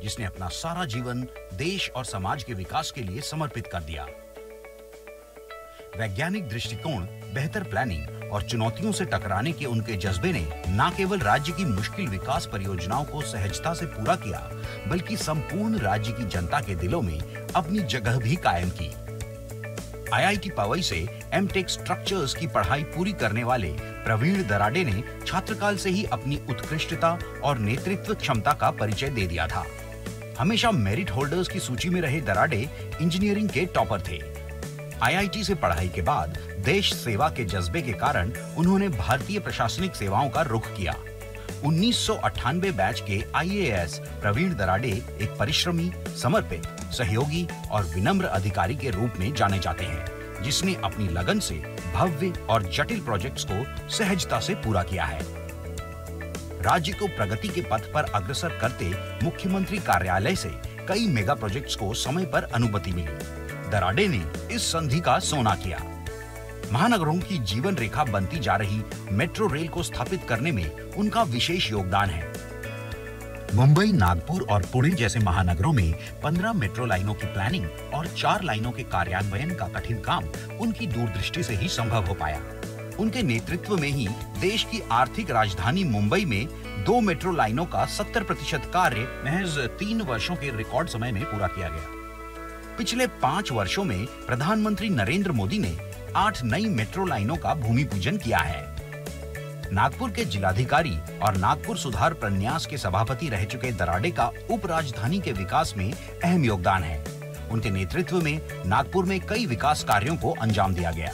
जिसने अपना सारा जीवन देश और समाज के विकास के लिए समर्पित कर दिया। वैज्ञानिक दृष्टिकोण, बेहतर प्लानिंग और चुनौतियों से टकराने के उनके जज्बे ने न केवल राज्य की मुश्किल विकास परियोजनाओं को सहजता से पूरा किया, बल्कि संपूर्ण राज्य की जनता के दिलों में अपनी जगह भी कायम की। आईआईटी पवई से एमटेक स्ट्रक्चर्स की पढ़ाई पूरी करने वाले प्रवीण दराडे ने छात्रकाल से ही अपनी उत्कृष्टता और नेतृत्व क्षमता का परिचय दे दिया था। हमेशा मेरिट होल्डर्स की सूची में रहे दराडे इंजीनियरिंग के टॉपर थे। आईआईटी से पढ़ाई के बाद देश सेवा के जज्बे के कारण उन्होंने भारतीय प्रशासनिक सेवाओं का रुख किया। 1998 बैच के आईएएस प्रवीण दराडे एक परिश्रमी, समर्पित, सहयोगी और विनम्र अधिकारी के रूप में जाने जाते हैं, जिसने अपनी लगन से भव्य और जटिल प्रोजेक्ट्स को सहजता से पूरा किया है। राज्य को प्रगति के पथ पर अग्रसर करते मुख्यमंत्री कार्यालय से कई मेगा प्रोजेक्ट्स को समय पर अनुमति मिली। दराडे ने इस संधि का सोना किया। महानगरों की जीवन रेखा बनती जा रही मेट्रो रेल को स्थापित करने में उनका विशेष योगदान है। मुंबई, नागपुर और पुणे जैसे महानगरों में 15 मेट्रो लाइनों की प्लानिंग और 4 लाइनों के कार्यान्वयन का कठिन काम उनकी दूरदृष्टि से ही संभव हो पाया। उनके नेतृत्व में ही देश की आर्थिक राजधानी मुंबई में 2 मेट्रो लाइनों का 70% कार्य महज 3 वर्षों के रिकॉर्ड समय में पूरा किया गया। पिछले 5 वर्षों में प्रधानमंत्री नरेंद्र मोदी ने 8 नई मेट्रो लाइनों का भूमि पूजन किया है। नागपुर के जिलाधिकारी और नागपुर सुधार प्रन्यास के सभापति रह चुके दराडे का उप राजधानी के विकास में अहम योगदान है। उनके नेतृत्व में नागपुर में कई विकास कार्यों को अंजाम दिया गया।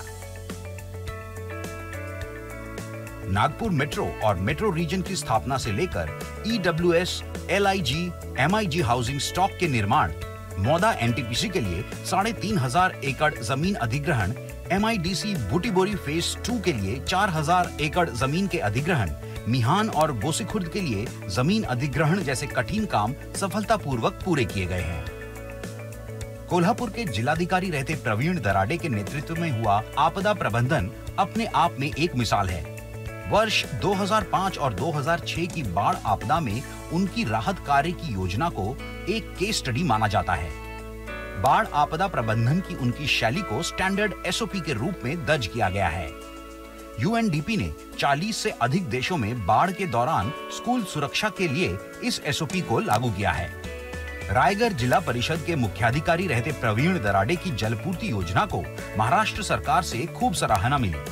नागपुर मेट्रो और मेट्रो रीजन की स्थापना से लेकर EWS, LIG, MIG housing stock के निर्माण, मौदा एनटीपीसी के लिए 3,500 एकड़ जमीन अधिग्रहण, एमआईडीसी बूटीबोरी फेज 2 के लिए 4,000 एकड़ जमीन के अधिग्रहण, मिहान और गोसीखुर्द के लिए जमीन अधिग्रहण जैसे कठिन काम सफलतापूर्वक पूरे किए गए हैं। कोल्हापुर के जिलाधिकारी रहते प्रवीण दराडे के नेतृत्व में हुआ आपदा प्रबंधन अपने आप में एक मिसाल है। वर्ष 2005 और 2006 की बाढ़ आपदा में उनकी राहत कार्य की योजना को एक केस स्टडी माना जाता है। बाढ़ आपदा प्रबंधन की उनकी शैली को स्टैंडर्ड एसओपी के रूप में दर्ज किया गया है। यूएनडीपी ने 40 से अधिक देशों में बाढ़ के दौरान स्कूल सुरक्षा के लिए इस एसओपी को लागू किया है। रायगढ़ जिला परिषद के मुख्याधिकारी रहते प्रवीण दराडे की जलपूर्ति योजना को महाराष्ट्र सरकार से खूब सराहना मिली।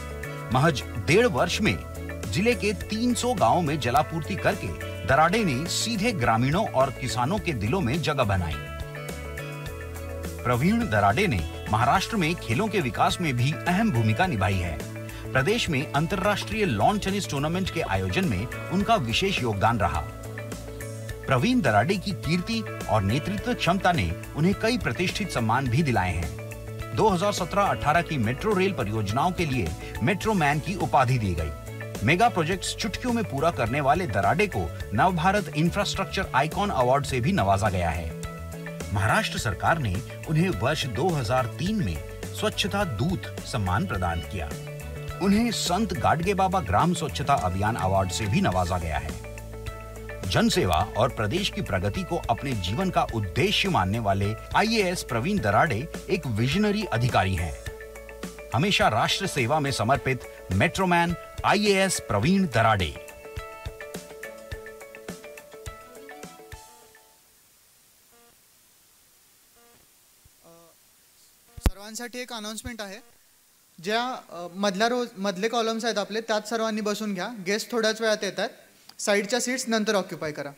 महज 1.5 वर्ष में जिले के 300 गांवों में जलापूर्ति करके दराडे ने सीधे ग्रामीणों और किसानों के दिलों में जगह बनाई। प्रवीण दराडे ने महाराष्ट्र में खेलों के विकास में भी अहम भूमिका निभाई है। प्रदेश में अंतर्राष्ट्रीय लॉन टेनिस टूर्नामेंट के आयोजन में उनका विशेष योगदान रहा। प्रवीण दराडे की कीर्ति और नेतृत्व क्षमता ने उन्हें कई प्रतिष्ठित सम्मान भी दिलाए हैं। 2017-18 की मेट्रो रेल परियोजनाओं के लिए मेट्रो मैन की उपाधि दी गई। मेगा प्रोजेक्ट्स चुटकियों में पूरा करने वाले दराडे को नवभारत इंफ्रास्ट्रक्चर आइकॉन अवार्ड से भी नवाजा गया है। महाराष्ट्र सरकार ने उन्हें वर्ष 2003 में स्वच्छता दूत सम्मान प्रदान किया। उन्हें संत गाडगे बाबा ग्राम स्वच्छता अभियान अवार्ड से भी नवाजा गया है। जनसेवा और प्रदेश की प्रगति को अपने जीवन का उद्देश्य मानने वाले आईएएस प्रवीण दराडे एक विजनरी अधिकारी हैं। हमेशा राष्ट्र सेवा में समर्पित मेट्रोमैन आईएएस प्रवीण दराडे। सर्वांसाठी एक अनाउन्समेंट आहे। ज्या मधले कॉलम्स आहेत आपले, त्यात सर्वांनी बसून घ्या। गेस्ट थोड्याच वेळात येतात। साइडच्या सीट्स नंतर ऑक्युपाय करा।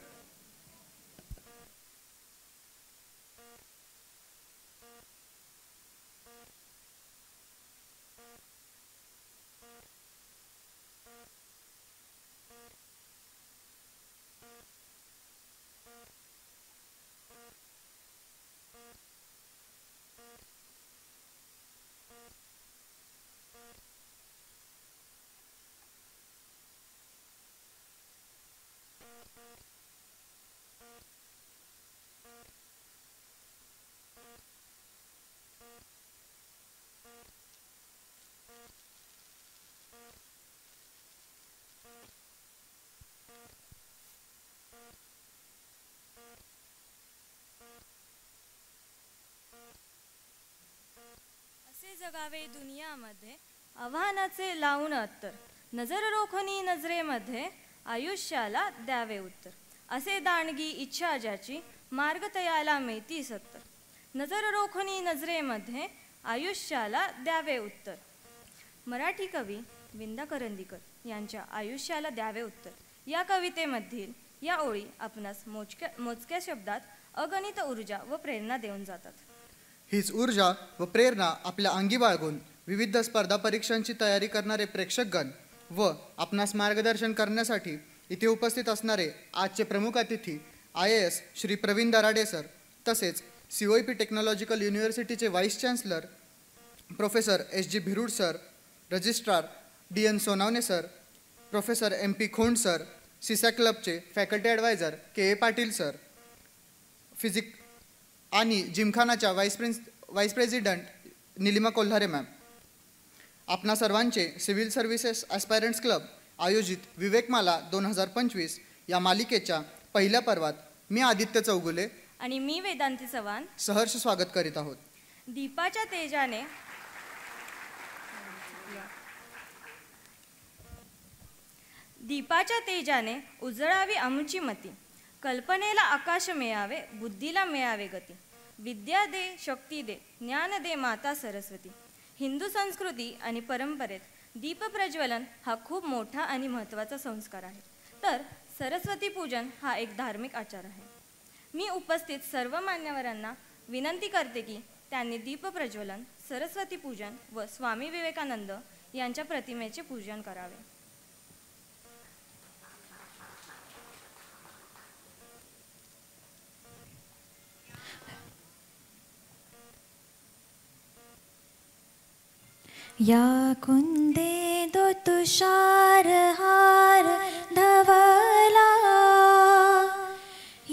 कसे जगावे दुनियामध्ये आव्हानाचे लावून अत्तर, नजर रोखणी नजरेमध्ये आयुष्याला द्यावे उत्तर. असे दांडगी इच्छा ज्याची मार्ग तयाला मेती सत्तर, नजर रोखणी नजरेमध्ये आयुष्याला द्यावे उत्तर. मराठी कवी विंदा करंदीकर यांच्या आयुष्याला द्यावे उत्तर या कवितेमधील या ओळी आपणास मोजक्या शब्दात अगणित ऊर्जा व प्रेरणा देऊन जातात. हीच ऊर्जा व प्रेरणा आपल्या अंगी बाळगून विविध स्पर्धा परीक्षांची तयारी करणारे प्रेक्षकगण व आपणास मार्गदर्शन करण्यासाठी इथे उपस्थित असणारे आजचे प्रमुख अतिथी IAS श्री प्रवीण दराडे सर, तसेच COEP टेक्नॉलॉजिकल युनिव्हर्सिटीचे vice chancellor professor SG Bhirud sir, registrar DN Sonawane sir, professor MP Khond sir, CSAC क्लबचे faculty adviser KA Patil sir, फिजिक आणि जिमखानाच्या vice president Nilima Kolhare ma'am, आपणा सर्वांचे सिव्हिल सर्व्हिसेस ॲस्पायरंट्स क्लब आयोजित विवेकमाला 2025 या मालिकेच्या पहिल्या पर्वात मी आदित्य चौगुले आणि मी वेदांती चव्हाण सहर्ष स्वागत करीत आहोत. दीपाच्या तेजाने उजळावी आमची मती, कल्पनेला आकाश मिळावे, बुद्धीला मिळावे गती. विद्या दे, शक्ती दे, ज्ञान दे माता सरस्वती. हिंदू संस्कृती आणि परंपरेत दीप प्रज्वलन हा खूप मोठा आणि महत्त्वाचा संस्कार आहे. तर सरस्वती पूजन हा एक धार्मिक आचार आहे. मी उपस्थित सर्व मान्यवरांना विनंती करते की त्यांनी दीप प्रज्वलन, सरस्वती पूजन व स्वामी विवेकानंद यांच्या प्रतिमेचे पूजन करावे. या कुंदे दो तुषार हार धवला,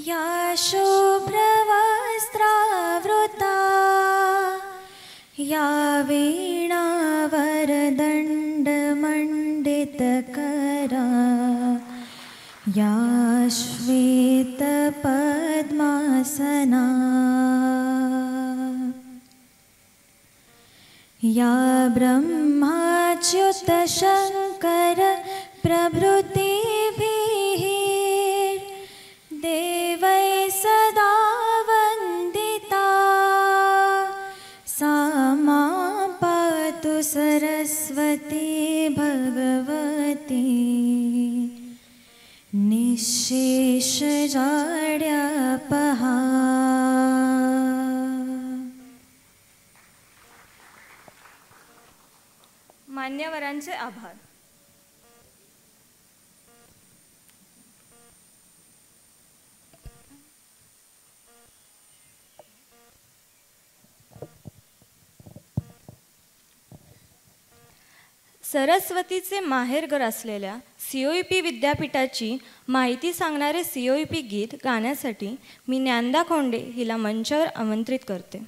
या शुभ्र वस्त्रावृता, या वीणावर दंड मंडित करा, या श्वेत पद्मासना, या ब्रह्माच्युत शंकर प्रभृतिभिः देवै सदा वन्दिता, सा मां पातु सरस्वती भगवती निःशेष जाड्यापहा. मान्यवरांचे आभार. सरस्वतीचे माहेरघर असलेल्या COEP विद्यापीठाची माहिती सांगणारे COEP गीत गाण्यासाठी मी ज्ञानदा खोंडे हिला मंचावर आमंत्रित करते.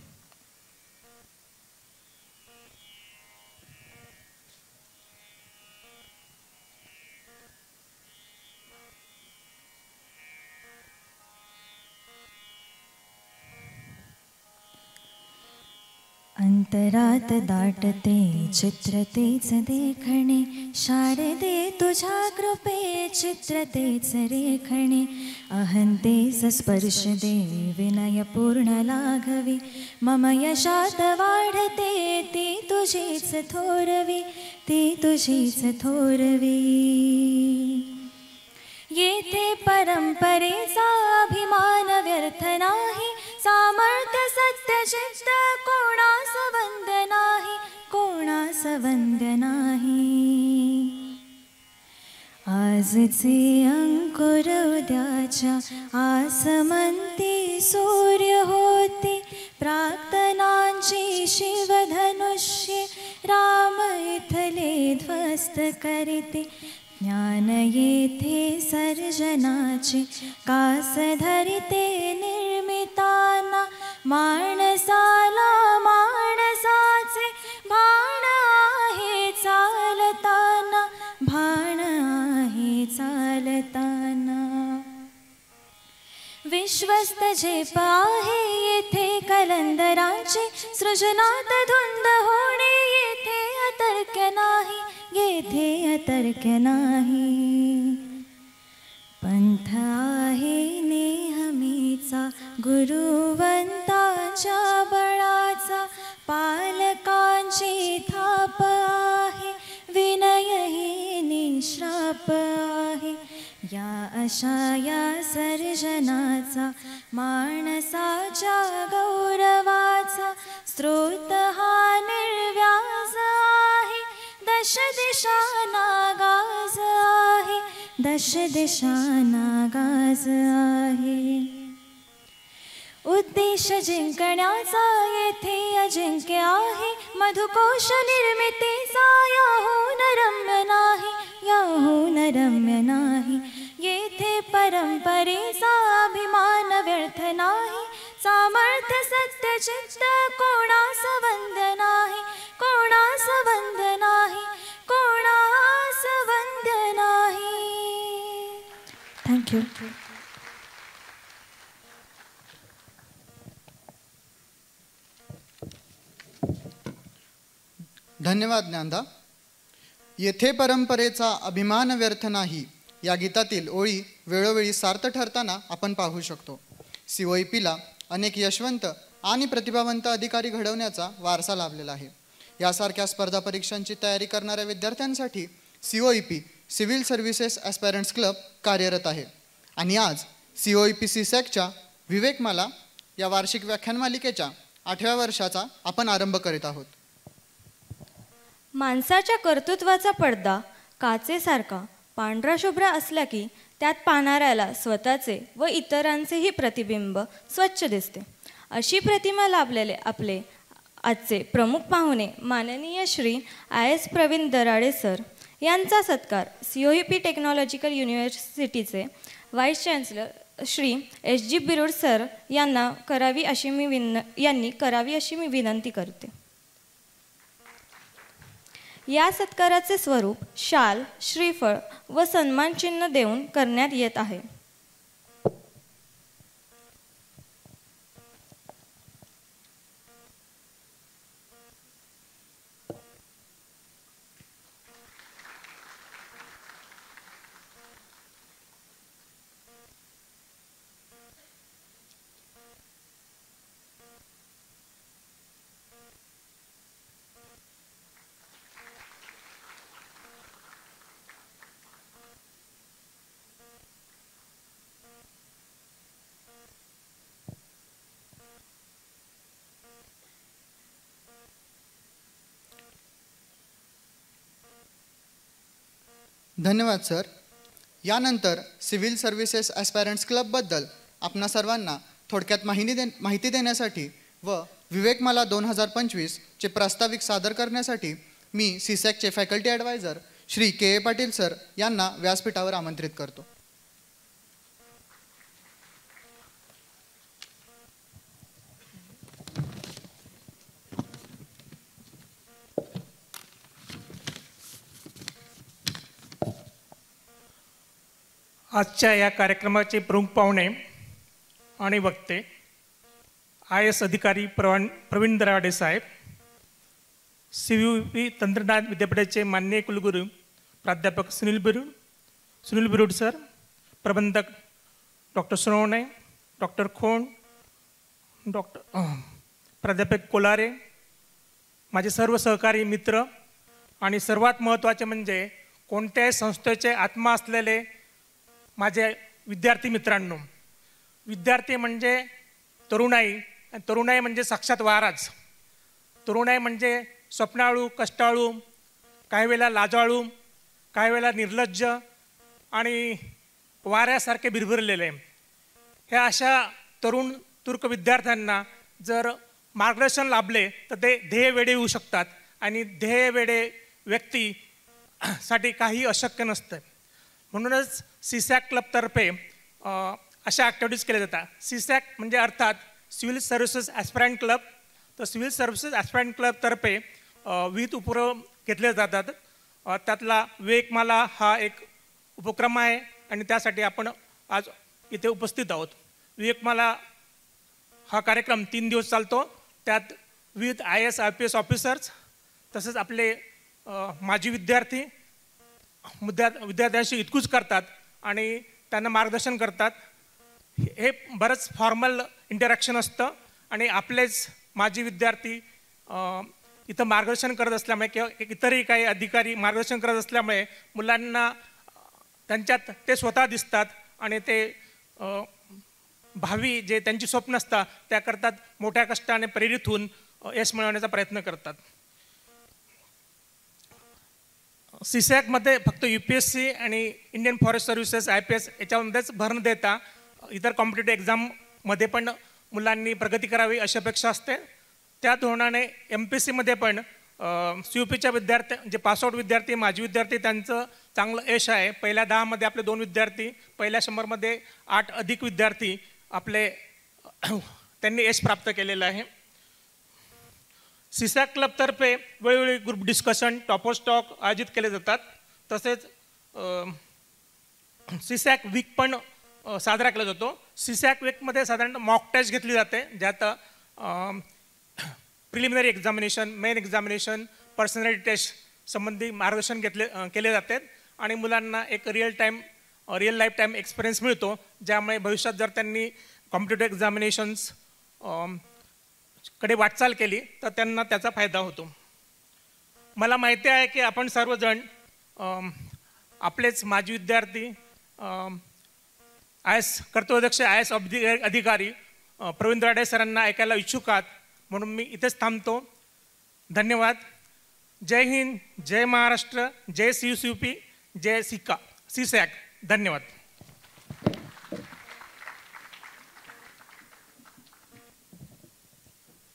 अंतरात दाटते चित्रतेच देखणे, शारदे तुझ्या कृपे चित्रतेच रेखणे. अहंतेस स्पर्श दे विनय पूर्ण लाघवी, मम यशात वाढते ती तुझीच थोरवी, ती तुझीच थोरवी. येथे परंपरेचा अभिमान व्यर्थ नाही, सामर्थ्य सत्य चित्त कोणास वंद नाही, कोणास वंद नाही. आजचे अंकुर उद्याच्या आसमंती सूर्य होती, प्रार्थनांची शिवधनुष्ये राम इथले ध्वस्त करीते. ज्ञान येथे सर्जनाचे कास धरिते निर्मिताना, माणसाला माणसाचे भान आहे चालताना, भान आहे चालताना. विश्वस्त झेप आहे येथे कलंदरांचे, सृजनात धुंद होणे येथे अतर्क्य नाही, येथे अतर्क्य नाही. पंथ आहे नेहमीचा गुरुवंताच्या बळाचा, पालकांची थाप आहे विनयही निश्राप आहे. या अशा या सर्जनाचा माणसाच्या गौरवाचा स्रोत हा निर्व्याज आहे. दश दिशांना गाज आहे, दश दिशांना गाज आहे. उद्देश जिंकण्याचा येथे अजिंक्य आहे, मधुकोश निर्मितीचा याहून रम्य नाही, याहून रम्य नाही. येथे परंपरेचा अभिमान व्यर्थ नाही, सामर्थ्य सत्य चित्त कोणास वंद नाही, कोणास वंद नाही, कोणास वंद नाही. थँक्यू. धन्यवाद ज्ञानदा. येथे परंपरेचा अभिमान व्यर्थ नाही या गीतातील ओळी वेळोवेळी सार्थ ठरताना आपण पाहू शकतो. COEPला अनेक यशवंत आणि प्रतिभावंत अधिकारी घडवण्याचा वारसा लाभलेला आहे. यासारख्या स्पर्धा परीक्षांची तयारी करणाऱ्या विद्यार्थ्यांसाठी COEP सिव्हिल सर्व्हिसेस ॲस्पायरंट्स क्लब कार्यरत आहे. आणि आज COEP CSACच्या विवेकमाला या वार्षिक व्याख्यानमालिकेच्या 8व्या वर्षाचा आपण आरंभ करीत आहोत. माणसाच्या कर्तृत्वाचा पडदा काचेसारखा पांढरा शुभ्र असला की त्यात पाहणाऱ्याला स्वतःचे व इतरांचेही प्रतिबिंब स्वच्छ दिसते. अशी प्रतिमा लाभलेले आपले आजचे प्रमुख पाहुणे माननीय श्री IS प्रवीण दराडे सर यांचा सत्कार COEP टेक्नॉलॉजिकल युनिव्हर्सिटीचे vice chancellor Shri SG Birud sir यांनी करावी अशी मी विनंती करते. या सत्काराचे स्वरूप शाल, श्रीफळ व सन्मानचिन्ह देऊन करण्यात येत आहे. धन्यवाद सर. यानंतर सिव्हिल सर्व्हिसेस ॲस्पायरंट्स क्लबबद्दल आपणा सर्वांना थोडक्यात माहिती देण्यासाठी व विवेकमाला 2025चे प्रास्ताविक सादर करण्यासाठी मी CSACचे faculty adviser Shri KA Patil sir यांना व्यासपीठावर आमंत्रित करतो. आजच्या या कार्यक्रमाचे प्रमुख पाहुणे आणि वक्ते IS अधिकारी प्रवीण दराडे साहेब, COEP तंत्रज्ञान विद्यापीठाचे माननीय कुलगुरू प्राध्यापक सुनील बिरुड सर, प्रबंधक डॉक्टर सोनवणे, डॉक्टर खोंड, प्राध्यापक कोलारे, माझे सर्व सहकारी मित्र आणि सर्वात महत्त्वाचे म्हणजे कोणत्याही संस्थेचे आत्मा असलेले माझे विद्यार्थी मित्रांनो. विद्यार्थी म्हणजे तरुणाई, तरुणाई म्हणजे साक्षात वाराच. तरुणाई म्हणजे स्वप्नाळू, कष्टाळू, काही वेळेला लाजाळू, काही वेळेला निर्लज्ज आणि वाऱ्यासारखे बिरबिरलेले. ह्या अशा तरुण तुर्क विद्यार्थ्यांना जर मार्गदर्शन लाभले तर ते ध्येयवेडे होऊ शकतात आणि ध्येयवेडे व्यक्तीसाठी काही अशक्य नसतं. म्हणूनच CSAC क्लबतर्फे अशा ॲक्टिव्हिटीज केल्या जातात. CSAC म्हणजे अर्थात सिव्हिल सर्व्हिसेस ॲस्पायरंट क्लब. तर सिव्हिल सर्व्हिसेस ॲस्पायरंट क्लबतर्फे विविध उपक्रम घेतले जातात. त्यातला विवेकमाला हा एक उपक्रम आहे आणि त्यासाठी आपण आज इथे उपस्थित आहोत. विवेकमाला हा कार्यक्रम 3 दिवस चालतो. त्यात विविध IAS IPS ऑफिसर्स तसेच आपले माजी विद्यार्थी विद्यार्थ्यांशी इतकूच करतात आणि त्यांना मार्गदर्शन करतात. हे बरंच फॉर्मल इंटरॅक्शन असतं आणि आपलेच माजी विद्यार्थी इथं मार्गदर्शन करत असल्यामुळे किंवा इतरही काही अधिकारी मार्गदर्शन करत असल्यामुळे मुलांना त्यांच्यात ते स्वतः दिसतात आणि ते भावी जे त्यांची स्वप्न असतात त्या करतात मोठ्या कष्टाने प्रेरित होऊन यश मिळवण्याचा प्रयत्न करतात. CSACमध्ये फक्त UPSC आणि इंडियन फॉरेस्ट सर्व्हिसेस IPS याच्यामध्येच भर न देता इतर कॉम्पिटेटिव्ह एक्झाममध्ये पण मुलांनी प्रगती करावी अशी अपेक्षा असते. त्या धोरणाने MPSCमध्ये पण CUPच्या विद्यार्थी जे पासआउट विद्यार्थी माजी विद्यार्थी त्यांचं चांगलं यश आहे. पहिल्या 10मध्ये आपले 2 विद्यार्थी, पहिल्या 100मध्ये 8 अधिक विद्यार्थी आपले त्यांनी यश प्राप्त केलेलं आहे. CSAC क्लबतर्फे वेळोवेळी ग्रुप डिस्कशन टॉपर स्टॉक आयोजित केले जातात. तसेच CSAC वीक पण साजरा केला जातो. CSAC वीकमध्ये साधारणतः मॉक टेस्ट घेतली जाते ज्यात preliminary examination, main examination, personality test संबंधी मार्गदर्शन केले जाते आणि मुलांना एक रिअल लाईफ टाईम एक्सपिरियन्स मिळतो ज्यामुळे भविष्यात जर त्यांनी कॉम्पिटेटिव्ह एक्झामिनेशन्स कडे वाटचाल केली तर त्यांना त्याचा फायदा होतो. मला माहिती आहे की आपण सर्वजण आपलेच माजी विद्यार्थी कर्तव्यदक्ष IAS अधिकारी प्रवीण दराडे सरांना ऐकायला इच्छुक आहात म्हणून मी इथेच थांबतो. धन्यवाद. जय हिंद, जय महाराष्ट्र, जय CUP, जय CSAC. धन्यवाद.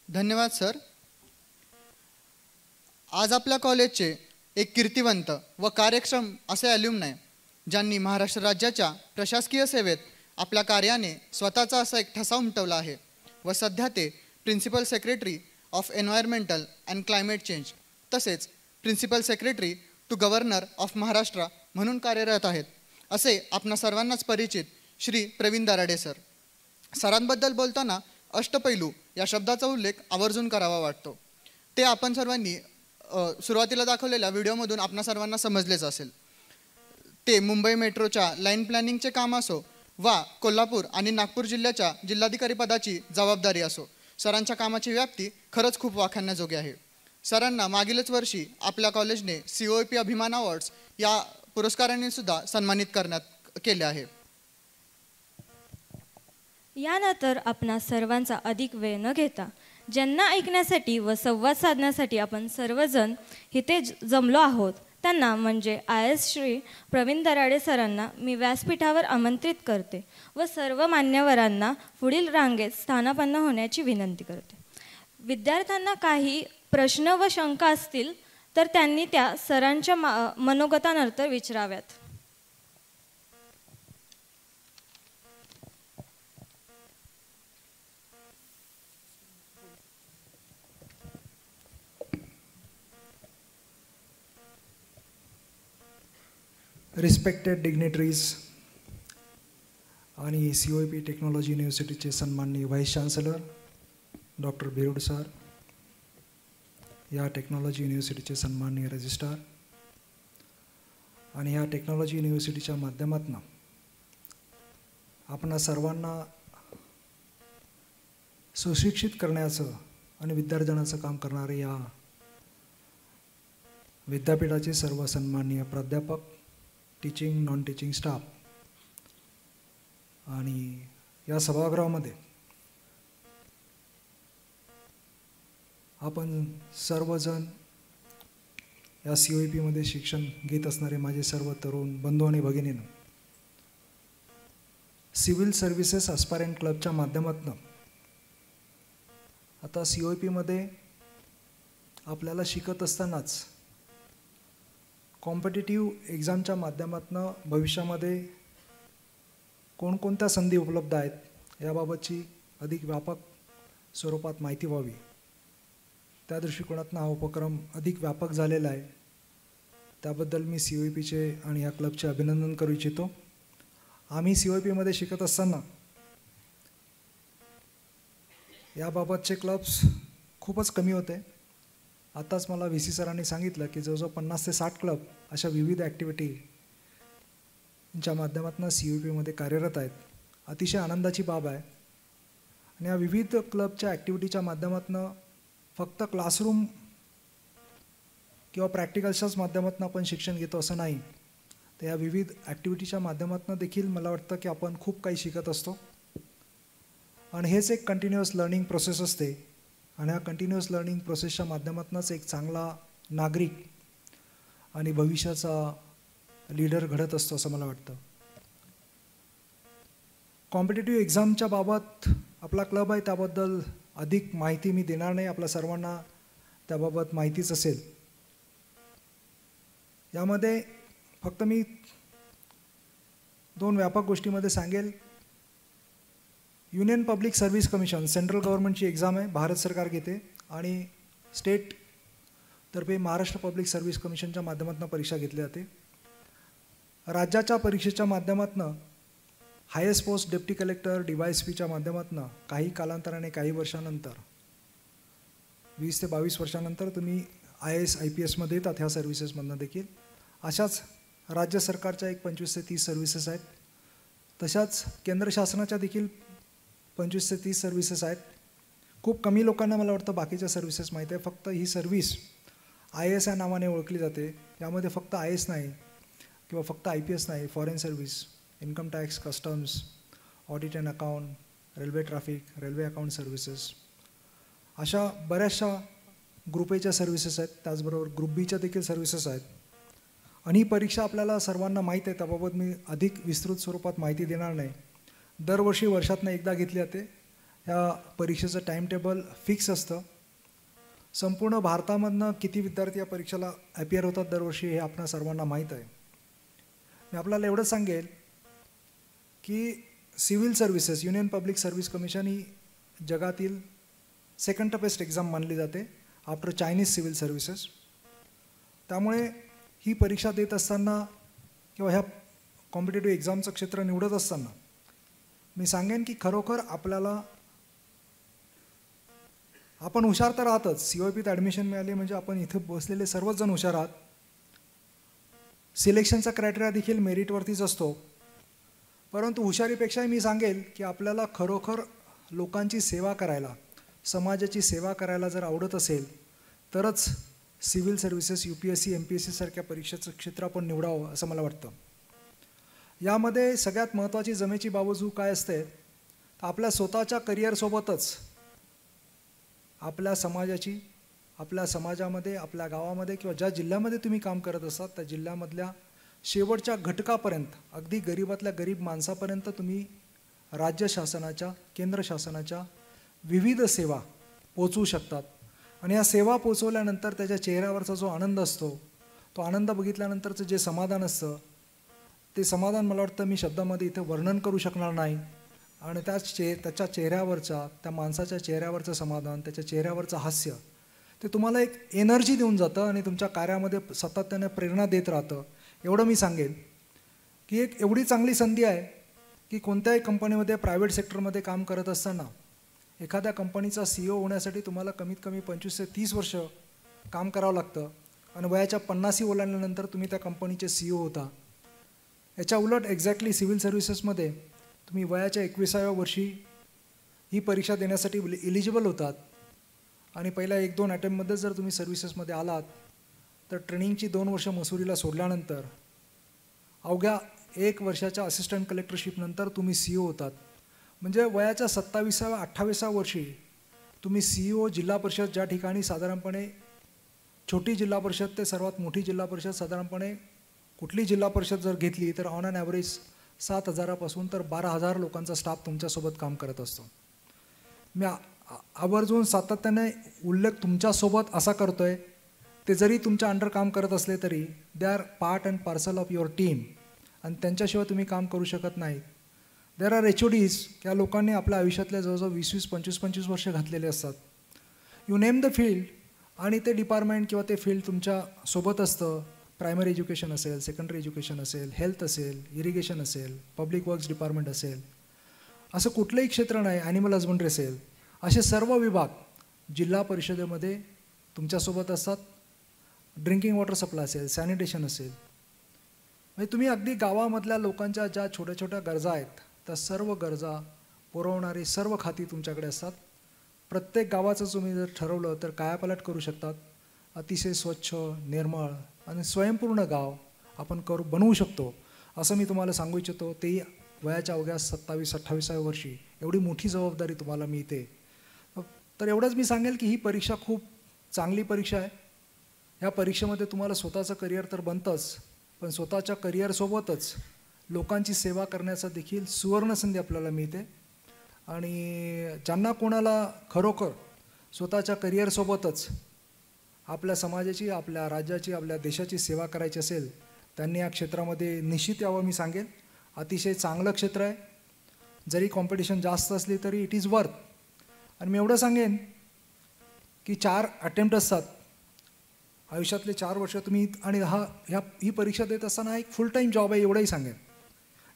धन्यवाद सर. आज आपल्या कॉलेजचे एक कीर्तिवंत व कार्यक्षम असे ॲल्युमनाय ज्यांनी महाराष्ट्र राज्याच्या प्रशासकीय सेवेत आपल्या कार्याने स्वतःचा असा एक ठसा उमटवला आहे व सध्या ते principal secretary of environmental and climate change तसेच principal secretary to governor of Maharashtra म्हणून कार्यरत आहेत असे आपणा सर्वांनाच परिचित श्री प्रवीण दराडे सर. सरांबद्दल बोलताना अष्टपैलू या शब्दाचा उल्लेख आवर्जून करावा वाटतो. ते आपण सर्वांनी सुरुवातीला दाखवलेल्या व्हिडिओमधून आपणा सर्वांना समजलेच असेल. ते मुंबई मेट्रोच्या लाईन प्लॅनिंगचे काम असो वा कोल्हापूर आणि नागपूर जिल्ह्याच्या जिल्हाधिकारी पदाची जबाबदारी असो, सरांच्या कामाची व्याप्ती खरंच खूप वाखाणण्याजोगी आहे. सरांना मागीलच वर्षी आपल्या कॉलेजने COAP अभिमान अवॉर्ड्स या पुरस्काराने सुद्धा सन्मानित करण्यात केले आहे. यानंतर आपणा सर्वांचा अधिक वेळ न घेता ज्यांना ऐकण्यासाठी व संवाद साधण्यासाठी आपण सर्वजण इथे जमलो आहोत त्यांना म्हणजे IAS श्री प्रवीण दराडे सरांना मी व्यासपीठावर आमंत्रित करते व सर्व मान्यवरांना पुढील रांगेत स्थानापन्न होण्याची विनंती करते. विद्यार्थ्यांना काही प्रश्न व शंका असतील तर त्यांनी त्या सरांच्या मनोगतानंतर विचाराव्यात. रिस्पेक्टेड डिग्नेटरीज आणि COAP टेक्नॉलॉजी युनिव्हर्सिटीचे सन्माननीय व्हाईस चान्सलर डॉक्टर बेरुड सर, या टेक्नॉलॉजी युनिव्हर्सिटीचे सन्माननीय रजिस्ट्रार आणि या टेक्नॉलॉजी युनिव्हर्सिटीच्या माध्यमातून आपणा सर्वांना सुशिक्षित करण्याचं आणि विद्यार्जनाचं काम करणारे या विद्यापीठाचे सर्व सन्माननीय प्राध्यापक, टीचिंग नॉन टीचिंग स्टाफ आणि या सभागृहामध्ये आपण सर्वजण या COAPमध्ये शिक्षण घेत असणारे माझे सर्व तरुण बंधू आणि भगिनींनो, सिव्हिल सर्व्हिसेस ॲस्पायरंट क्लबच्या माध्यमातून आता COAPमध्ये आपल्याला शिकत असतानाच कॉम्पिटिटिव्ह एक्झामच्या माध्यमातून भविष्यामध्ये कोणकोणत्या संधी उपलब्ध आहेत याबाबतची अधिक व्यापक स्वरूपात माहिती व्हावी, त्या दृष्टिकोनातून हा उपक्रम अधिक व्यापक झालेला आहे. त्याबद्दल मी COAPचे आणि या क्लबचे अभिनंदन करू इच्छितो. आम्ही COAPमध्ये शिकत असताना याबाबतचे क्लब्स खूपच कमी होते. आत्ताच मला VC सरांनी सांगितलं की जवळजवळ 50 ते 60 क्लब अशा विविध ॲक्टिव्हिटीच्या माध्यमातून CUEPमध्ये कार्यरत आहेत. अतिशय आनंदाची बाब आहे. आणि या विविध क्लबच्या ॲक्टिव्हिटीच्या माध्यमातून फक्त क्लासरूम किंवा प्रॅक्टिकल्सच्याच माध्यमातून आपण शिक्षण घेतो असं नाही, तर या विविध ॲक्टिव्हिटीच्या माध्यमातून देखील मला वाटतं की आपण खूप काही शिकत असतो. आणि हेच एक कंटिन्युअस लर्निंग प्रोसेस असते. आणि ह्या कंटिन्युअस लर्निंग प्रोसेसच्या माध्यमातूनच एक चांगला नागरिक आणि भविष्याचा लीडर घडत असतो असं मला वाटतं. कॉम्पिटेटिव्ह एक्झामच्या बाबत आपला क्लब आहे, त्याबद्दल अधिक माहिती मी देणार नाही. आपल्या सर्वांना त्याबाबत माहितीच असेल. यामध्ये फक्त मी 2 व्यापक गोष्टीमध्ये सांगेल. Union Public Service Commission central गव्हर्नमेंटची एक्झाम आहे, भारत सरकार घेते. आणि स्टेटतर्फे महाराष्ट्र पब्लिक सर्व्हिस कमिशनच्या माध्यमातून परीक्षा घेतली जाते. राज्याच्या परीक्षेच्या माध्यमातून हायेस्ट पोस्ट डेप्टी कलेक्टर DYSPच्या माध्यमातून काही कालांतराने काही वर्षानंतर 20 ते 22 वर्षानंतर तुम्ही IAS IPSमध्ये येतात ह्या सर्व्हिसेसमधनं देखील. अशाच राज्य सरकारच्या एक 25 ते 30 सर्व्हिसेस आहेत. तशाच केंद्र शासनाच्या देखील 25 ते 30 सर्व्हिसेस आहेत. खूप कमी लोकांना मला वाटतं बाकीच्या सर्व्हिसेस माहीत आहे. फक्त ही सर्व्हिस IAS या नावाने ओळखली जाते. यामध्ये फक्त IAS नाही किंवा फक्त IPS नाही, foreign service, income tax, customs, audit and account, railway traffic, railway account services, अशा बऱ्याचशा ग्रुप Aच्या सर्व्हिसेस आहेत. त्याचबरोबर ग्रुप Bच्या देखील सर्व्हिसेस आहेत. आणि ही परीक्षा आपल्याला सर्वांना माहीत आहे, त्याबाबत मी अधिक विस्तृत स्वरूपात माहिती देणार नाही. दरवर्षी वर्षातनं एकदा घेतली जाते. ह्या परीक्षेचं टाईम टेबल फिक्स असतं. संपूर्ण भारतामधनं किती विद्यार्थी या परीक्षेला अपिअर होतात दरवर्षी हे आपल्या सर्वांना माहीत आहे. मी आपल्याला एवढंच सांगेल की civil services Union Public Service Commission ही जगातील सेकंड टफेस्ट एक्झाम मानली जाते आफ्टर चायनीज सिव्हिल सर्व्हिसेस. त्यामुळे ही परीक्षा देत असताना किंवा ह्या कॉम्पिटेटिव्ह एक्झामचं क्षेत्र निवडत असताना मी सांगेन की खरोखर आपण हुशार तर आहातच. COEPत ॲडमिशन मिळाली म्हणजे आपण इथं बसलेले सर्वच जण हुशार आहात. सिलेक्शनचा क्रायटेरिया देखील मेरिटवरतीच असतो. परंतु हुशारीपेक्षाही मी सांगेल की आपल्याला खरोखर लोकांची सेवा करायला, समाजाची सेवा करायला जर आवडत असेल तरच सिव्हिल सर्व्हिसेस UPSC MPSC सारख्या परीक्षेचं क्षेत्र आपण निवडावं असं मला वाटतं. यामध्ये सगळ्यात महत्त्वाची जमेची बाजू काय असते, तर आपल्या स्वतःच्या करिअरसोबतच आपल्या समाजाची, आपल्या समाजामध्ये, आपल्या गावामध्ये किंवा ज्या जिल्ह्यामध्ये तुम्ही काम करत असाल त्या जिल्ह्यामधल्या शेवटच्या घटकापर्यंत, अगदी गरीबातल्या गरीब माणसापर्यंत तुम्ही राज्य शासनाच्या, केंद्र शासनाच्या विविध सेवा पोचवू शकतात. आणि या सेवा पोचवल्यानंतर त्याच्या चेहऱ्यावरचा जो आनंद असतो, तो आनंद बघितल्यानंतरचं जे समाधान असतं, ते समाधान मला वाटतं मी शब्दामध्ये इथं वर्णन करू शकणार नाही. आणि त्याच्या चेहऱ्यावरचा, त्या माणसाच्या चेहऱ्यावरचं समाधान, त्याच्या चेहऱ्यावरचं हास्य, ते तुम्हाला एक एनर्जी देऊन जातं आणि तुमच्या कार्यामध्ये सातत्याने प्रेरणा देत राहतं. एवढं मी सांगेन की एक एवढी चांगली संधी आहे की कोणत्याही कंपनीमध्ये, प्रायव्हेट सेक्टरमध्ये काम करत असताना एखाद्या कंपनीचा CEO होण्यासाठी तुम्हाला कमीत कमी 25 ते 30 वर्ष काम करावं लागतं. आणि वयाच्या 50 ओलांडल्यानंतर तुम्ही त्या कंपनीचे CEO होता. याच्या उलट एक्झॅक्टली सिव्हिल सर्व्हिसेसमध्ये तुम्ही वयाच्या 21व्या वर्षी ही परीक्षा देण्यासाठी इलिजिबल होतात. आणि पहिल्या 1-2 अटेम्प्टमध्ये जर तुम्ही सर्व्हिसेसमध्ये आलात तर ट्रेनिंगची 2 वर्ष मसुरीला सोडल्यानंतर अवघ्या 1 वर्षाच्या असिस्टंट कलेक्टरशिपनंतर तुम्ही CEO होतात. म्हणजे वयाच्या 27व्या-28व्या वर्षी तुम्ही CEO, जिल्हा परिषद, ज्या ठिकाणी साधारणपणे छोटी जिल्हा परिषद ते सर्वात मोठी जिल्हा परिषद, साधारणपणे कुठली जिल्हा परिषद जर घेतली तर ऑन ॲन ॲव्हरेज 7,000 तर 12,000 लोकांचा स्टाफ तुमच्यासोबत काम करत असतो. मी आवर्जून सातत्याने उल्लेख तुमच्यासोबत असा करतो आहे, ते जरी तुमच्या अंडर काम करत असले तरी they are part and parcel of your team. आणि त्यांच्याशिवाय तुम्ही काम करू शकत नाही. देर आर HODs, या लोकांनी आपल्या आयुष्यातल्या जवळजवळ 20-20, 25-25 वर्ष घातलेले असतात. यू नेम द फील्ड, आणि ते डिपार्टमेंट किंवा ते फील्ड तुमच्या सोबत असतं. प्रायमरी एज्युकेशन असेल, सेकंडरी एज्युकेशन असेल, हेल्थ असेल, इरिगेशन असेल, पब्लिक वर्क्स डिपार्टमेंट असेल, असं कुठलंही क्षेत्र नाही, ॲनिमल हजबंड्री असेल, असे सर्व विभाग जिल्हा परिषदेमध्ये तुमच्यासोबत असतात. ड्रिंकिंग वॉटर सप्लाय असेल, सॅनिटेशन असेल, म्हणजे तुम्ही अगदी गावामधल्या लोकांच्या ज्या छोट्या छोट्या गरजा आहेत त्या सर्व गरजा पुरवणारी सर्व खाती तुमच्याकडे असतात. प्रत्येक गावाचं तुम्ही जर ठरवलं तर कायापालट करू शकतात. अतिशय स्वच्छ, निर्मळ आणि स्वयंपूर्ण गाव आपण बनवू शकतो असं मी तुम्हाला सांगू इच्छितो. तेही वयाच्या अवघ्या 27-28व्या वर्षी एवढी मोठी जबाबदारी तुम्हाला मिळते. तर एवढंच मी सांगेल की ही परीक्षा खूप चांगली परीक्षा आहे. ह्या परीक्षेमध्ये तुम्हाला स्वतःचं करिअर तर बनतंच, पण स्वतःच्या करिअरसोबतच लोकांची सेवा करण्याचा देखील सुवर्णसंधी आपल्याला मिळते. आणि ज्यांना कोणाला खरोखर स्वतःच्या करिअरसोबतच आपल्या समाजाची, आपल्या राज्याची, आपल्या देशाची सेवा करायची असेल त्यांनी या क्षेत्रामध्ये निश्चित यावं मी सांगेन. अतिशय चांगलं क्षेत्र आहे. जरी कॉम्पिटिशन जास्त असली तरी इट इज वर्थ. आणि मी एवढं सांगेन की 4 अटेम्प्ट असतात आयुष्यातले, 4 वर्ष तुम्ही, आणि ही परीक्षा देत असताना एक फुल टाईम जॉब आहे एवढंही सांगेन.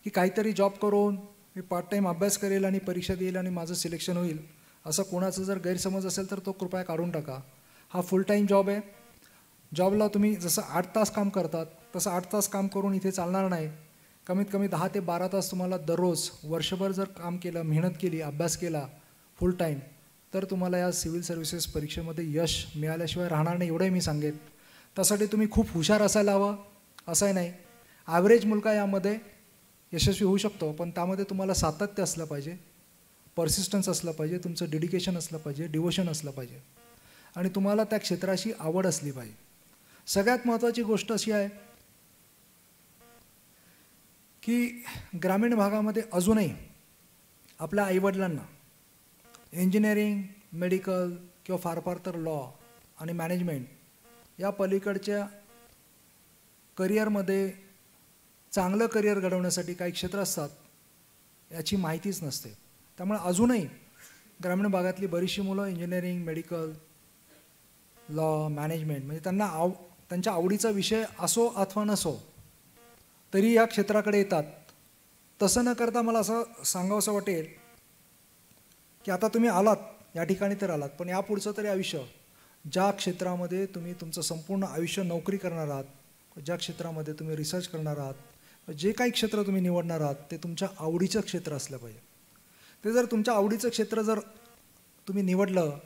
की काहीतरी जॉब करून मी पार्ट टाईम अभ्यास करेल आणि परीक्षा देईल आणि माझं सिलेक्शन होईल असं कोणाचं जर गैरसमज असेल तर तो कृपया काढून टाका. हा फुल टाईम जॉब आहे. जॉबला तुम्ही जसं 8 तास काम करतात तसं 8 तास काम करून इथे चालणार नाही. कमीत कमी 10 ते 12 तास तुम्हाला दररोज वर्षभर जर काम केलं, मेहनत केली, अभ्यास केला फुल टाईम, तर तुम्हाला या सिव्हिल सर्व्हिसेस परीक्षेमध्ये यश मिळाल्याशिवाय राहणार नाही एवढंही मी सांगेन. त्यासाठी तुम्ही खूप हुशार असायला हवं असंही नाही. ॲव्हरेज मुलगा यामध्ये यशस्वी होऊ शकतो, पण त्यामध्ये तुम्हाला सातत्य असलं पाहिजे, पर्सिस्टन्स असलं पाहिजे, तुमचं डेडिकेशन असलं पाहिजे, डिवोशन असलं पाहिजे आणि तुम्हाला त्या क्षेत्राशी आवड असली पाहिजे. सगळ्यात महत्त्वाची गोष्ट अशी आहे की ग्रामीण भागामध्ये अजूनही आपल्या आईवडिलांना इंजिनिअरिंग, मेडिकल किंवा फार फार तर लॉ आणि मॅनेजमेंट या पलीकडच्या करिअरमध्ये चांगलं करिअर घडवण्यासाठी काही क्षेत्र असतात याची माहितीच नसते. त्यामुळे अजूनही ग्रामीण भागातली बरीचशी मुलं इंजिनिअरिंग, मेडिकल, लॉ, मॅनेजमेंट म्हणजे त्यांना त्यांच्या आवडीचा विषय असो अथवा नसो तरी या क्षेत्राकडे येतात. तसं न करता मला असं सांगावंसं वाटेल की आता तुम्ही आलात या ठिकाणी तर आलात, पण यापुढचं तरी आयुष्य ज्या क्षेत्रामध्ये तुम्ही तुमचं संपूर्ण आयुष्य नोकरी करणार आहात, ज्या क्षेत्रामध्ये तुम्ही रिसर्च करणार आहात, जे काही क्षेत्र तुम्ही निवडणार आहात ते तुमच्या आवडीचं क्षेत्र असलं पाहिजे. ते जर तुमच्या आवडीचं क्षेत्र जर तुम्ही निवडलं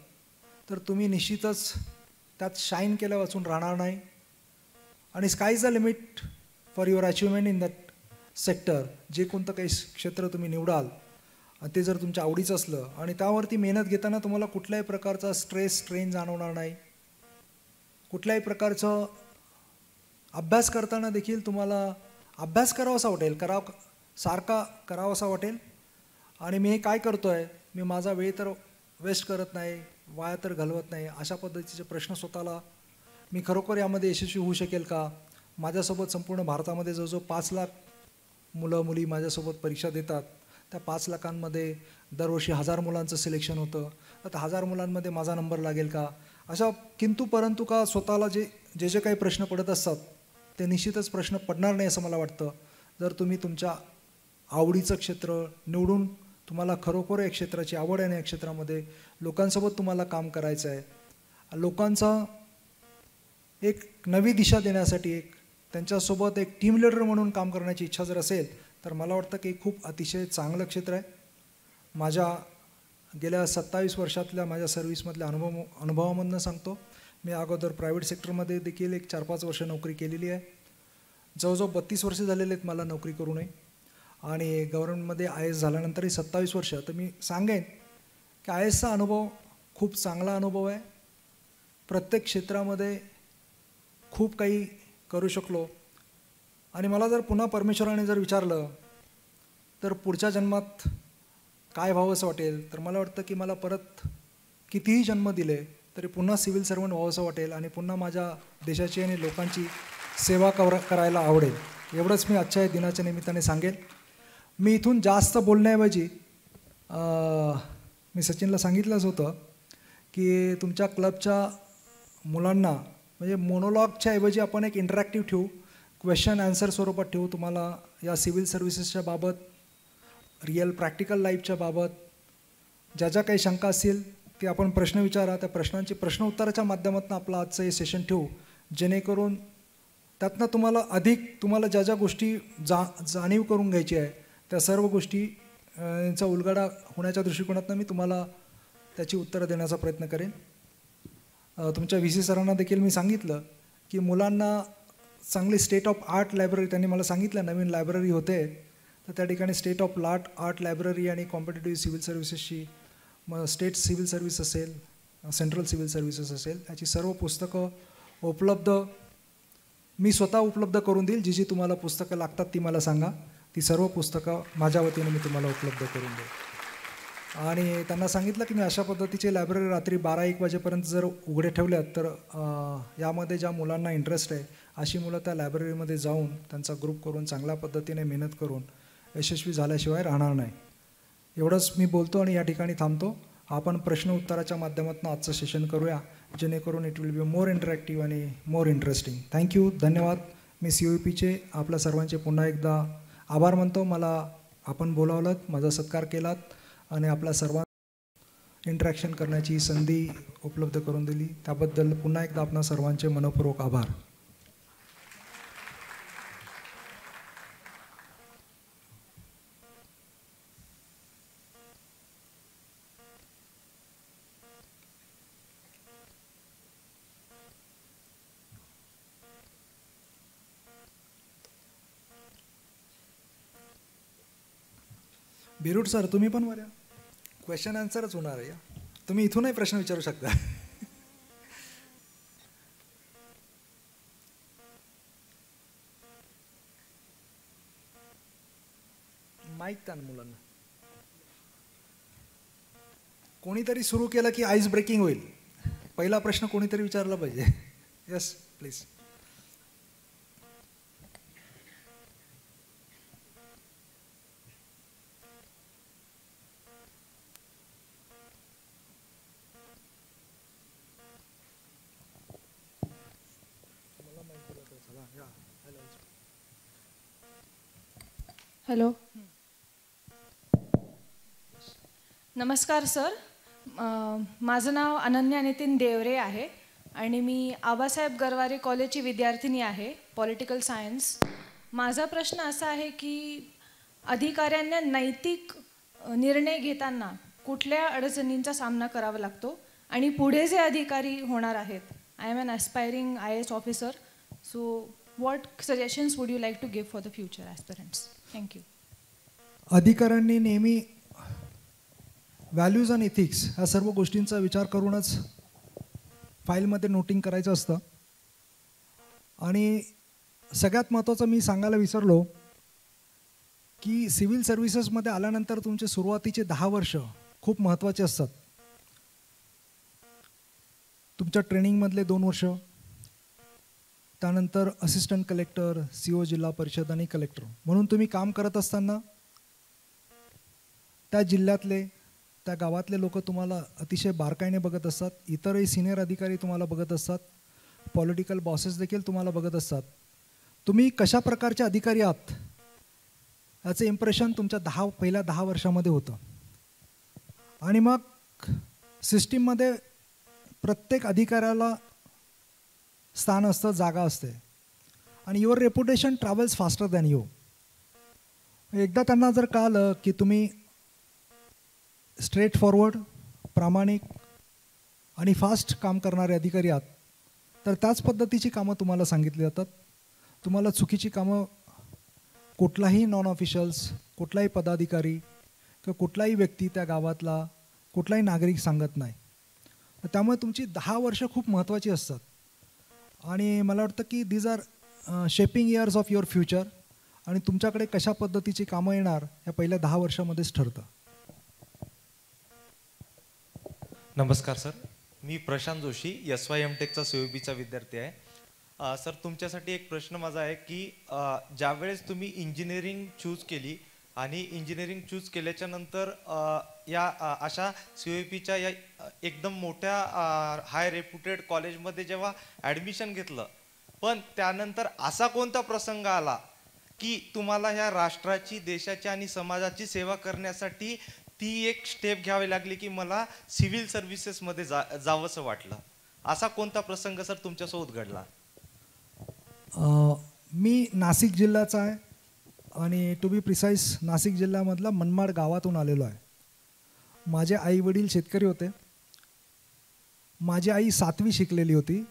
तर तुम्ही निश्चितच त्यात शाईन केल्या वाचून राहणार नाही. आणि sky is the limit for your achievement in that sector. जे कोणतं काही क्षेत्र तुम्ही निवडाल ते जर तुमच्या आवडीचं असलं आणि त्यावरती मेहनत घेताना तुम्हाला कुठल्याही प्रकारचा स्ट्रेस, स्ट्रेन जाणवणार नाही, कुठल्याही प्रकारचं अभ्यास करताना देखील तुम्हाला अभ्यास करावासा वाटेल, सारखा करावासा वाटेल. आणि मी हे काय करतो आहे, मी माझा वेळ तर वेस्ट करत नाही, वाया तर घालवत नाही, अशा पद्धतीचे प्रश्न स्वतःला मी खरोखर यामध्ये यशस्वी होऊ शकेल का. माझ्यासोबत संपूर्ण भारतामध्ये जवळजवळ 5 लाख मुलं मुली माझ्यासोबत परीक्षा देतात. त्या 5 लाखांमध्ये दरवर्षी 1000 मुलांचं सिलेक्शन होतं. आता 1000 मुलांमध्ये माझा नंबर लागेल का, अशा किंतु परंतु का स्वतःला जे काही प्रश्न पडत असतात ते निश्चितच प्रश्न पडणार नाही असं मला वाटतं. जर तुम्ही तुमच्या आवडीचं क्षेत्र निवडून, तुम्हाला खरोखर या क्षेत्राची आवड आहे आणि या क्षेत्रामध्ये लोकांसोबत तुम्हाला काम करायचं आहे, लोकांचा एक नवी दिशा देण्यासाठी त्यांच्यासोबत एक टीम लीडर म्हणून काम करण्याची इच्छा जर असेल तर मला वाटतं की खूप अतिशय चांगलं क्षेत्र आहे. माझ्या गेल्या 27 वर्षातल्या माझ्या सर्व्हिसमधल्या अनुभवामधनं सांगतो. मी अगोदर प्रायव्हेट सेक्टरमध्ये देखील एक 4-5 वर्ष नोकरी केलेली आहे. जवळजवळ 32 वर्ष झालेले आहेत मला नोकरी करू नये. आणि गव्हर्नमेंटमध्ये IAS झाल्यानंतरही 27 वर्ष. तर मी सांगेन की IASचा अनुभव खूप चांगला अनुभव आहे. प्रत्येक क्षेत्रामध्ये खूप काही करू शकलो. आणि मला जर पुन्हा परमेश्वराने जर विचारलं तर पुढच्या जन्मात काय व्हावंसं वाटेल, तर मला वाटतं की मला परत कितीही जन्म दिले तरी पुन्हा सिव्हिल सर्वंट व्हावंसं वाटेल आणि पुन्हा माझ्या देशाची आणि लोकांची सेवा करायला आवडेल. एवढंच मी आजच्या दिनाच्या निमित्ताने सांगेन. मी इथून जास्त बोलण्याऐवजी मी सचिनला सांगितलंच होतं की तुमच्या क्लबच्या मुलांना म्हणजे मोनोलॉगच्या ऐवजी आपण एक इंटरॅक्टिव्ह ठेवू, क्वेश्चन आन्सर स्वरूपात ठेवू. तुम्हाला या सिव्हिल सर्व्हिसेसच्या बाबत, रिअल प्रॅक्टिकल लाईफच्या बाबत ज्या काही शंका असतील की आपण प्रश्न विचारा, त्या प्रश्नांची प्रश्न उत्तराच्या माध्यमातून आपलं आजचं हे सेशन ठेवू, जेणेकरून त्यातनं तुम्हाला ज्या ज्या गोष्टी जाणीव करून घ्यायची आहे त्या सर्व गोष्टी यांचा उलगडा होण्याच्या दृष्टिकोनातून मी तुम्हाला त्याची उत्तरं देण्याचा प्रयत्न करेन. तुमच्या VC सरांना देखील मी सांगितलं की मुलांना चांगली स्टेट ऑफ आर्ट लायब्ररी, त्यांनी मला सांगितलं नवीन लायब्ररी होते, तर त्या ठिकाणी स्टेट ऑफ आर्ट लायब्ररी आणि कॉम्पिटेटिव्ह सिव्हिल सर्व्हिसेसची, मग स्टेट सिव्हिल सर्व्हिस असेल, सेंट्रल सिव्हिल सर्व्हिसेस असेल, याची सर्व पुस्तकं उपलब्ध मी स्वतः उपलब्ध करून देईल. जी जी तुम्हाला पुस्तकं लागतात ती मला सांगा, ती सर्व पुस्तकं माझ्या वतीने मी तुम्हाला उपलब्ध करून देईल. आणि त्यांना सांगितलं की मी अशा पद्धतीची लायब्ररी रात्री 12-1 वाजेपर्यंत जर उघडे ठेवल्यात तर यामध्ये ज्या मुलांना इंटरेस्ट आहे अशी मुलं त्या लायब्ररीमध्ये जाऊन त्यांचा ग्रुप करून चांगल्या पद्धतीने मेहनत करून यशस्वी झाल्याशिवाय राहणार नाही. एवढंच मी बोलतो आणि या ठिकाणी थांबतो. आपण प्रश्न उत्तराच्या माध्यमातून आजचं सेशन करूया, जेणेकरून it will be more interactive आणि मोर इंटरेस्टिंग. थँक्यू, धन्यवाद. मी COEPचे आपल्या सर्वांचे पुन्हा एकदा आभार मानतो. मला आपण बोलावलात, माझा सत्कार केलात आणि आपल्या सर्वांना इंटरॅक्शन करण्याची संधी उपलब्ध करून दिली, त्याबद्दल पुन्हा एकदा आपणा सर्वांचे मनपूर्वक आभार. बिरूट सर, तुम्ही पण बऱ्या क्वेश्चन आन्सरच होणार आहे. तुम्ही इथूनही प्रश्न विचारू शकता. माईक त्या मुलांना. कोणीतरी सुरू केलं की आईस ब्रेकिंग होईल. पहिला प्रश्न कोणीतरी विचारला पाहिजे. Yes please. हॅलो, नमस्कार सर. माझं नाव अनन्या नितीन देवरे आहे आणि मी आबासाहेब गरवारे कॉलेजची विद्यार्थिनी आहे, पॉलिटिकल सायन्स. माझा प्रश्न असा आहे की अधिकाऱ्यांना नैतिक निर्णय घेताना कुठल्या अडचणींचा सामना करावा लागतो आणि पुढे जे अधिकारी होणार आहेत, I am an aspiring IAS officer, so what suggestions would you like to give for the future aspirants? Thank you. अधिकाऱ्यांनी नेहमी व्हॅल्यूज आणि इथिक्स ह्या सर्व गोष्टींचा विचार करूनच फाईलमध्ये नोटिंग करायचं असतं. आणि सगळ्यात महत्त्वाचं मी सांगायला विसरलो की सिव्हिल सर्व्हिसेसमध्ये आल्यानंतर तुमचे सुरुवातीचे 10 वर्ष खूप महत्त्वाचे असतात. तुमच्या ट्रेनिंगमधले 2 वर्ष, त्यानंतर असिस्टंट कलेक्टर, CO जिल्हा परिषद आणि कलेक्टर म्हणून तुम्ही काम करत असताना त्या जिल्ह्यातले, त्या गावातले लोक तुम्हाला अतिशय बारकाईने बघत असतात. इतरही सिनियर अधिकारी तुम्हाला बघत असतात. पॉलिटिकल बॉसेस देखील तुम्हाला बघत असतात. तुम्ही कशा प्रकारचे अधिकारी आहात याचं इम्प्रेशन तुमच्या पहिल्या 10 वर्षामध्ये होतं. आणि मग सिस्टीममध्ये प्रत्येक अधिकाऱ्याला स्थान असतं, जागा असते आणि your reputation travels faster than you. एकदा त्यांना जर कळलं की तुम्ही स्ट्रेट फॉरवर्ड, प्रामाणिक आणि फास्ट काम करणारे अधिकारी आहात, तर त्याच पद्धतीची कामं तुम्हाला सांगितली जातात. तुम्हाला चुकीची कामं कुठलाही नॉन ऑफिशियल्स, कुठलाही पदाधिकारी किंवा कुठलाही व्यक्ती त्या गावातला, कुठलाही नागरिक सांगत नाही. त्यामुळे तुमची 10 वर्ष खूप महत्त्वाची असतात. आणि मला वाटतं की these are shaping years of your future. आणि तुमच्याकडे कशा पद्धतीची कामं येणार या पहिल्या 10 वर्षामध्येच ठरतं. नमस्कार सर, मी प्रशांत जोशी, SYM टेकचा COEPचा विद्यार्थी आहे. सर, तुमच्यासाठी एक प्रश्न माझा आहे की ज्यावेळेस तुम्ही इंजिनिअरिंग चूज केली आणि इंजिनिअरिंग चूज केल्याच्या नंतर या अशा COEPच्या या एकदम मोठ्या हाय रेप्युटेड कॉलेजमध्ये जेव्हा ॲडमिशन घेतलं, पण त्यानंतर असा कोणता प्रसंग आला की तुम्हाला ह्या राष्ट्राची, देशाची आणि समाजाची सेवा करण्यासाठी ती एक स्टेप घ्यावी लागली की मला सिव्हिल सर्व्हिसेसमध्ये जावंसं वाटलं. असा कोणता प्रसंग सर तुमच्यासोबत घडला? मी नाशिक जिल्ह्याचा आहे आणि टू बी प्रिसाईज नाशिक जिल्ह्यामधला मनमाड गावातून आलेलो आहे. माझे आई वडील शेतकरी होते. माझी आई 7वी शिकलेली होती.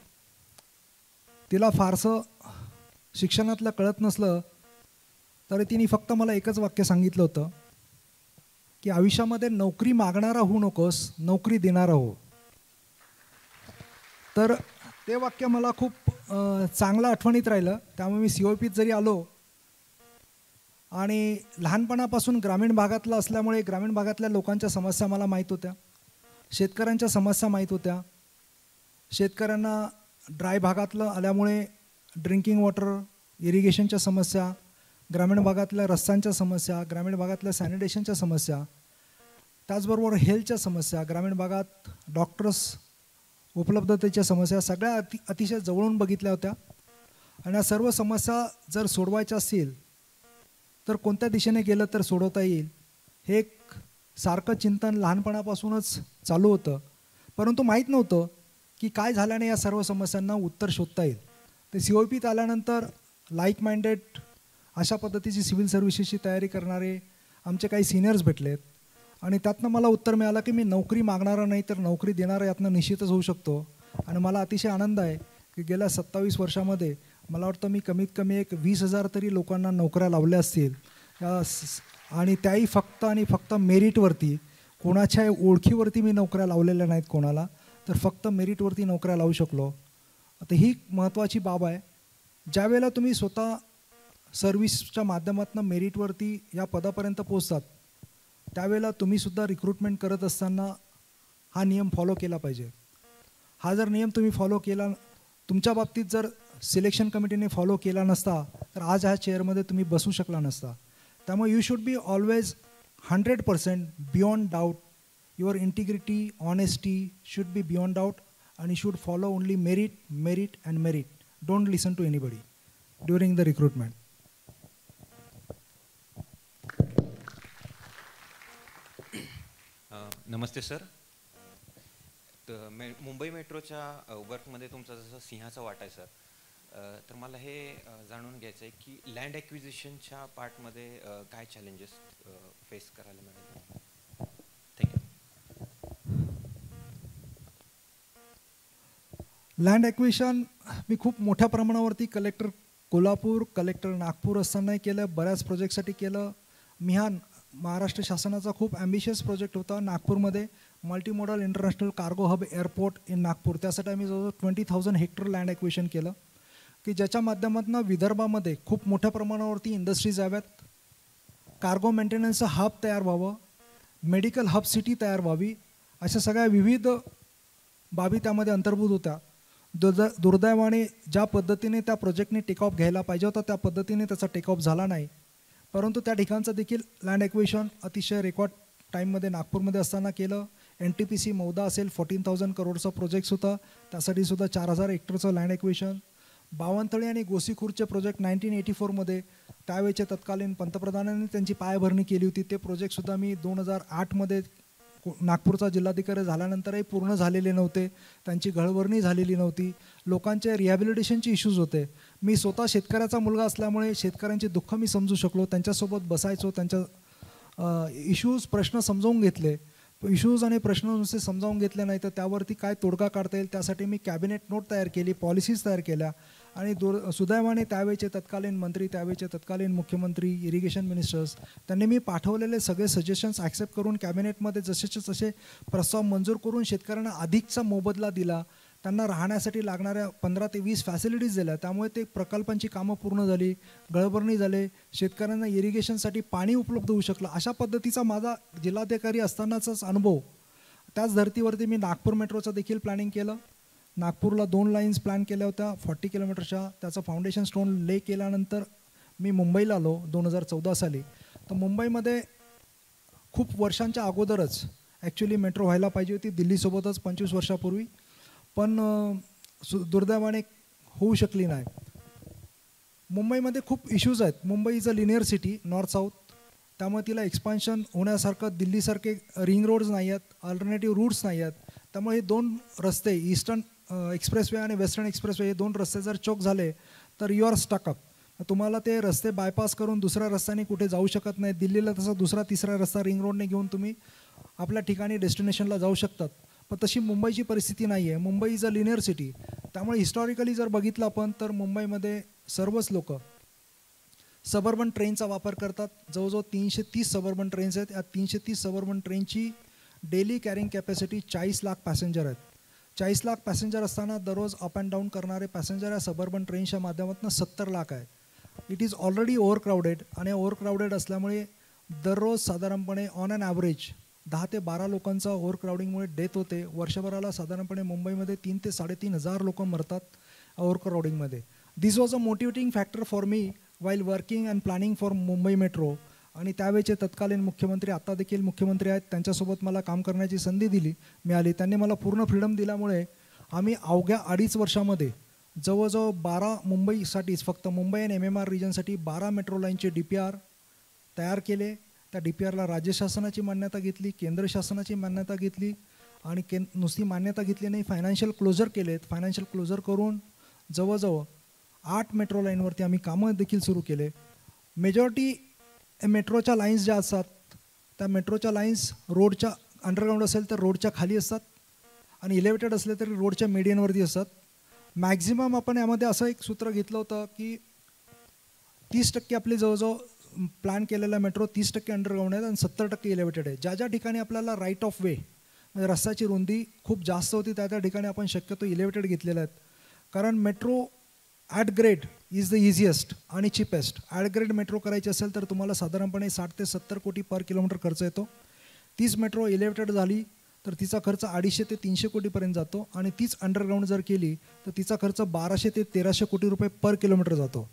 तिला फारसं शिक्षणातलं कळत नसलं तरी तिने फक्त मला एकच वाक्य सांगितलं होतं की आयुष्यामध्ये नोकरी मागणारा होऊ नकोस, नोकरी देणारा हो. तर ते वाक्य मला खूप चांगलं आठवणीत राहिलं. त्यामुळे मी COPत जरी आलो आणि लहानपणापासून ग्रामीण भागातला असल्यामुळे ग्रामीण भागातल्या लोकांच्या समस्या मला माहीत होत्या, शेतकऱ्यांच्या समस्या माहीत होत्या. शेतकऱ्यांना ड्राय भागातलं आल्यामुळे ड्रिंकिंग वॉटर, इरिगेशनच्या समस्या, ग्रामीण भागातल्या रस्त्यांच्या समस्या, ग्रामीण भागातल्या सॅनिटेशनच्या समस्या, त्याचबरोबर हेल्थच्या समस्या, ग्रामीण भागात डॉक्टर्स उपलब्धतेच्या समस्या सगळ्या अतिशय जवळून बघितल्या होत्या. आणि या सर्व समस्या जर सोडवायच्या असतील तर कोणत्या दिशेने गेलं तर सोडवता येईल हे एक सारखं चिंतन लहानपणापासूनच चालू होतं. परंतु माहीत नव्हतं की काय झाल्याने या सर्व समस्यांना उत्तर शोधता येईल. ते COPत आल्यानंतर लाईक माइंडेड अशा पद्धतीची सिव्हिल सर्व्हिसेसची तयारी करणारे आमचे काही सिनियर्स भेटलेत आणि त्यातनं मला उत्तर मिळालं की मी नोकरी मागणारा नाही तर नोकरी देणारा यातनं निश्चितच होऊ शकतो. आणि मला अतिशय आनंद आहे की गेल्या 27 वर्षामध्ये मला वाटतं मी कमीत कमी एक 20,000 तरी लोकांना नोकऱ्या लावल्या असतील. आणि त्याही फक्त आणि फक्त मेरिटवरती, कोणाच्या ओळखीवरती मी नोकऱ्या लावलेल्या नाहीत कोणाला, तर फक्त मेरिटवरती नोकऱ्या लावू शकलो. आता ही महत्त्वाची बाब आहे. ज्यावेळेला तुम्ही स्वतः सर्व्हिसच्या माध्यमातून मेरिटवरती या पदापर्यंत पोचतात त्यावेळेला तुम्हीसुद्धा रिक्रुटमेंट करत असताना हा नियम फॉलो केला पाहिजे. हा जर नियम तुम्ही फॉलो केला, तुमच्या बाबतीत जर सिलेक्शन कमिटीने फॉलो केला नसता तर आज ह्या चेअरमध्ये तुम्ही बसू शकला नसता. त्यामुळे you should be always 100% beyond doubt. Your integrity, honesty should be beyond doubt and you should follow only merit, merit and merit. Don't listen to anybody during the recruitment. Namaste sir. तर मुंबई मेट्रोच्या वर्कमध्ये तुमचा जसं सिंहाचा वाटा आहे sir, तर मला हे जाणून घ्यायचं आहे की लँड ॲक्विजिशनच्या पार्टमध्ये काय चॅलेंजेस फेस करायला मिळाले? थँक्यू. लँड ॲक्विजिशन मी खूप मोठ्या प्रमाणावरती कलेक्टर कोल्हापूर, कलेक्टर नागपूर असतानाही केलं, बऱ्याच प्रोजेक्टसाठी केलं. मिहान महाराष्ट्र शासनाचा खूप ॲम्बिशियस प्रोजेक्ट होता नागपूरमध्ये, multimodal international cargo hub airport in Nagpur. त्यासाठी आम्ही जवळजवळ 20,000 हेक्टर लँड ॲक्विजिशन केलं की ज्याच्या माध्यमातून विदर्भामध्ये खूप मोठ्या प्रमाणावरती इंडस्ट्रीज याव्यात, कार्गो मेंटेनन्सचं हब तयार व्हावं, मेडिकल हब सिटी तयार व्हावी, अशा सगळ्या विविध बाबी त्यामध्ये अंतर्भूत होत्या. दुर्दैवाने ज्या पद्धतीने त्या प्रोजेक्टने टेकऑफ घ्यायला पाहिजे होता त्या पद्धतीने त्याचा टेकऑफ झाला नाही. परंतु त्या ठिकाणचं देखील लँड ॲक्विजिशन अतिशय रेकॉर्ड टाईममध्ये नागपूरमध्ये असताना केलं. NTPC मौदा असेल 14,000 करोडचा प्रोजेक्ट्स होता, त्यासाठी सुद्धा 4,000 हेक्टरचं लँड ॲक्विजिशन. बावनथळी आणि गोसीखुर्दचे प्रोजेक्ट 1984मध्ये त्यावेळेचे तत्कालीन पंतप्रधानांनी त्यांची पायाभरणी केली होती. ते प्रोजेक्टसुद्धा मी 2008मध्ये नागपूरचा जिल्हाधिकारी झाल्यानंतरही पूर्ण झालेले नव्हते, त्यांची घळभरणी झालेली नव्हती. लोकांचे रिहॅबिलिटेशनचे इश्यूज होते. मी स्वतः शेतकऱ्याचा मुलगा असल्यामुळे शेतकऱ्यांचे दुःख मी समजू शकलो, त्यांच्यासोबत बसायचो, त्यांच्या इश्यूज प्रश्न समजावून घेतले. इश्यूज आणि प्रश्न नुसते समजावून घेतले नाही तर त्यावरती काय तोडगा काढता येईल त्यासाठी मी कॅबिनेट नोट तयार केली, पॉलिसीज तयार केल्या. आणि सुदैवाने त्यावेळेचे तत्कालीन मंत्री, त्यावेळेचे तत्कालीन मुख्यमंत्री, इरिगेशन मिनिस्टर्स, त्यांनी मी पाठवलेले सगळे सजेशन्स ॲक्सेप्ट करून कॅबिनेटमध्ये जसेचे तसे प्रस्ताव मंजूर करून शेतकऱ्यांना अधिकचा मोबदला दिला. त्यांना राहण्यासाठी लागणाऱ्या 15 ते 20 फॅसिलिटीज दिल्या. त्यामुळे ते प्रकल्पांची कामं पूर्ण झाली, गळभरणी झाले, शेतकऱ्यांना इरिगेशनसाठी पाणी उपलब्ध होऊ शकलं. अशा पद्धतीचा माझा जिल्हाधिकारी असतानाचाच अनुभव. त्याच धर्तीवरती मी नागपूर मेट्रोचं देखील प्लॅनिंग केलं. नागपूरला 2 लाईन्स प्लॅन केल्या होत्या 40 किलोमीटरच्या. त्याचं फाउंडेशन स्टोन ले केल्यानंतर मी मुंबईला आलो 2014 साली. तर मुंबईमध्ये खूप वर्षांच्या अगोदरच ॲक्च्युली मेट्रो व्हायला पाहिजे होती दिल्लीसोबतच 25 वर्षापूर्वी, पण दुर्दैवाने होऊ शकली नाही. मुंबईमध्ये खूप इश्यूज आहेत. Mumbai is a linear city, north south. त्यामुळे तिला एक्सपान्शन होण्यासारखं दिल्लीसारखे रिंग रोड्स नाही आहेत, अल्टरनेटिव्ह रूट्स नाही आहेत. त्यामुळे हे 2 रस्ते ईस्टर्न एक्सप्रेसवे आणि वेस्टर्न एक्सप्रेसवे हे 2 रस्ते जर चोक झाले तर यू आर स्टक अप. तुम्हाला ते रस्ते बायपास करून दुसऱ्या रस्त्याने कुठे जाऊ शकत नाही. दिल्लीला तसा दुसरा तिसरा रस्ता रिंग रोडने घेऊन तुम्ही आपल्या ठिकाणी डेस्टिनेशनला जाऊ शकतात. पण तशी मुंबईची परिस्थिती नाही आहे. Mumbai is a linear city. त्यामुळे हिस्टॉरिकली जर बघितलं आपण तर मुंबईमध्ये सर्वच लोक सबर्बन ट्रेनचा वापर करतात. जवळजवळ 330 सबर्बन ट्रेन्स आहेत. या 330 सबर्बन ट्रेनची daily carrying capacity 40 lakh passenger आहेत. 40 लाख पॅसेंजर असताना दररोज अप अँड डाऊन करणारे पॅसेंजर या सबर्बन ट्रेनच्या माध्यमातून 70 लाख आहे. इट इज ऑलरेडी ओव्हरक्राऊडेड आणि ओव्हरक्राऊडेड असल्यामुळे दररोज साधारणपणे ऑन ॲन ॲव्हरेज 10 ते 12 लोकांचा ओव्हरक्राऊडिंगमुळे डेथ होते. वर्षभराला साधारणपणे मुंबईमध्ये 3 ते 3,500 लोक मरतात ओव्हरक्राऊडिंगमध्ये. This was a motivating factor for me while working and planning for Mumbai metro. आणि त्यावेळेचे तत्कालीन मुख्यमंत्री, आता देखील मुख्यमंत्री आहेत, त्यांच्यासोबत मला काम करण्याची संधी मिळाली. त्यांनी मला पूर्ण फ्रीडम दिल्यामुळे आम्ही अवघ्या 2.5 वर्षामध्ये जवळजवळ 12 मुंबईसाठीच फक्त मुंबई आणि MMR रिजनसाठी 12 मेट्रो लाईनचे DPR तयार केले. त्या DPRला राज्य शासनाची मान्यता घेतली, केंद्र शासनाची मान्यता घेतली आणि नुसती मान्यता घेतली नाही, फायनान्शियल क्लोजर केलेत. फायनान्शियल क्लोजर करून जवळजवळ 8 मेट्रो लाईनवरती आम्ही कामं देखील सुरू केले. मेजॉरिटी मेट्रोच्या लाईन्स ज्या असतात त्या मेट्रोच्या लाईन्स रोडच्या अंडरग्राऊंड असेल तर रोडच्या खाली असतात आणि इलेव्हेटेड असले तरी रोडच्या मीडियनवरती असतात. मॅक्झिमम आपण यामध्ये असं एक सूत्र घेतलं होतं की 30% आपली जवळजवळ प्लॅन केलेला मेट्रो 30% अंडरग्राऊंड आहेत आणि 70% इलेव्हेटेड आहे. ज्या ज्या ठिकाणी आपल्याला राईट ऑफ वे म्हणजे रस्त्याची रुंदी खूप जास्त होती त्या ठिकाणी आपण शक्यतो इलेव्हेटेड घेतलेल्या आहेत. कारण metro at grade is the easiest आणि चिपेस्ट. ॲट ग्रेड मेट्रो करायची असेल तर तुम्हाला साधारणपणे 60 ते 70 कोटी पर किलोमीटर खर्च येतो. तीच मेट्रो इलेव्हेटेड झाली तर तिचा खर्च 250 ते 300 कोटीपर्यंत जातो आणि तीच अंडरग्राऊंड जर केली तर तिचा खर्च 1200 ते 1300 कोटी रुपये पर किलोमीटर जातो.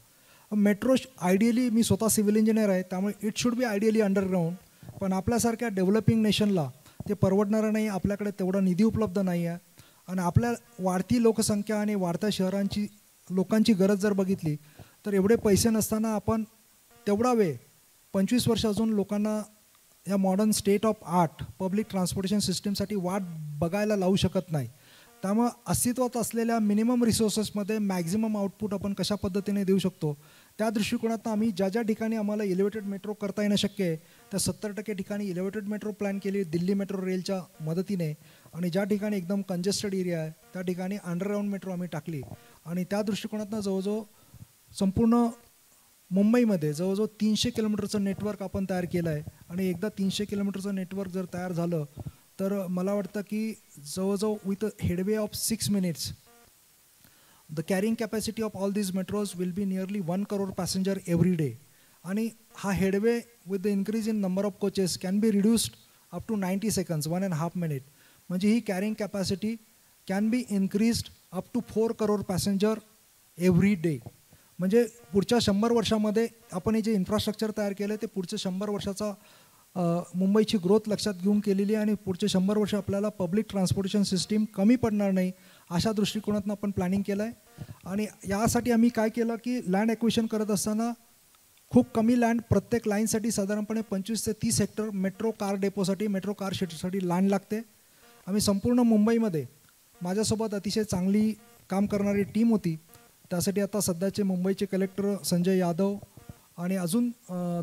मेट्रो आयडियली, मी स्वतः सिव्हिल इंजिनियर आहे त्यामुळे it should be ideally underground, पण आपल्यासारख्या डेव्हलपिंग नेशनला ते परवडणारं नाही. आपल्याकडे तेवढा निधी उपलब्ध नाही आहे आणि आपल्या वाढती लोकसंख्या आणि वाढत्या शहरांची लोकांची गरज जर बघितली तर एवढे पैसे नसताना आपण तेवढा वेळ 25 वर्ष अजून लोकांना या modern state of art public transportation सिस्टीमसाठी वाट बघायला लावू शकत नाही. त्यामुळं अस्तित्वात असलेल्या मिनिमम रिसोर्सेसमध्ये मॅक्झिमम आउटपुट आपण कशा पद्धतीने देऊ शकतो त्या दृष्टिकोनातून आम्ही ज्या ज्या ठिकाणी आम्हाला इलेव्हेटेड मेट्रो करता येणं शक्य आहे त्या 70% ठिकाणी इलेव्हेटेड मेट्रो प्लॅन केली दिल्ली मेट्रो रेलच्या मदतीने. आणि ज्या ठिकाणी एकदम कंजेस्टेड एरिया आहे त्या ठिकाणी अंडरग्राऊंड मेट्रो आम्ही टाकली. आणि त्या दृष्टिकोनातून जवळजवळ संपूर्ण मुंबईमध्ये जवळजवळ 300 किलोमीटरचं नेटवर्क आपण तयार केलं आहे. आणि एकदा 300 किलोमीटरचं नेटवर्क जर तयार झालं तर मला वाटतं की जवळजवळ with headway of 6 minutes the carrying capacity of all these metros will be nearly 1 crore passenger every day. आणि हा headway with the increase in number of coaches can be reduced up to 90 seconds, 1.5 minutes. म्हणजे ही carrying capacity can be increased up to 4 crore passenger every day. म्हणजे पुढच्या 100 वर्षामध्ये आपण हे जे इन्फ्रास्ट्रक्चर तयार केलं आहे ते पुढच्या 100 वर्षाचा मुंबईची ग्रोथ लक्षात घेऊन केलेली आहे आणि पुढचे 100 वर्ष आपल्याला पब्लिक ट्रान्सपोर्टेशन सिस्टीम कमी पडणार नाही अशा दृष्टिकोनातून आपण प्लॅनिंग केलं आहे. आणि यासाठी आम्ही काय केलं की लँड ॲक्विशन करत असताना खूप कमी लँड, प्रत्येक लाईनसाठी साधारणपणे 25 ते 30 हेक्टर मेट्रो कार डेपोसाठी, मेट्रो कार शेडसाठी लँड लागते. आम्ही संपूर्ण मुंबईमध्ये, माझ्यासोबत अतिशय चांगली काम करणारी टीम होती. त्यासाठी आता सध्याचे मुंबईचे कलेक्टर संजय यादव आणि अजून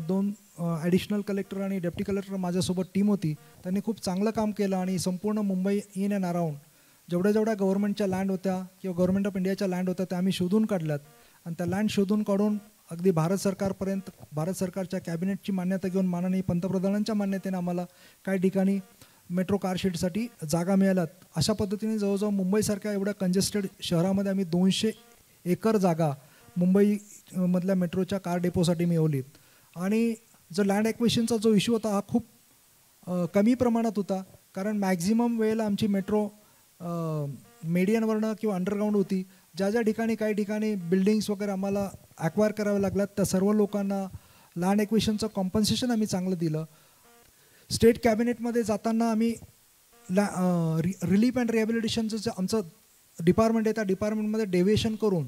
2 ॲडिशनल कलेक्टर आणि डेप्टी कलेक्टर माझ्यासोबत टीम होती. त्यांनी खूप चांगलं काम केलं आणि संपूर्ण मुंबई इन अँड अराउंड जेवढ्या गव्हर्नमेंटच्या लँड होत्या किंवा गव्हर्नमेंट ऑफ इंडियाच्या लँड होत्या त्या आम्ही शोधून काढल्यात. आणि त्या लँड शोधून काढून अगदी भारत सरकारपर्यंत, भारत सरकारच्या कॅबिनेटची मान्यता घेऊन माननीय पंतप्रधानांच्या मान्यतेने आम्हाला काही ठिकाणी मेट्रो कार शेडसाठी जागा मिळाल्यात. अशा पद्धतीने जवळजवळ मुंबईसारख्या एवढ्या कंजेस्टेड शहरामध्ये आम्ही 200 एकर जागा मुंबईमधल्या मेट्रोच्या कार डेपोसाठी मिळवलीत. आणि जो लँड ॲक्विशनचा जो इश्यू होता हा खूप कमी प्रमाणात होता, कारण मॅक्झिमम वेळेला आमची मेट्रो मीडियनवरनं किंवा अंडरग्राऊंड होती. ज्या ज्या ठिकाणी काही ठिकाणी बिल्डिंग्स वगैरे आम्हाला ॲक्वायर कराव्या लागल्यात त्या सर्व लोकांना लँड ॲक्विशनचं कॉम्पन्सेशन आम्ही चांगलं दिलं. स्टेट कॅबिनेटमध्ये जाताना आम्ही रिलीफ अँड रिहॅबिलिटेशनचं जे आमचं डिपार्टमेंट आहे त्या डिपार्टमेंटमध्ये डेव्हिएशन करून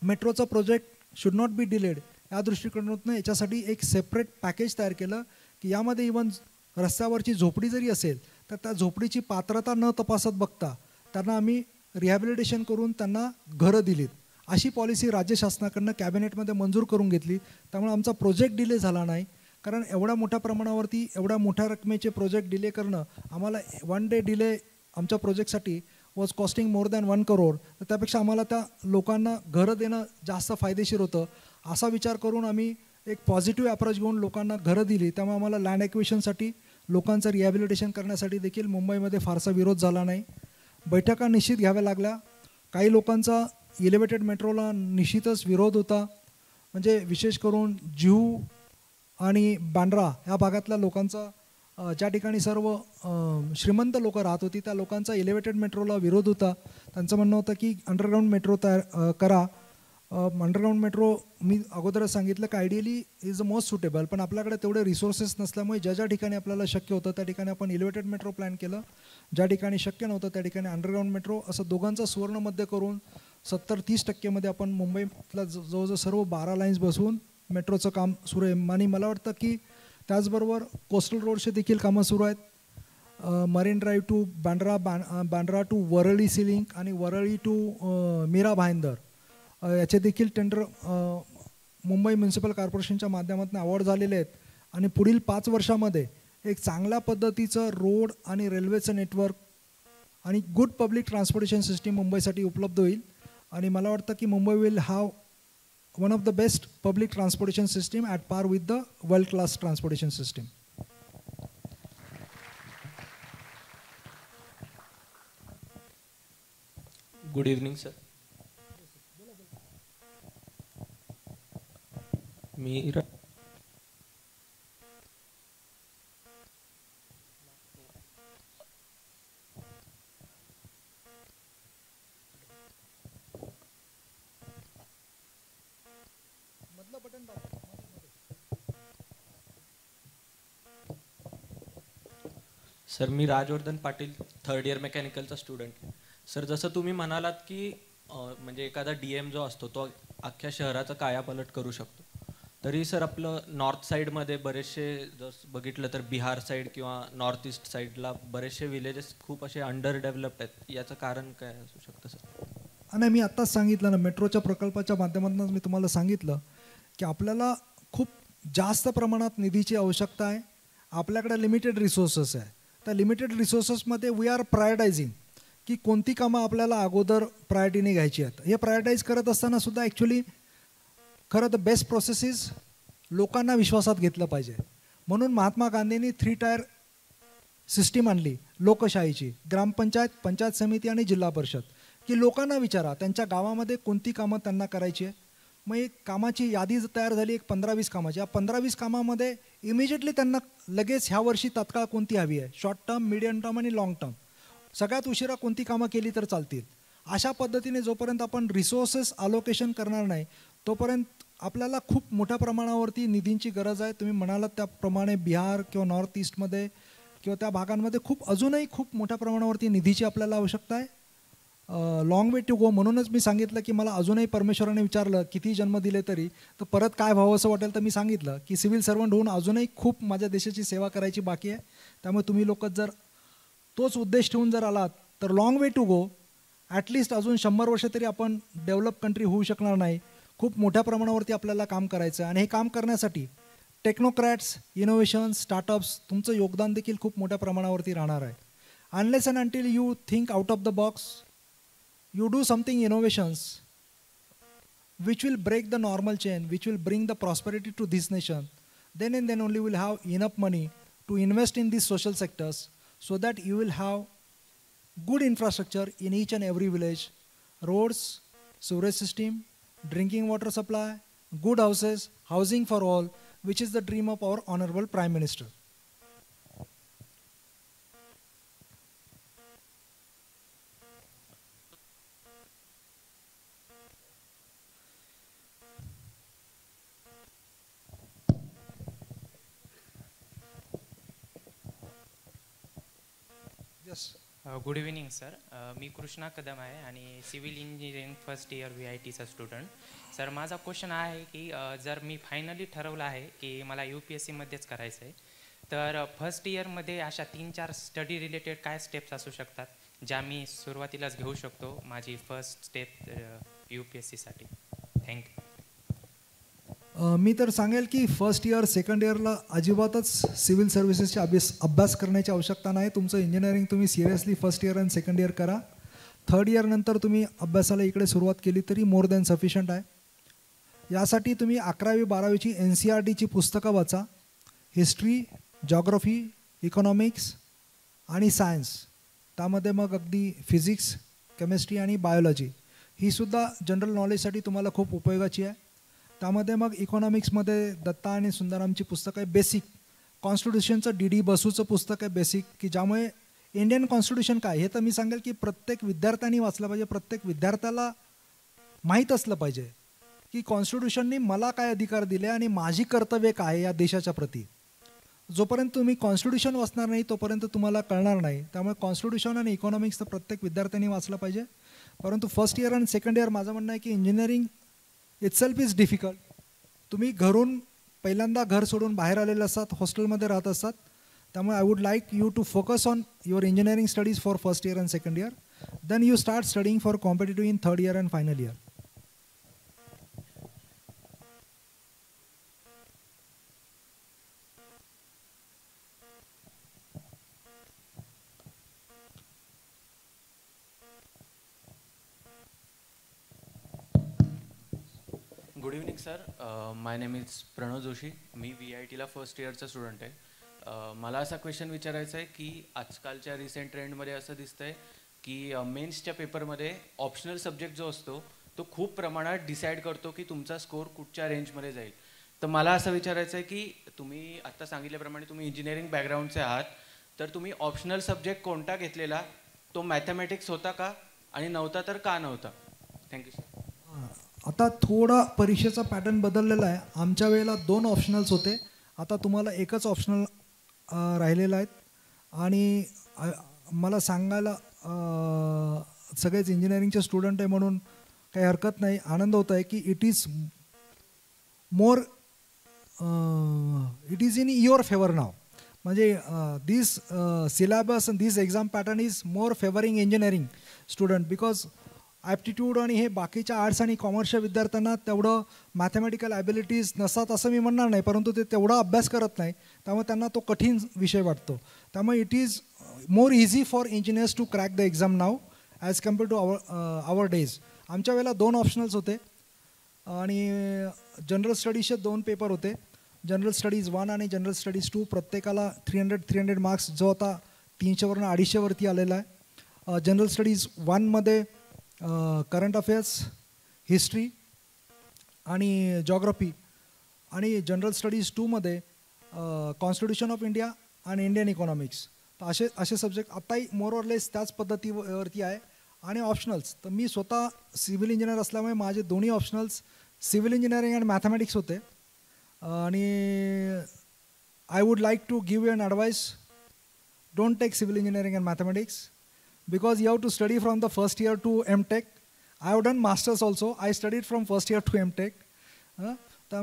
मेट्रोचा project should not be delayed. या दृष्टिकोनातून याच्यासाठी एक सेपरेट पॅकेज तयार केलं की यामध्ये इवन रस्त्यावरची झोपडी जरी असेल तर त्या झोपडीची पात्रता न तपासत बघता त्यांना आम्ही रिहॅबिलिटेशन करून त्यांना घरं दिलीत. अशी पॉलिसी राज्य शासनाकडनं कॅबिनेटमध्ये मंजूर करून घेतली. त्यामुळे आमचा प्रोजेक्ट डिले झाला नाही. कारण एवढ्या मोठ्या प्रमाणावरती एवढ्या मोठ्या रकमेचे प्रोजेक्ट डिले करणं आम्हाला 1 डे डिले आमच्या प्रोजेक्टसाठी was costing more than 1 crore. तर त्यापेक्षा आम्हाला त्या लोकांना घरं देणं जास्त फायदेशीर होतं. असा विचार करून आम्ही एक पॉझिटिव्ह अप्रोच घेऊन लोकांना घरं दिली. त्यामुळे आम्हाला लँड ॲक्विशनसाठी लोकांचं रिहॅबिलिटेशन करण्यासाठी देखील मुंबईमध्ये फारसा विरोध झाला नाही. बैठका निश्चित घ्याव्या लागल्या. काही लोकांचा एलिव्हेटेड मेट्रोला निश्चितच विरोध होता. म्हणजे विशेष करून जुहू आणि बांद्रा या भागातल्या लोकांचा ज्या ठिकाणी सर्व श्रीमंत लोकं राहत होती त्या लोकांचा एलिव्हेटेड मेट्रोला विरोध होता. त्यांचं म्हणणं होतं की अंडरग्राऊंड मेट्रो तयार करा. अंडरग्राऊंड मेट्रो मी अगोदरच सांगितलं की ideally is the most suitable, पण आपल्याकडे तेवढे रिसोर्सेस नसल्यामुळे ज्या ज्या ठिकाणी आपल्याला शक्य होतं त्या ठिकाणी आपण एलिव्हेटेड मेट्रो प्लॅन केलं. ज्या ठिकाणी शक्य नव्हतं त्या ठिकाणी अंडरग्राऊंड मेट्रो असं दोघांचा सुवर्णमध्य करून 70-30% आपण मुंबईतल्या जवळजवळ सर्व 12 लाईन्स बसवून मेट्रोचं काम सुरू आहे. आणि मला वाटतं की त्याचबरोबर कोस्टल रोडचे देखील कामं सुरू आहेत. Marine Drive to Bandra to Worli sea link आणि वरळी टू मीरा भाईंदर याचे देखील टेंडर मुंबई म्युन्सिपल कॉर्पोरेशनच्या माध्यमातून अवॉर्ड झालेले आहेत. आणि पुढील 5 वर्षामध्ये एक चांगल्या पद्धतीचं रोड आणि रेल्वेचं नेटवर्क आणि गुड पब्लिक ट्रान्सपोर्टेशन सिस्टीम मुंबईसाठी उपलब्ध होईल. आणि मला वाटतं की Mumbai will have one of the best public transportation system at par with the world class transportation system. Good evening sir. Sir मी राजवर्धन पाटील 3rd इयर मेकॅनिकलचा स्टुडंट. सर जसं तुम्ही म्हणालात की म्हणजे एखादा DM जो असतो तो अख्ख्या शहराचा कायापालट करू शकतो, तरी सर आपलं नॉर्थ साईडमध्ये बरेचसे जर बघितलं तर बिहार साईड किंवा नॉर्थ ईस्ट साईडला बरेचसे विलेजेस खूप असे अंडर डेव्हलप्ड आहेत. याचं कारण काय असू शकतं सर? आणि मी आत्ताच सांगितलं ना, मेट्रोच्या प्रकल्पाच्या माध्यमातून मी तुम्हाला सांगितलं की आपल्याला खूप जास्त प्रमाणात निधीची आवश्यकता आहे. आपल्याकडे लिमिटेड रिसोर्सेस आहे. त्या लिमिटेड रिसोर्सेसमध्ये वी आर प्रायोरिटायझिंग की कोणती कामं आपल्याला अगोदर प्रायोरिटीने घ्यायची आहेत. हे प्रायोरिटाईज करत असताना सुद्धा ॲक्च्युली खरं तर बेस्ट प्रोसेसेस लोकांना विश्वासात घेतलं पाहिजे. म्हणून महात्मा गांधींनी 3 टायर सिस्टीम आणली लोकशाहीची, ग्रामपंचायत, पंचायत समिती आणि जिल्हा परिषद, की लोकांना विचारा त्यांच्या गावामध्ये कोणती कामं त्यांना करायची आहे. मग एक कामाची यादी तयार झाली, एक 15-20 कामाची. या 15-20 कामामध्ये इमिजिएटली त्यांना लगेच ह्या वर्षी तात्काळ कोणती हवी आहे, शॉर्ट टर्म, मिडियम टर्म आणि लाँग टर्म, सगळ्यात उशिरा कोणती कामं केली तर चालतील. अशा पद्धतीने जोपर्यंत आपण रिसोर्सेस अलोकेशन करणार नाही तोपर्यंत आपल्याला खूप मोठ्या प्रमाणावरती निधींची गरज आहे. तुम्ही म्हणालात त्याप्रमाणे बिहार किंवा नॉर्थ ईस्टमध्ये किंवा त्या भागांमध्ये अजूनही खूप मोठ्या प्रमाणावरती निधीची आपल्याला आवश्यकता आहे. Long way to go. म्हणूनच मी सांगितलं की मला अजूनही परमेश्वराने विचारलं किती जन्म दिले तरी तर परत काय व्हावं असं वाटेल, तर मी सांगितलं की सिव्हिल सर्वंट होऊन अजूनही खूप माझ्या देशाची सेवा करायची बाकी आहे. त्यामुळे तुम्ही लोक जर तोच उद्देश ठेवून जर आलात तर long way to go. At least अजून 100 वर्ष तरी आपण डेव्हलप कंट्री होऊ शकणार नाही. खूप मोठ्या प्रमाणावरती आपल्याला काम करायचं आहे. आणि हे काम करण्यासाठी टेक्नोक्रॅट्स, इनोव्हेशन्स, स्टार्टअप्स तुमचं योगदान देखील खूप मोठ्या प्रमाणावरती राहणार आहे. Unless and until you think out of the box, you do something innovations which will break the normal chain, which will bring the prosperity to this nation, then and then only will have enough money to invest in these social sectors so that you will have good infrastructure in each and every village, roads, sewerage system, drinking water supply, good houses, housing for all, which is the dream of our honorable Prime Minister. Yes. Good evening sir. मी कृष्णा कदम आहे आणि civil engineering first year VITचा student. Sir माझा question आहे की जर मी finally ठरवलं आहे की मला UPSCमध्येच करायचं आहे, तर फर्स्ट इयरमध्ये अशा 3-4 स्टडी रिलेटेड काय स्टेप्स असू शकतात ज्या मी सुरुवातीलाच घेऊ शकतो माझी फर्स्ट स्टेप UPSCसाठी? थँक्यू. मी तर सांगेल की फर्स्ट इयर सेकंड इयरला अजिबातच सिव्हिल सर्व्हिसेसचे अभ्यास करण्याची आवश्यकता नाही. तुमचं इंजिनिअरिंग तुम्ही सिरियसली फर्स्ट इयर आणि सेकंड इयर करा. थर्ड इयर नंतर तुम्ही अभ्यासाला इकडे सुरुवात केली तरी मोर दॅन सफिशियंट आहे. यासाठी तुम्ही 11वी-12वीची NCERTची पुस्तकं वाचा. हिस्ट्री, जॉग्रफी, इकॉनॉमिक्स आणि सायन्स, त्यामध्ये मग अगदी फिजिक्स, केमिस्ट्री आणि बायोलॉजी ही सुद्धा जनरल नॉलेजसाठी तुम्हाला खूप उपयोगाची आहे. त्यामध्ये मग इकॉनॉमिक्समध्ये दत्ता आणि सुंदरामची पुस्तक आहे बेसिक. कॉन्स्टिट्यूशनचं DD बसूचं पुस्तक आहे बेसिक, की ज्यामुळे इंडियन कॉन्स्टिट्यूशन काय हे तर मी सांगेल की प्रत्येक विद्यार्थ्यांनी वाचलं पाहिजे. प्रत्येक विद्यार्थ्याला माहीत असलं पाहिजे की कॉन्स्टिट्यूशनने मला काय अधिकार दिले आणि माझी कर्तव्य काय या देशाच्या प्रती. जोपर्यंत तुम्ही कॉन्स्टिट्यूशन वाचणार नाही तोपर्यंत तुम्हाला कळणार नाही. त्यामुळे कॉन्स्टिट्यूशन आणि इकॉनॉमिक्स तर प्रत्येक विद्यार्थ्यांनी वाचलं पाहिजे. परंतु फर्स्ट इयर आणि सेकंड इयर माझं म्हणणं आहे की इंजिनिअरिंग इटसेल्फ इज डिफिकल्ट. तुम्ही घरून पहिल्यांदा घर सोडून बाहेर आलेले असतात, हॉस्टेलमध्ये राहत असतात. त्यामुळे I would like you to focus on your engineering studies for first year and second year. Then you start studying for competitive in third year and final year. Good evening sir. My name is Pranav Joshi. मी VITला first इयरचा student आहे. मला असा question विचारायचा आहे की आजकालच्या रिसेंट ट्रेंडमध्ये असं दिसतंय की मेन्सच्या पेपरमध्ये ऑप्शनल सब्जेक्ट जो असतो तो खूप प्रमाणात डिसाईड करतो की तुमचा स्कोर कुठच्या रेंजमध्ये जाईल. तर मला असं विचारायचं आहे की तुम्ही आत्ता सांगितल्याप्रमाणे तुम्ही इंजिनिअरिंग बॅकग्राऊंडचे आहात, तर तुम्ही ऑप्शनल सब्जेक्ट कोणता घेतलेला? तो मॅथमॅटिक्स होता का, आणि नव्हता तर का नव्हता? Thank you sir. आता थोडा परीक्षेचा पॅटर्न बदललेला आहे. आमच्या वेळेला 2 ऑप्शनल्स होते, आता तुम्हाला एकच ऑप्शनल राहिलेलं आहेत. आणि मला सांगायला सगळेच इंजिनिअरिंगचे स्टुडंट आहे म्हणून काही हरकत नाही, आनंद होत आहे की it is in your favour now. म्हणजे this syllabus and this exam pattern is more favouring engineering student, because aptitude आणि हे बाकीच्या आर्ट्स आणि कॉमर्सच्या विद्यार्थ्यांना तेवढं मॅथमॅटिकल ॲबिलिटीज नसतात असं मी म्हणणार नाही, परंतु ते तेवढा अभ्यास करत नाही, त्यामुळे त्यांना तो कठीण विषय वाटतो. त्यामुळे it is more easy for engineers to crack the exam now as compare to our days. आमच्या वेळेला 2 ऑप्शनल्स होते आणि जनरल स्टडीजचे 2 पेपर होते. जनरल स्टडीज 1 आणि जनरल स्टडीज 2, प्रत्येकाला 300 मार्क्स, जो आता 300वरून 250वरती आलेला आहे. जनरल स्टडीज 1मध्ये करंट अफेअर्स, हिस्ट्री आणि जॉग्रफी, आणि जनरल स्टडीज 2मध्ये कॉन्स्टिट्यूशन ऑफ इंडिया आणि इंडियन इकॉनॉमिक्स. तर असे सब्जेक्ट आत्ताही मोर ऑर लेस त्याच पद्धतीवरती आहे. आणि ऑप्शनल्स तर मी स्वतः सिव्हिल इंजिनियर असल्यामुळे माझे दोन्ही optionals civil engineering and mathematics होते. आणि I would like to give you an advice, don't take civil engineering and mathematics, because you have to study from the first year to M.Tech. I have done masters also. I studied from first year to M.Tech.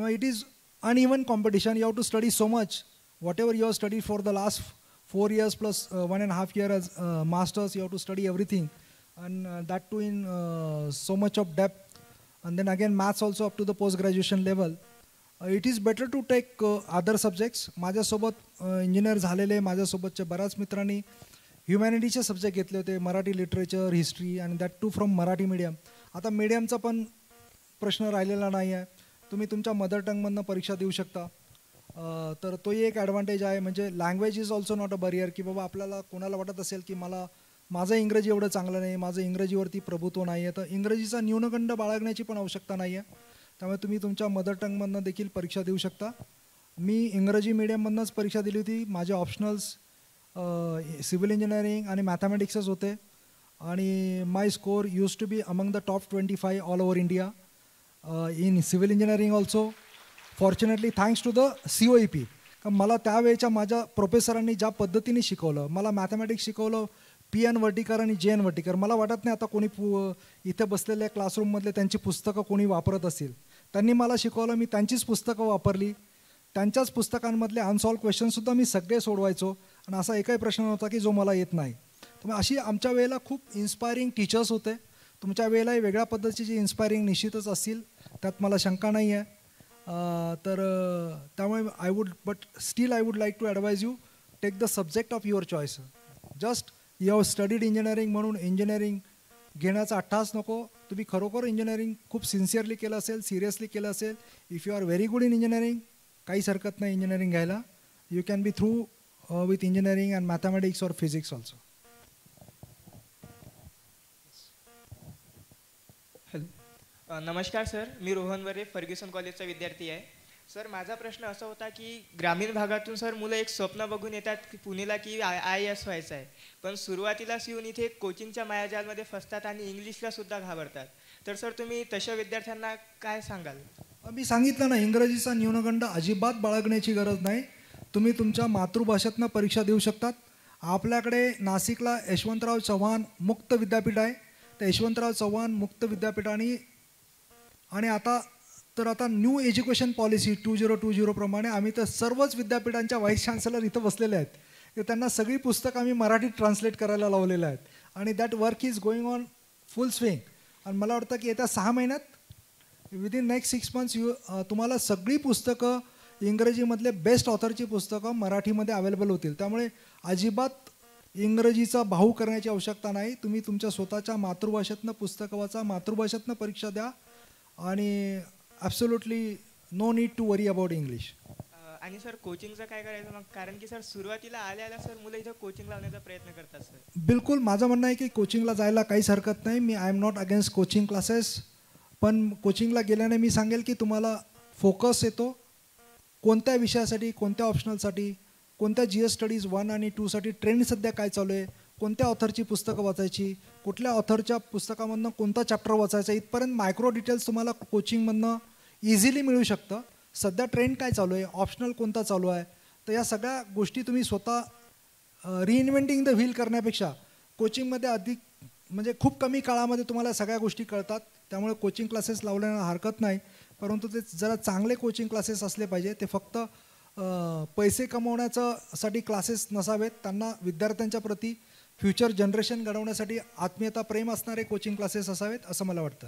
It is uneven competition. You have to study so much. Whatever you have studied for the last 4 years plus 1.5 years as masters, you have to study everything, and that too in so much of depth. And then again maths also up to the post graduation level. It is better to take other subjects. माझ्यासोबत engineer झालेले माझ्यासोबतच्या बऱ्याच मित्रांनी ह्युमॅनिटीचे subject घेतले होते, Marathi literature, history, आणि that too from Marathi medium. आता मीडियमचा पण प्रश्न राहिलेला नाही आहे. तुम्ही तुमच्या मदर टंगमधनं परीक्षा देऊ शकता. तर तोही एक ॲडव्हान्टेज आहे. म्हणजे language is also not a barrier, की बाबा आपल्याला कोणाला वाटत असेल की माझं इंग्रजी एवढं चांगलं नाही, माझं इंग्रजीवरती प्रभुत्व नाही आहे, तर इंग्रजीचा न्यूनगंड बाळगण्याची पण आवश्यकता नाही आहे. त्यामुळे तुम्ही तुमच्या मदर टंगमधनं देखील परीक्षा देऊ शकता. मी इंग्रजी मीडियममधनंच परीक्षा दिली होती. माझे ऑप्शनल्स सिव्हिल इंजिनिअरिंग आणि मॅथमॅटिक्सच होते, आणि my score use to be among the top 25 all over India in civil engineering also. Fortunately thanks to the COEP. कारण मला त्यावेळेच्या माझ्या प्रोफेसरांनी ज्या पद्धतीने शिकवलं, मला मॅथमॅटिक्स शिकवलं PN वर्टीकर आणि JN वर्टीकर, मला वाटत नाही आता कोणी इथे बसलेल्या क्लासरूममधले त्यांची पुस्तकं कोणी वापरत असेल. त्यांनी मला शिकवलं, मी त्यांचीच पुस्तकं वापरली. त्यांच्याच पुस्तकांमधले अनसॉल्व क्वेश्चनसुद्धा मी सगळे सोडवायचो आणि असा एकही प्रश्न नव्हता की जो मला येत नाही. त्यामुळे अशी आमच्या वेळेला खूप इन्स्पायरिंग टीचर्स होते. तुमच्या वेळेलाही वेगळ्या पद्धतीचे इन्स्पायरिंग निश्चितच असतील, त्यात मला शंका नाही आहे. तर त्यामुळे I would like to advise you, take the subject of your choice. Just you have studied engineering म्हणून इंजिनिअरिंग घेण्याचा अट्टास नको. तुम्ही खरोखर इंजिनिअरिंग खूप सिन्सिअरली केलं असेल, सिरियसली केलं असेल, if you are very good in engineering, काहीच हरकत नाही इंजिनिअरिंग घ्यायला. You can be through with engineering and mathematics or physics also. नमस्कार सर, मी रोहन वरे, फर्ग्युसन कॉलेजचा विद्यार्थी आहे. सर, माझा प्रश्न असा होता की ग्रामीण भागातून सर मुलं एक स्वप्न बघून येतात की पुणेला की IAS व्हायचं आहे, पण सुरुवातीलाच येऊन इथे कोचिंगच्या मायाजालमध्ये फसतात आणि इंग्लिशला सुद्धा घाबरतात. तर सर, तुम्ही तशा विद्यार्थ्यांना काय सांगाल? मी सांगितलं ना, इंग्रजीचा न्यूनगंड अजिबात बाळगण्याची गरज नाही. तुम्ही तुमच्या मातृभाषेतनं परीक्षा देऊ शकतात. आपल्याकडे नाशिकला यशवंतराव चव्हाण मुक्त विद्यापीठ आहे. त्या यशवंतराव चव्हाण मुक्त विद्यापीठाने आणि आता न्यू एज्युकेशन पॉलिसी 2020 प्रमाणे आम्ही तर सर्वच विद्यापीठांच्या व्हाईस चान्सलर इथं बसलेले आहेत. तर त्यांना सगळी पुस्तकं आम्ही मराठीत ट्रान्सलेट करायला लावलेलं आहेत आणि that work is going on full swing. आणि मला वाटतं की येत्या 6 महिन्यात विदिन नेक्स्ट 6 months तुम्हाला सगळी पुस्तकं इंग्रजीमधले बेस्ट ऑथरची पुस्तकं मराठीमध्ये अवेलेबल होतील. त्यामुळे अजिबात इंग्रजीचा भाऊ करण्याची आवश्यकता नाही. तुम्ही तुमच्या स्वतःच्या मातृभाषेतनं पुस्तकं वाचा, मातृभाषेतनं परीक्षा द्या आणि absolutely no need to worry about English. आणि सर, कोचिंगचं काय करायचं मग? कारण की सर सुरुवातीला आल्या सर मुलं इथं कोचिंग लावण्याचा प्रयत्न करतात सर. बिलकुल, माझं म्हणणं आहे की कोचिंगला जायला काहीच हरकत नाही. I am not against coaching classes, पण कोचिंगला गेल्याने मी सांगेल की तुम्हाला फोकस येतो कोणत्या विषयासाठी, कोणत्या ऑप्शनलसाठी, कोणत्या GS स्टडीज 1 आणि 2 साठी ट्रेंड सध्या काय चालू आहे, कोणत्या ऑथरची पुस्तकं वाचायची, कुठल्या ऑथरच्या पुस्तकामधनं कोणता चॅप्टर वाचायचा, इथपर्यंत मायक्रो डिटेल्स तुम्हाला कोचिंगमधनं इझिली मिळू शकतं. सध्या ट्रेंड काय चालू आहे, ऑप्शनल कोणता चालू आहे, तर या सगळ्या गोष्टी तुम्ही स्वतः रिइन्व्हेंटिंग द व्हील करण्यापेक्षा कोचिंगमध्ये अधिक म्हणजे खूप कमी काळामध्ये तुम्हाला सगळ्या गोष्टी कळतात. त्यामुळे कोचिंग क्लासेस लावण्याला हरकत नाही, परंतु ते जरा चांगले कोचिंग क्लासेस असले पाहिजे. ते फक्त पैसे कमवण्यासाठी क्लासेस नसावेत. त्यांना विद्यार्थ्यांच्या प्रती फ्युचर जनरेशन घडवण्यासाठी आत्मीयता प्रेम असणारे कोचिंग क्लासेस असावेत असं मला वाटतं.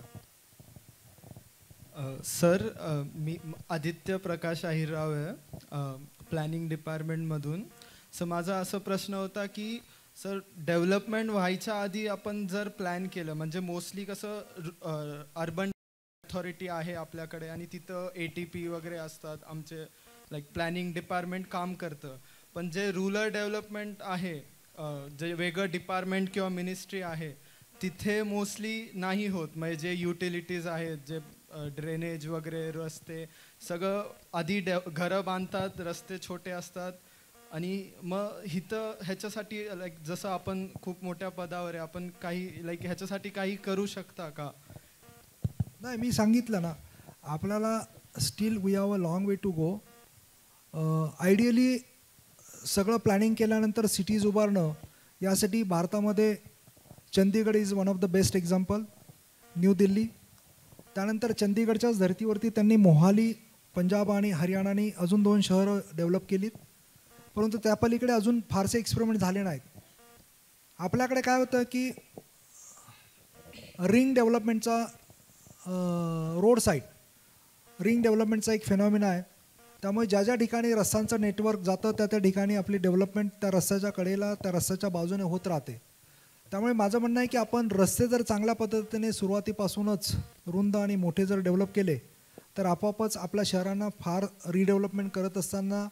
सर, मी आदित्य प्रकाश अहिरराव आहे, प्लॅनिंग डिपार्टमेंटमधून. सर, माझा असा प्रश्न होता की सर, डेव्हलपमेंट व्हायच्या आधी आपण जर प्लॅन केलं, म्हणजे मोस्टली कसं अर्बन अथॉरिटी आहे आपल्याकडे आणि तिथं ATP वगैरे असतात, आमचे लाईक प्लॅनिंग डिपार्टमेंट काम करतं. पण जे रुरल डेव्हलपमेंट आहे, जे वेगळं डिपार्टमेंट किंवा मिनिस्ट्री आहे, तिथे मोस्टली नाही होत. म्हणजे जे युटिलिटीज आहेत, जे ड्रेनेज वगैरे, रस्ते, सगळं आधी घरं बांधतात, रस्ते छोटे असतात आणि मग इथं ह्याच्यासाठी लाईक जसं आपण खूप मोठ्या पदावर आहे, आपण काही लाईक ह्याच्यासाठी काही करू शकता का? नाही, मी सांगितलं ना, आपल्याला still we have a long way to go. Ideally सगळं प्लॅनिंग केल्यानंतर सिटीज उभारणं, यासाठी भारतामध्ये Chandigarh is one of the best example, New Delhi. त्यानंतर चंदीगडच्याच धर्तीवरती त्यांनी मोहाली, पंजाब आणि हरियाणाने अजून 2 शहरं डेव्हलप केलीत, परंतु त्या पलीकडे अजून फारसे एक्सपेरिमेंट झाले नाहीत. आपल्याकडे काय होतं की रिंग डेव्हलपमेंटचा, रोड साईड रिंग डेव्हलपमेंटचा एक फेनॉमिना आहे. त्यामुळे ज्या ज्या ठिकाणी रस्त्यांचं नेटवर्क जातं त्या त्या ठिकाणी आपली डेव्हलपमेंट त्या रस्त्याच्या कडेला, त्या रस्त्याच्या बाजूने होत राहते. त्यामुळे माझं म्हणणं आहे की आपण रस्ते जर चांगल्या पद्धतीने सुरुवातीपासूनच रुंद आणि मोठे जर डेव्हलप केले तर आपोआपच आपल्या शहरांना फार रिडेव्हलपमेंट करत असताना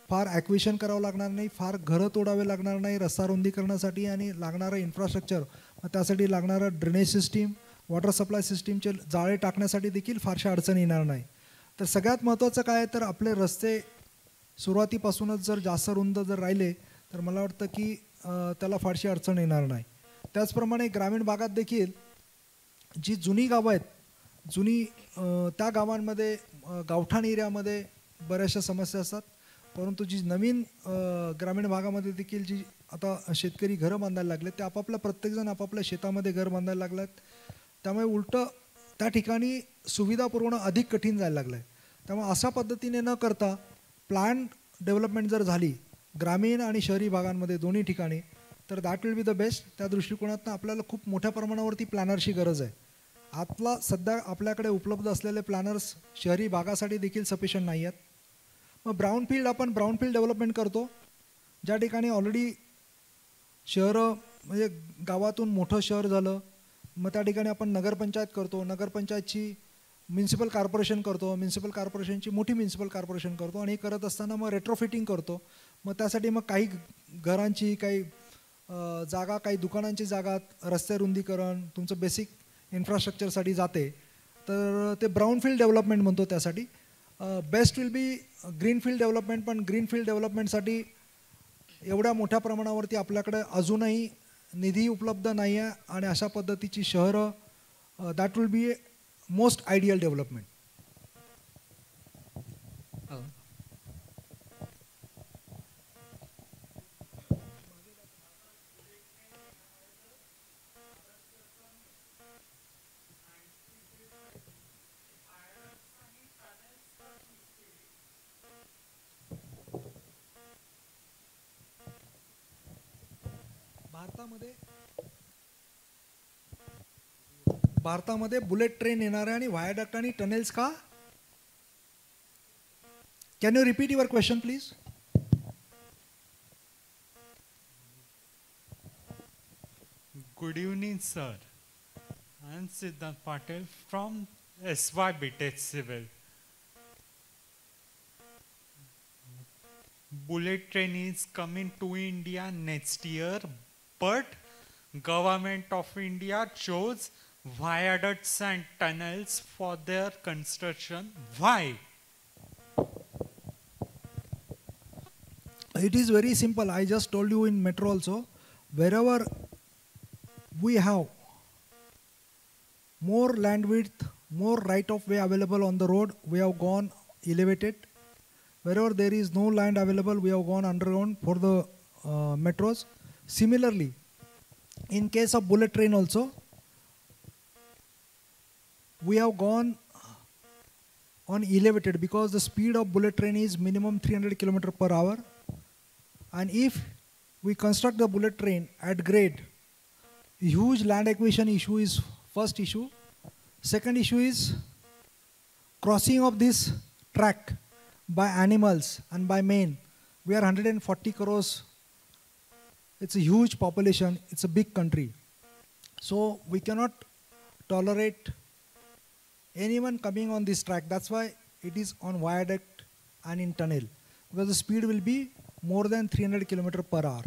फार ॲक्विशन करावं लागणार नाही, फार घरं तोडावे लागणार नाही रस्ता रुंदीकरणासाठी आणि लागणारं इन्फ्रास्ट्रक्चर, त्यासाठी लागणारं ड्रेनेज सिस्टीम, वॉटर सप्लाय सिस्टीमचे जाळे टाकण्यासाठी देखील फारशा अडचणी येणार नाही. तर सगळ्यात महत्त्वाचं काय तर आपले रस्ते सुरुवातीपासूनच जर जास्त रुंद जर राहिले तर मला वाटतं की त्याला फारशी अडचण येणार नाही. त्याचप्रमाणे ग्रामीण भागात देखील जी जुनी गावं आहेत, त्या गावांमध्ये गावठाण एरियामध्ये बऱ्याचशा समस्या असतात, परंतु जी नवीन ग्रामीण भागामध्ये देखील जी आता शेतकरी घरं बांधायला लागले, ते आपापल्या प्रत्येकजण आपापल्या शेतामध्ये घर बांधायला लागलात. त्यामुळे उलटं त्या ठिकाणी सुविधा पुरवणं अधिक कठीण जायला लागलं आहे. त्यामुळे अशा पद्धतीने न करता प्लॅन डेव्हलपमेंट जर झाली ग्रामीण आणि शहरी भागांमध्ये दोन्ही ठिकाणी, तर that will be the best. त्या दृष्टिकोनातून आपल्याला खूप मोठ्या प्रमाणावरती प्लॅनरची गरज आहे. आतला सध्या आपल्याकडे उपलब्ध असलेले प्लॅनर्स शहरी भागासाठी देखील सफिशियंट नाही आहेत. मग आपण ब्राऊनफील्ड डेव्हलपमेंट करतो, ज्या ठिकाणी ऑलरेडी शहरं म्हणजे गावातून मोठं शहर झालं, मग त्या ठिकाणी आपण नगरपंचायत करतो, नगरपंचायतची म्युन्सिपल कॉर्पोरेशन करतो, म्युन्सिपल कॉर्पोरेशनची मोठी म्युन्सिपल कॉर्पोरेशन करतो, आणि हे करत असताना मग रेट्रोफिटिंग करतो. मग त्यासाठी मग काही घरांची काही जागा, काही दुकानांची जागा रस्ते रुंदीकरण तुमचं बेसिक इन्फ्रास्ट्रक्चरसाठी जाते, तर ते ब्राऊनफील्ड डेव्हलपमेंट म्हणतो. त्यासाठी best will be greenfield development. पण ग्रीनफील्ड डेव्हलपमेंटसाठी एवढ्या मोठ्या प्रमाणावरती आपल्याकडे अजूनही निधी उपलब्ध नाही आहे, आणि अशा पद्धतीची शहरं that will be most ideal development. भारतामध्ये बुलेट ट्रेन येणार आहे आणि व्हायाडक्ट आणि टनेल्स का? Can you repeat your question please? Good evening, sir. I am Siddharth Patel from SY BTech Civil. Bullet train is coming to India next year, but Government of India chose viaducts and tunnels for their construction. Why? It is very simple. I just told you in metro also, wherever we have more land width, more right of way available on the road, we have gone elevated. Wherever there is no land available, we have gone underground for the metros. Similarly, in case of bullet train also, we have gone on elevated because the speed of bullet train is minimum 300 km per hour. And if we construct the bullet train at grade, huge land acquisition issue is first issue. Second issue is crossing of this track by animals and by men. We are 140 crores. It's a huge population. It's a big country. So we cannot tolerate anyone coming on this track. That's why it is on viaduct and in tunnel, because the speed will be more than 300 km per hour.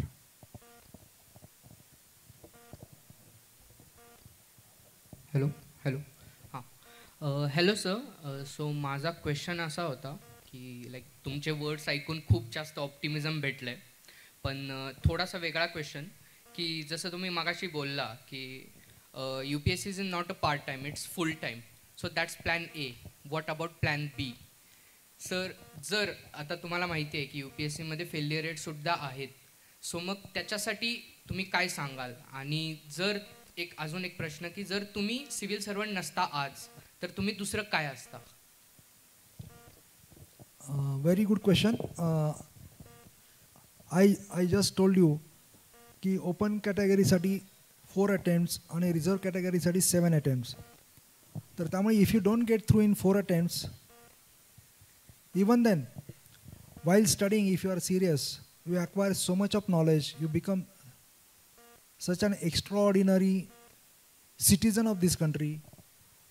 Hello hello हां hello sir. So माझा question असा होता की like तुमचे words ऐकून खूप जास्त optimism भेटलं आहे, पण थोडासा वेगळा क्वेश्चन की जसं तुम्ही मागाशी बोलला की U P S C is not a part time, it's full time. So that's plan A. What about plan B? Sir जर आता तुम्हाला माहिती आहे की यू पी एस सीमध्ये फेल्युअर रेटसुद्धा आहेत, सो मग त्याच्यासाठी तुम्ही काय सांगाल? आणि जर अजून एक प्रश्न की जर तुम्ही सिव्हिल सर्वंट नसता आज, तर तुम्ही दुसरं काय असता? Very good question. I just told you की ओपन कॅटेगरीसाठी 4 अटेम्प्ट्स आणि रिझर्व कॅटेगरीसाठी 7 अटेम्प्ट्स. तर त्यामुळे if you don't get through in 4 attempts, even then while studying, if you are serious, you acquire so much of knowledge, you become such an extraordinary citizen of this country,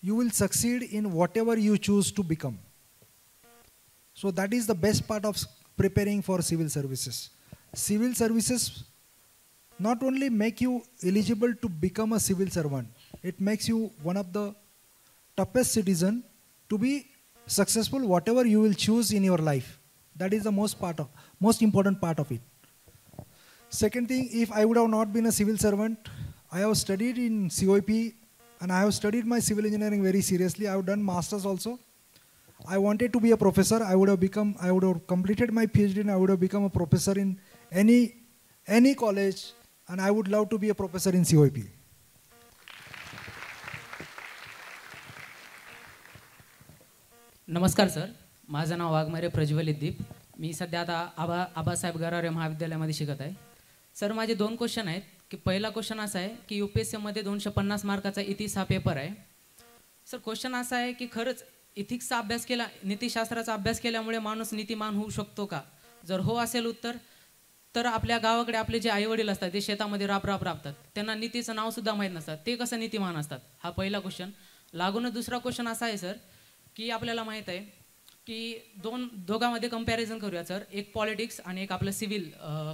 you will succeed in whatever you choose to become. So that is the best part of preparing for civil services. Civil services not only make you eligible to become a civil servant, it makes you one of the toughest citizen to be successful whatever you will choose in your life. That is the most important part of it. Second thing, if I would have not been a civil servant, I have studied in COEP and I have studied my civil engineering very seriously. I have done masters also. I wanted to be a professor. I would have completed my PhD and I would have become a professor in any any college, and I would love to be a professor in COEP. नमस्कार sir, माझं नाव वाघमारे प्रज्वलित दीप. मी सध्या आता आबासाहेब गरारे महाविद्यालयामध्ये शिकत आहे. Sir, माझे 2 क्वेश्चन आहेत. की पहिला क्वेश्चन असा आहे की UPSCमध्ये 250 मार्काचा इतिहास हा पेपर आहे. सर, क्वेश्चन असा आहे की खरंच इथिक्सचा अभ्यास केला, नीतिशास्त्राचा अभ्यास केल्यामुळे माणूस नीतिमान होऊ शकतो का? जर हो असेल उत्तर, तर आपल्या गावाकडे आपले जे आईवडील असतात ते शेतामध्ये राबतात, त्यांना नीतीचं नावसुद्धा माहीत नसतात, ते कसं नीतिमान असतात? हा पहिला क्वेश्चन. लागूनच दुसरा क्वेश्चन असा आहे सर की आपल्याला माहीत आहे की दोघांमध्ये कंपॅरिझन करूया सर. एक पॉलिटिक्स आणि एक आपलं सिव्हिल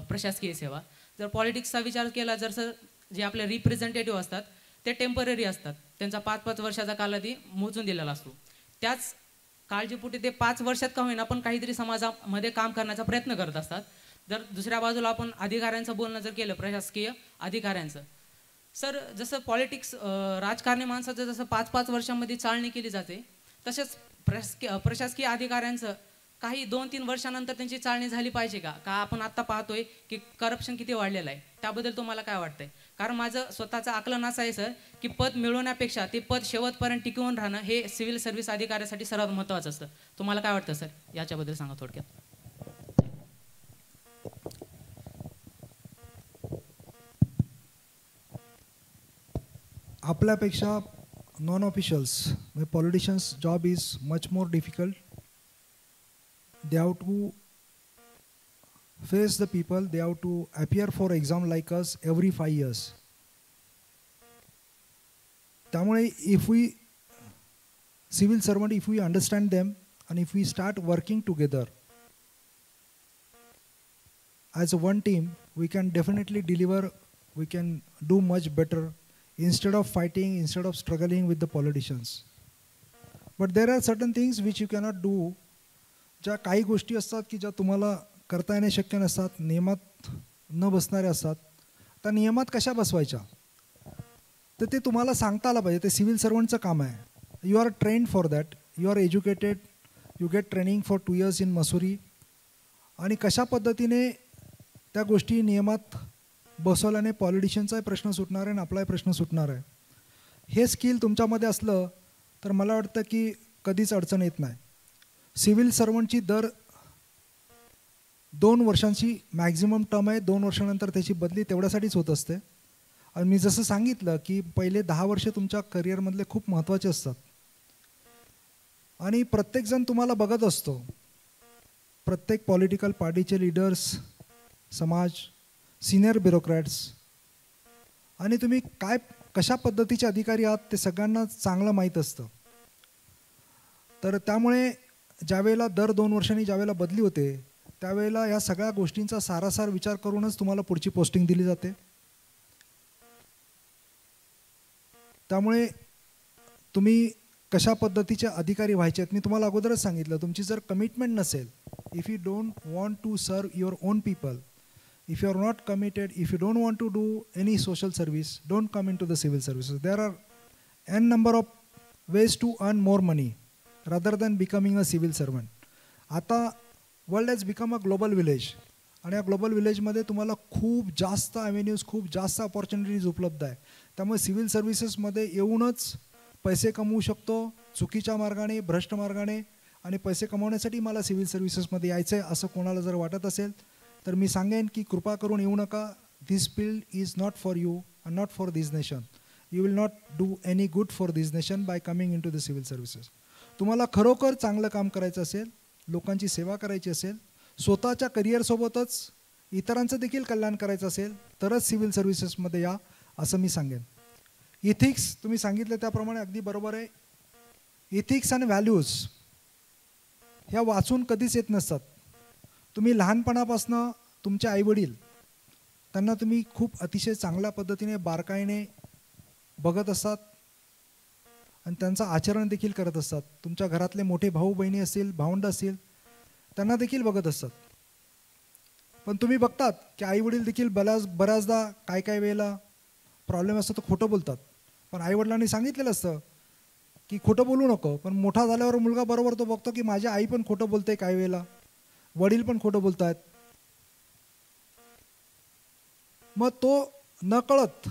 प्रशासकीय सेवा. जर पॉलिटिक्सचा विचार केला, जर सर जे आपले रिप्रेझेंटेटिव्ह असतात ते टेम्पररी असतात, त्यांचा 5-5 वर्षाचा कालावधी मोजून दिलेला असतो. त्याच काळजीपोटी ते 5 वर्षात का होईना पण काहीतरी समाजामध्ये काम करण्याचा प्रयत्न करत असतात. जर दुसऱ्या बाजूला आपण अधिकाऱ्यांचं बोलणं जर केलं, प्रशासकीय अधिकाऱ्यांचं, सर जसं पॉलिटिक्स राजकारणी माणसाचं जसं 5-5 वर्षांमध्ये चाळणी केली जाते, तसेच प्रशासकीय अधिकाऱ्यांचं काही 2-3 वर्षानंतर त्यांची चाळणी झाली पाहिजे का? आपण आत्ता पाहतोय की करप्शन किती वाढलेलं आहे, त्याबद्दल तुम्हाला काय वाटतंय? कारण माझं स्वतःचं आकलन असं आहे सर की पद मिळवण्यापेक्षा ते पद शेवटपर्यंत टिकवून राहणं हे सिव्हिल सर्व्हिस अधिकाऱ्यासाठी सर्वात महत्त्वाचं असतं. तुम्हाला काय वाटतं सर, याच्याबद्दल सांगा थोडक्यात. आपल्यापेक्षा नॉन ऑफिशियल्स म्हणजे politicians job is much more difficult. They have to face the people, they have to appear for exam like us every 5 years. त्यामुळे if we civil servant, if we understand them and if we start working together as a one team, we can definitely deliver, we can do much better instead of fighting, instead of struggling with the politicians. But there are certain things which you cannot do. ज्या काही गोष्टी असतात की ज्या तुम्हाला करता येणे शक्य नसतात, नियमात न बसणाऱ्या असतात, त्या नियमात कशा बसवायच्या तर ते तुम्हाला सांगता आलं पाहिजे. ते सिव्हिल सर्वंटचं काम आहे. You are trained for that, you are educated, you get training for 2 years in Mussoorie, आणि कशा पद्धतीने त्या गोष्टी नियमात बसवल्याने पॉलिटिशियनचाही प्रश्न सुटणार आहे आणि आपलाही प्रश्न सुटणार आहे. हे स्किल तुमच्यामध्ये असलं तर मला वाटतं की कधीच अडचण येत नाही. सिव्हिल सर्वंटची दर 2 वर्षांची मॅक्झिमम टर्म आहे. 2 वर्षानंतर त्याची बदली तेवढ्यासाठीच होत असते. आणि मी जसं सांगितलं की पहिले 10 वर्ष तुमच्या करिअरमधले खूप महत्त्वाचे असतात आणि प्रत्येकजण तुम्हाला बघत असतो. प्रत्येक पॉलिटिकल पार्टीचे लीडर्स, समाज, सिनियर ब्युरोक्रॅट्स, आणि तुम्ही कशा पद्धतीचे अधिकारी आहात ते सगळ्यांना चांगलं माहीत असतं. तर त्यामुळे ज्यावेळेला दर 2 वर्षांनी ज्यावेळेला बदली होते त्यावेळेला या सगळ्या गोष्टींचा सारासार विचार करूनच तुम्हाला पुढची पोस्टिंग दिली जाते. त्यामुळे तुम्ही कशा पद्धतीचे अधिकारी व्हायचे आहेत मी तुम्हाला अगोदरच सांगितलं. तुमची जर कमिटमेंट नसेल, if you don't want to serve your own people, if you are not committed, if you don't want to do any social service, don't come into the civil services. There are an number of ways to earn more money rather than becoming a civil servant. आता world has become a global village, आणि या global विलेजमध्ये तुम्हाला खूप जास्त avenues, खूप जास्त opportunities उपलब्ध आहे. त्यामुळे सिव्हिल सर्व्हिसेसमध्ये येऊनच पैसे कमवू शकतो चुकीच्या मार्गाने, भ्रष्ट मार्गाने, आणि पैसे कमवण्यासाठी मला सिव्हिल सर्व्हिसेसमध्ये यायचं आहे असं कोणाला जर वाटत असेल तर मी सांगेन की कृपा करून येऊ नका. This field is not for you and not for this nation. You will not do any good for this nation by coming into the civil services. तुम्हाला खरोखर चांगलं काम करायचं असेल, लोकांची सेवा करायची असेल, स्वतःच्या करिअरसोबतच इतरांचं देखील कल्याण करायचं असेल तरच सिव्हिल सर्व्हिसेसमध्ये या असं मी सांगेन. इथिक्स तुम्ही सांगितलं त्याप्रमाणे अगदी बरोबर आहे. इथिक्स आणि व्हॅल्यूज ह्या वाचून कधीच येत नसतात. तुम्ही लहानपणापासून तुमचे आईवडील त्यांना तुम्ही खूप अतिशय चांगल्या पद्धतीने बारकाईने बघत असतात आणि त्यांचं आचरण देखील करत असतात. तुमच्या घरातले मोठे भाऊ बहिणी असतील, भावंड असतील, त्यांना देखील बघत असतात. पण तुम्ही बघतात की आईवडील देखील बऱ्याचदा काय वेळेला प्रॉब्लेम असतो तर खोटं बोलतात. पण आईवडिलांनी सांगितलेलं असतं की खोटं बोलू नको, पण मोठा झाल्यावर मुलगा बरोबर तो बघतो की माझी आई पण खोटं बोलते, काही वेळेला वडील पण खोटं बोलत आहेत. मग तो नकळत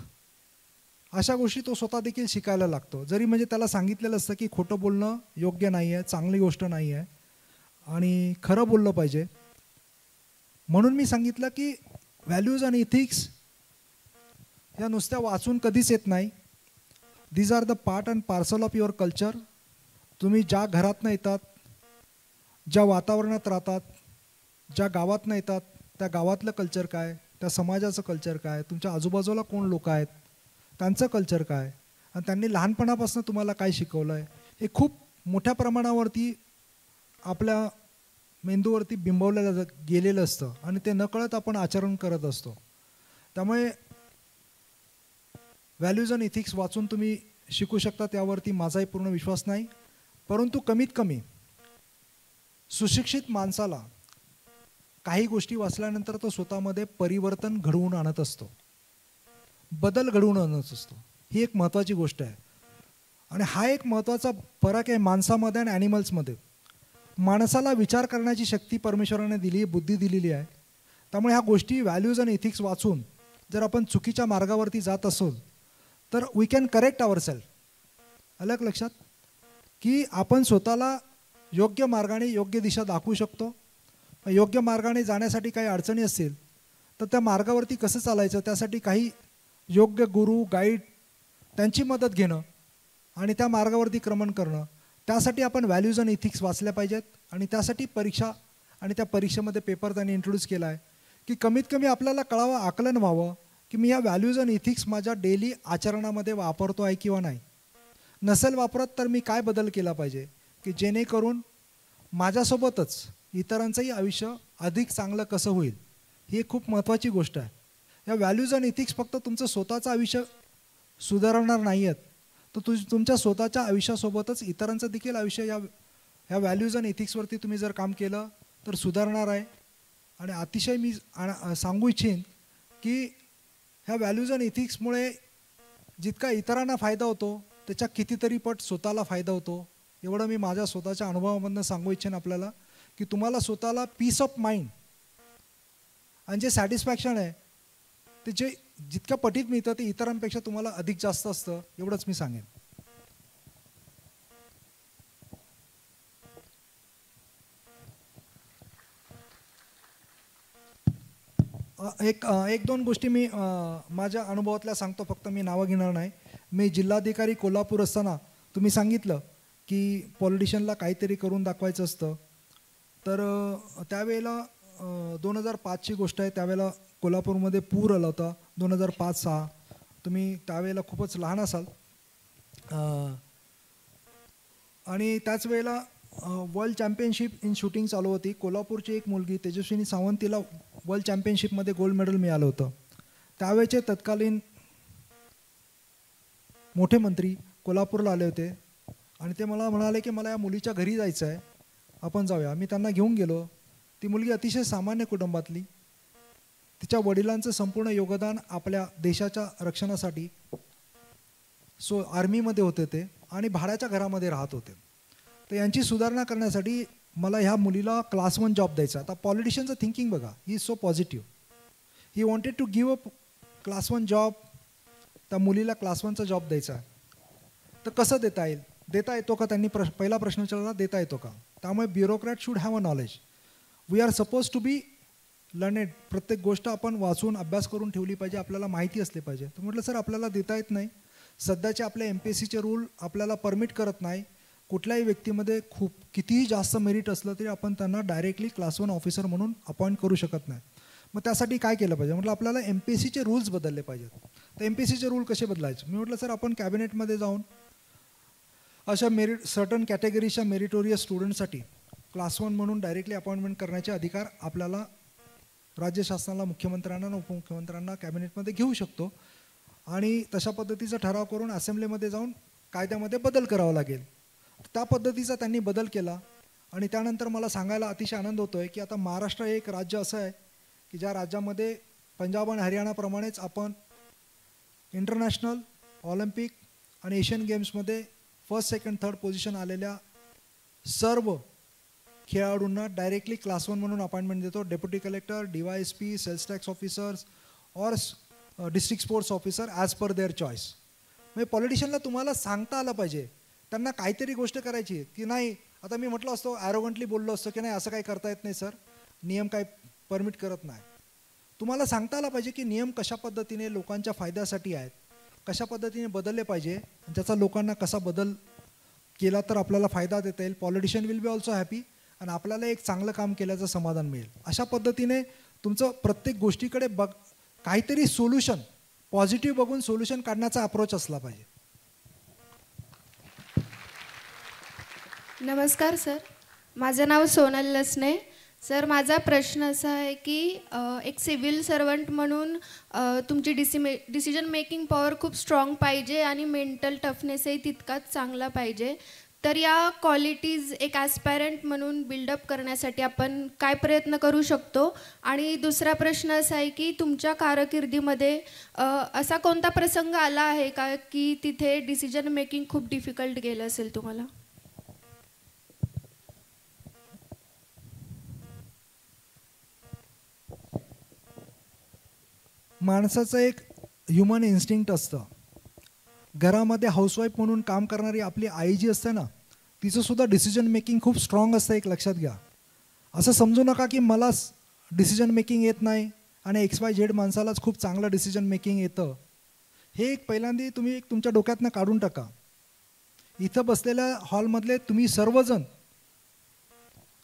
अशा गोष्टी तो स्वतः देखील शिकायला लागतो. जरी म्हणजे त्याला सांगितलेलं असतं की खोटं बोलणं योग्य नाही आहे, चांगली गोष्ट नाही आहे आणि खरं बोललं पाहिजे. म्हणून मी सांगितलं की व्हॅल्यूज आणि इथिक्स या नुसत्या वाचून कधीच येत नाही. These are the part and parcel of your culture. तुम्ही ज्या घरातनं येतात, ज्या वातावरणात राहतात, ज्या गावातनं येतात, त्या गावातलं कल्चर काय, त्या समाजाचं कल्चर काय, तुमच्या आजूबाजूला कोण लोक आहेत त्यांचं कल्चर काय, आणि त्यांनी लहानपणापासून तुम्हाला काय शिकवलं आहे, हे खूप मोठ्या प्रमाणावरती आपल्या मेंदूवरती बिंबवलं गेलेलं असतं आणि ते नकळत आपण आचरण करत असतो. त्यामुळे व्हॅल्यूज आणि इथिक्स वाचून तुम्ही शिकू शकता त्यावरती माझाही पूर्ण विश्वास नाही. परंतु कमीत कमी सुशिक्षित माणसाला काही गोष्टी वाचल्यानंतर तो स्वतःमध्ये परिवर्तन घडवून आणत असतो, बदल घडवून आणत असतो. ही एक महत्त्वाची गोष्ट आहे आणि हा एक महत्त्वाचा फरक आहे माणसामध्ये आणि ॲनिमल्समध्ये. माणसाला विचार करण्याची शक्ती परमेश्वराने दिली, बुद्धी दिलेली आहे. त्यामुळे ह्या गोष्टी व्हॅल्यूज आणि इथिक्स वाचून जर आपण चुकीच्या मार्गावरती जात असोल तर we can correct our self. अलग लक्षात की आपण स्वतःला योग्य मार्गाने योग्य दिशा दाखवू शकतो. योग्य मार्गाने जाण्यासाठी काही अडचणी असतील तर त्या मार्गावरती कसं चालायचं त्यासाठी काही योग्य गुरु गाईड त्यांची मदत घेणं आणि त्या मार्गावरती क्रमण करणं, त्यासाठी आपण व्हॅल्यूज आणि इथिक्स वाचल्या पाहिजेत. आणि त्यासाठी परीक्षा आणि त्या परीक्षेमध्ये पेपर त्यांनी इंट्रोड्यूस केला आहे की कमीत कमी आपल्याला कळावं, आकलन व्हावं की मी या व्हॅल्यूज आणि इथिक्स माझ्या डेली आचरणामध्ये वापरतो आहे किंवा नाही. नसेल वापरत तर मी काय बदल केला पाहिजे की जेणेकरून माझ्यासोबतच इतरांचंही आयुष्य अधिक चांगलं कसं होईल. ही एक खूप महत्त्वाची गोष्ट आहे. या व्हॅल्यूज आणि इथिक्स फक्त तुमचं स्वतःचं आयुष्य सुधारवणार नाही आहेत, तर तुमच्या स्वतःच्या आयुष्यासोबतच इतरांचं देखील आयुष्य ह्या व्हॅल्यूज आणि इथिक्सवरती तुम्ही जर काम केलं तर सुधारणार आहे. आणि अतिशय मी सांगू इच्छेन की ह्या व्हॅल्यूज आणि इथिक्समुळे जितका इतरांना फायदा होतो त्याच्या कितीतरी पट स्वतःला फायदा होतो. एवढं मी माझ्या स्वतःच्या अनुभवामधून सांगू इच्छेन आपल्याला की तुम्हाला स्वतःला पीस ऑफ माइंड आणि जे सॅटिस्फॅक्शन आहे ते जे जितक्या पटीत मिळतं ते इतरांपेक्षा तुम्हाला अधिक जास्त असतं, एवढंच मी सांगेन. एक दोन गोष्टी मी माझ्या अनुभवातल्या सांगतो, फक्त मी नावं घेणार नाही. मी जिल्हाधिकारी कोल्हापूर असताना तुम्ही सांगितलं की पॉलिटिशियनला काहीतरी करून दाखवायचं असतं, तर त्यावेळेला 2005ची गोष्ट आहे. त्यावेळेला कोल्हापूरमध्ये पूर आला होता 2005-06. तुम्ही त्यावेळेला खूपच लहान असाल. आणि त्याच वेळेला वर्ल्ड चॅम्पियनशिप इन शूटिंग चालू होती. कोल्हापूरची एक मुलगी तेजस्विनी सावंत, तिला वर्ल्ड चॅम्पियनशिपमध्ये गोल्ड मेडल मिळालं होतं. त्यावेळेचे तत्कालीन मोठे मंत्री कोल्हापूरला आले होते आणि ते मला म्हणाले की मला या मुलीच्या घरी जायचं आहे, आपण जाऊया. मी त्यांना घेऊन गेलो. ती मुलगी अतिशय सामान्य कुटुंबातली, तिच्या वडिलांचं संपूर्ण योगदान आपल्या देशाच्या रक्षणासाठी आर्मीमध्ये होते ते आणि भाड्याच्या घरामध्ये राहत होते. तर यांची सुधारणा करण्यासाठी मला ह्या मुलीला क्लास 1 जॉब द्यायचा. आता पॉलिटिशियनचं थिंकिंग बघा, he is so positive. He wanted to give a class 1 job. त्या मुलीला क्लास 1चा जॉब द्यायचा. तर कसं देता येईल, देता येतो का, त्यांनी पहिला प्रश्न विचारला, देता येतो का. त्यामुळे bureaucrat should have a knowledge. We are suppose to be learned. प्रत्येक गोष्ट आपण वाचून अभ्यास करून ठेवली पाहिजे, आपल्याला माहिती असली पाहिजे. तर म्हटलं सर आपल्याला देता येत नाही, सध्याचे आपले MPSCचे रूल आपल्याला परमिट करत नाही. कुठल्याही व्यक्तीमध्ये कितीही जास्त मेरिट असलं तरी आपण त्यांना डायरेक्टली क्लास 1 ऑफिसर म्हणून अपॉइंट करू शकत नाही. मग त्यासाठी काय केलं पाहिजे. म्हटलं आपल्याला MPSCचे रूल्स बदलले पाहिजेत. तर MPSCचे रूल कसे बदलायचे. मी म्हटलं सर आपण कॅबिनेटमध्ये जाऊन अशा सर्टन कॅटेगरीच्या मेरिटोरियस स्टुडंटसाठी क्लास 1 म्हणून डायरेक्टली अपॉइंटमेंट करण्याचे अधिकार आपल्याला राज्य शासनाला, मुख्यमंत्र्यांना आणि उपमुख्यमंत्र्यांना कॅबिनेटमध्ये घेऊ शकतो. आणि तशा पद्धतीचा ठराव करून असेंब्लीमध्ये जाऊन कायद्यामध्ये बदल करावा लागेल. त्या पद्धतीचा त्यांनी बदल केला. आणि त्यानंतर मला सांगायला अतिशय आनंद होतो आहे की आता महाराष्ट्र हे एक राज्य असं आहे की ज्या राज्यामध्ये पंजाब आणि हरियाणाप्रमाणेच आपण इंटरनॅशनल, ऑलिम्पिक आणि एशियन गेम्समध्ये 1st, 2nd, 3rd पोझिशन आलेल्या सर्व खेळाडूंना डायरेक्टली क्लास 1 म्हणून अपॉइंटमेंट देतो. Deputy collector, DYSP, sales tax officers और district sports officer as per their choice. म्हणजे पॉलिटिशियनला तुम्हाला सांगता आलं पाहिजे, त्यांना काहीतरी गोष्ट करायची की नाही. आता मी म्हटलं असतो, ॲरोगंटली बोललो असतो की नाही असं काही करता येत नाही सर, नियम काय परमिट करत नाही. तुम्हाला सांगता आलं पाहिजे की नियम कशा पद्धतीने लोकांच्या फायद्यासाठी आहेत, कशा पद्धतीने बदलले पाहिजे, ज्याचा लोकांना कसा बदल केला तर आपल्याला फायदा देता येईल. Politician will be also happy आणि आपल्याला एक चांगलं काम केल्याचं समाधान मिळेल. अशा पद्धतीने तुमचं प्रत्येक गोष्टीकडे काहीतरी सोल्युशन पॉझिटिव्ह बघून सोल्युशन काढण्याचा अप्रोच असला पाहिजे. नमस्कार सर, माझं नाव सोनल लसने. सर, माझा प्रश्न असा आहे की एक सिव्हिल सर्वंट म्हणून तुमची डिसिजन मेकिंग पॉवर खूप स्ट्रॉंग पाहिजे आणि मेंटल टफनेसही तितकाच चांगला पाहिजे. तर या क्वालिटीज एक ॲस्पायरंट म्हणून बिल्डअप करण्यासाठी आपण काय प्रयत्न करू शकतो? आणि दुसरा प्रश्न असा आहे की तुमच्या कारकिर्दीमध्ये असा कोणता प्रसंग आला आहे का की तिथे डिसिजन मेकिंग खूप डिफिकल्ट गेलं असेल तुम्हाला? माणसाचं एक ह्युमन इन्स्टिंक्ट असतं. घरामध्ये हाऊसवाईफ म्हणून काम करणारी आपली आई जी असते ना, तिचंसुद्धा डिसिजन मेकिंग खूप स्ट्रॉंग असतं. एक लक्षात घ्या. असं समजू नका की मला डिसिजन मेकिंग येत नाही आणि XYZ माणसालाच खूप चांगलं डिसिजन मेकिंग येतं. हे एक पहिल्यांदा तुम्ही एक तुमच्या डोक्यातनं काढून टाका. इथं बसलेल्या हॉलमधले तुम्ही सर्वजण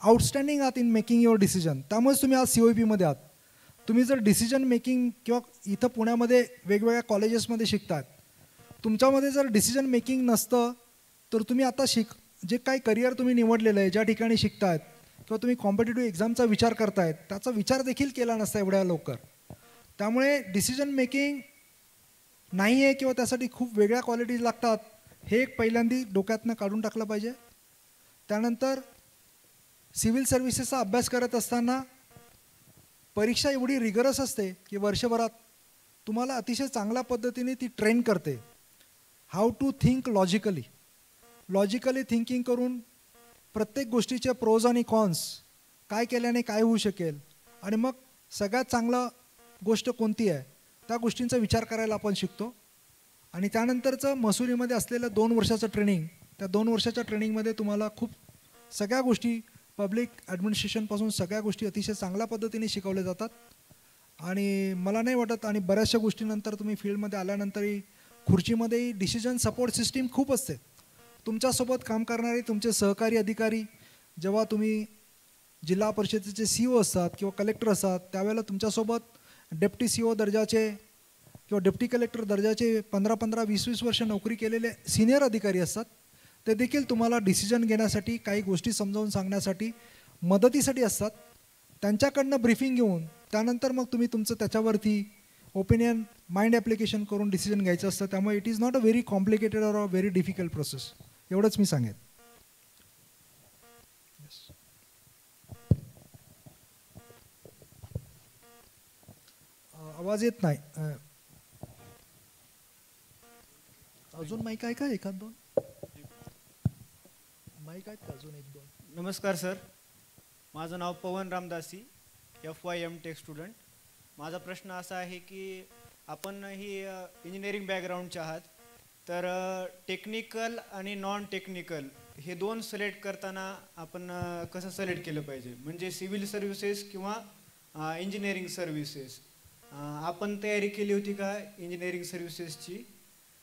आउटस्टँडिंग आहात इन मेकिंग युअर डिसिजन. त्यामुळेच तुम्ही आज COEPमध्ये आहात. तुम्ही जर डिसिजन मेकिंग किंवा इथं पुण्यामध्ये वेगवेगळ्या कॉलेजेसमध्ये शिकतात, तुमच्यामध्ये जर डिसिजन मेकिंग नसतं तर तुम्ही आता जे काही करिअर तुम्ही निवडलेलं आहे, ज्या ठिकाणी शिकतायत किंवा तुम्ही कॉम्पिटेटिव्ह एक्झामचा विचार करतायत, त्याचा विचार देखील केला नसता एवढ्या लवकर. त्यामुळे डिसिजन मेकिंग नाही आहे किंवा त्यासाठी खूप वेगळ्या क्वालिटीज लागतात, हे एक पहिल्यांदा डोक्यातनं काढून टाकलं पाहिजे. त्यानंतर सिव्हिल सर्व्हिसेसचा अभ्यास करत असताना परीक्षा एवढी रिगरस असते की वर्षभरात तुम्हाला अतिशय चांगल्या पद्धतीने ती ट्रेन करते. How to think logically thinking करून प्रत्येक गोष्टीचे प्रोज आणि कॉन्स, काय केल्याने काय होऊ शकेल आणि मग सगळ्यात चांगलं गोष्ट कोणती आहे त्या गोष्टींचा विचार करायला आपण शिकतो. आणि त्यानंतरचं मसुरीमध्ये असलेलं 2 वर्षाचं ट्रेनिंग, त्या 2 वर्षाच्या ट्रेनिंगमध्ये तुम्हाला खूप सगळ्या गोष्टी पब्लिक ॲडमिनिस्ट्रेशनपासून सगळ्या गोष्टी अतिशय चांगल्या पद्धतीने शिकवल्या जातात. आणि मला नाही वाटत, आणि बऱ्याचशा गोष्टीनंतर तुम्ही फील्डमध्ये आल्यानंतरही खुर्चीमध्येही डिसिजन सपोर्ट सिस्टीम खूप असते. तुमच्यासोबत काम करणारे तुमचे सहकारी अधिकारी, जेव्हा तुम्ही जिल्हा परिषदेचे CO असतात किंवा कलेक्टर असतात, त्यावेळेला तुमच्यासोबत डेप्टी CO दर्जाचे किंवा डेप्टी कलेक्टर दर्जाचे 15-15, 20-20 वर्ष नोकरी केलेले सिनियर अधिकारी असतात. ते देखील तुम्हाला डिसिजन घेण्यासाठी, काही गोष्टी समजावून सांगण्यासाठी, मदतीसाठी असतात. त्यांच्याकडनं ब्रीफिंग घेऊन त्यानंतर मग तुम्ही तुमचं त्याच्यावरती ओपिनियन माइंड ॲप्लिकेशन करून डिसिजन घ्यायचं असतं. त्यामुळे it is not a very complicated or a very difficult process. एवढंच मी सांगेन. आवाज येत नाही. अजून माईक आहे का? एखाद दोन माईक आहेत का? अजून 1-2. नमस्कार सर, माझं नाव पवन रामदासी, FYM टेक स्टुडंट. माझा प्रश्न असा आहे की आपण ही इंजिनिअरिंग बॅकग्राऊंडचे आहात, तर टेक्निकल आणि नॉन टेक्निकल हे 2 सिलेक्ट करताना आपण कसं सिलेक्ट केलं पाहिजे? म्हणजे सिव्हिल सर्व्हिसेस किंवा इंजिनिअरिंग सर्व्हिसेस, आपण तयारी केली होती का इंजिनिअरिंग सर्व्हिसेसची?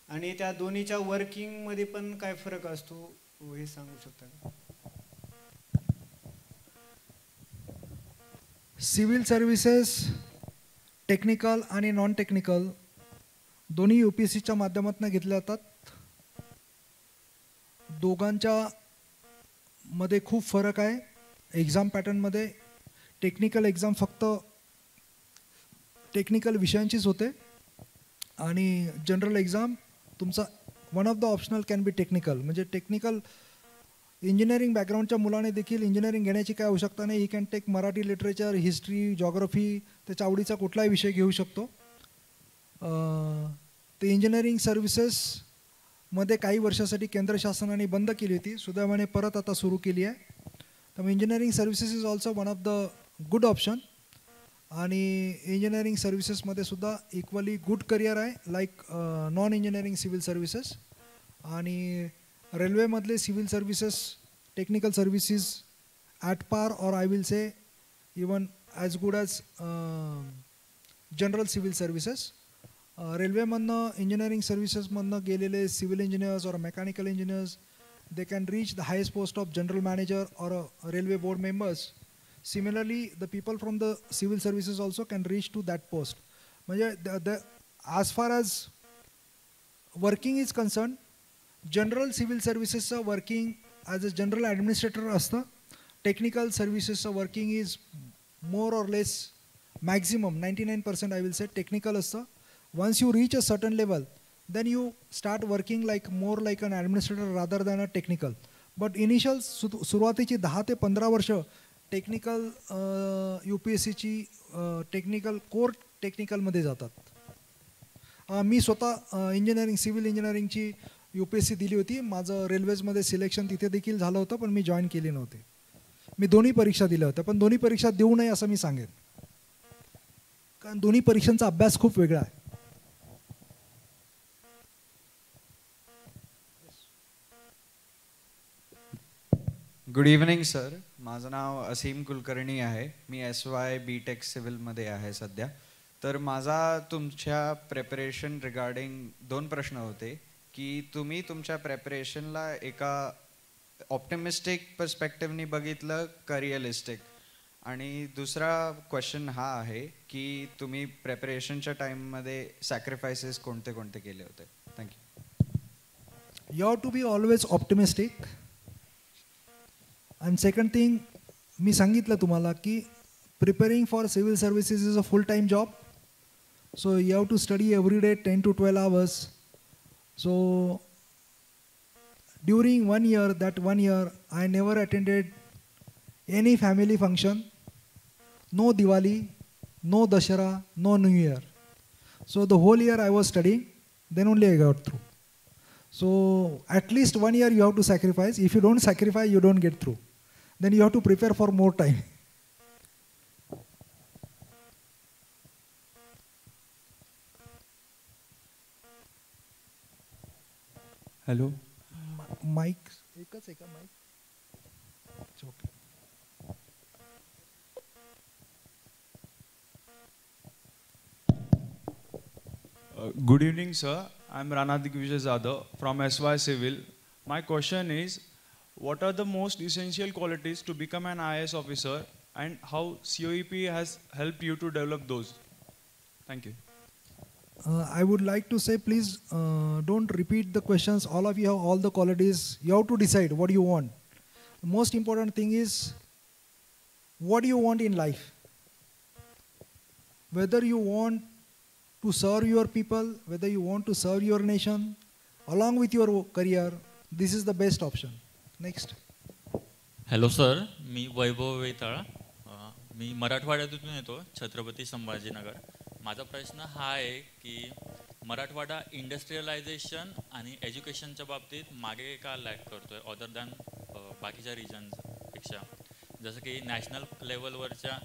आणि त्या दोन्हीच्या वर्किंगमध्ये पण काय फरक असतो हे सांगू शकता का? सिव्हिल सर्व्हिसेस टेक्निकल आणि नॉन टेक्निकल दोन्ही UPSCच्या माध्यमातून घेतल्या जातात. दोघांच्या मध्ये खूप फरक आहे. एक्झाम पॅटर्नमध्ये टेक्निकल एक्झाम फक्त टेक्निकल विषयांचीच होते आणि जनरल एक्झाम तुमचा one of the optional can be technical. म्हणजे टेक्निकल इंजिनिअरिंग बॅकग्राऊंडच्या मुलाने देखील इंजिनिअरिंग घेण्याची काय आवश्यकता नाही. He can take Marathi literature, history, geography, त्याच्या आवडीचा कुठलाही विषय घेऊ शकतो. ते इंजिनिअरिंग सर्व्हिसेसमध्ये काही वर्षासाठी केंद्र शासनाने बंद केली होती, सुदैवाने परत आता सुरू केली आहे. त्यामुळे engineering services is also one of the good option. आणि इंजिनिअरिंग सर्व्हिसेसमध्ये सुद्धा इक्वली गुड करिअर आहे like non engineering civil services. आणि रेल्वेमधले civil services technical services at par or I will say even as good as general civil services. रेल्वेमधनं इंजिनिअरिंग सर्व्हिसेसमधनं गेलेले सिव्हिल इंजिनियर्स और mechanical engineers they can reach the highest post of general manager or a railway board members. Similarly, the people from the civil services also can reach to that post. म्हणजे as far as working is concerned, general civil services working as a general administrator असतं. Technical services working is more or less maximum 99% I will say technical असतं. Once you reach a certain level, then you start working like more like an administrator rather than a technical. But initial सुरुवातीची 10 ते 15 वर्ष technical UPSCची technical core टेक्निकलमध्ये जातात. मी स्वतः engineering civil इंजिनिअरिंगची UPSC दिली होती. माझं रेल्वेजमध्ये selection तिथे देखील झालं होतं, पण मी जॉईन केली नव्हती. मी दोन्ही परीक्षा दिल्या होत्या, पण दोन्ही परीक्षा देऊ नये असं मी सांगेन, कारण दोन्ही परीक्षांचा अभ्यास खूप वेगळा आहे. Good evening sir. माझं नाव असीम कुलकर्णी आहे. मी SY BTech सिव्हिलमध्ये आहे सध्या. तर माझा तुमच्या प्रेपरेशन रिगार्डिंग 2 प्रश्न होते की तुम्ही तुमच्या प्रेपरेशनला एका ऑप्टिमिस्टिक पर्स्पेक्टिव्हनी बघितलं का रिअलिस्टिक, आणि दुसरा क्वेश्चन हा आहे की तुम्ही प्रेपरेशनच्या टाईममध्ये सॅक्रिफायसेस कोणते कोणते केले होते. Thank you. You have to be always optimistic. आणि सेकंड थिंग, मी सांगितलं तुम्हाला की preparing for civil services is a full time job. So you have to study every day 10 to 12 hours. So during 1 year, that 1 year, I never attended any family function, no Diwali, no Dashara, no New Year. So the whole year I was studying, then only I got through. So at least 1 year you have to sacrifice. If you don't sacrifice, you don't get through. Then you have to prepare for more time. Hello. Mike एकच आहे का mike? Okay. Good evening, sir. I'm Rana Digvijay Zadav from SY Civil. My question is, what are the most essential qualities to become an IAS officer, and how COEP has helped you to develop those? Thank you. I would like to say, please don't repeat the questions. All of you have all the qualities. You have to decide what you want. The most important thing is, what do you want in life? Whether you want to serve your people, whether you want to serve your nation, along with your career, this is the best option. Next. Hello sir, मी वैभव वेताळ. मी मराठवाड्यातून येतो, छत्रपती संभाजीनगर. माझा प्रश्न हा आहे की Marathwada industrialisation आणि एज्युकेशनच्या बाबतीत मागे का लॅक करतोय अदर दॅन बाकीच्या रिजन्सपेक्षा. जसं की नॅशनल लेवलवरच्या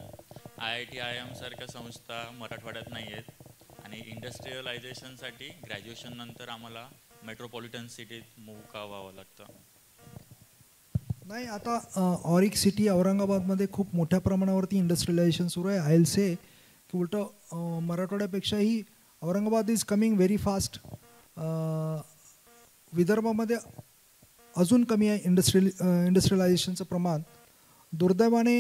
IIT IIM सारख्या संस्था मराठवाड्यात नाही आहेत, आणि इंडस्ट्रियलायझेशनसाठी ग्रॅज्युएशन नंतर आम्हाला मेट्रोपॉलिटन सिटीत मूव्ह का व्हावं लागतं. नाही, आता ऑरिक सिटी औरंगाबादमध्ये खूप मोठ्या प्रमाणावरती इंडस्ट्रियलायझेशन सुरू आहे. आय विल से की उलटं मराठवाड्यापेक्षाही Aurangabad is coming very fast. विदर्भामध्ये अजून कमी आहे इंडस्ट्रियलायझेशनचं प्रमाण. दुर्दैवाने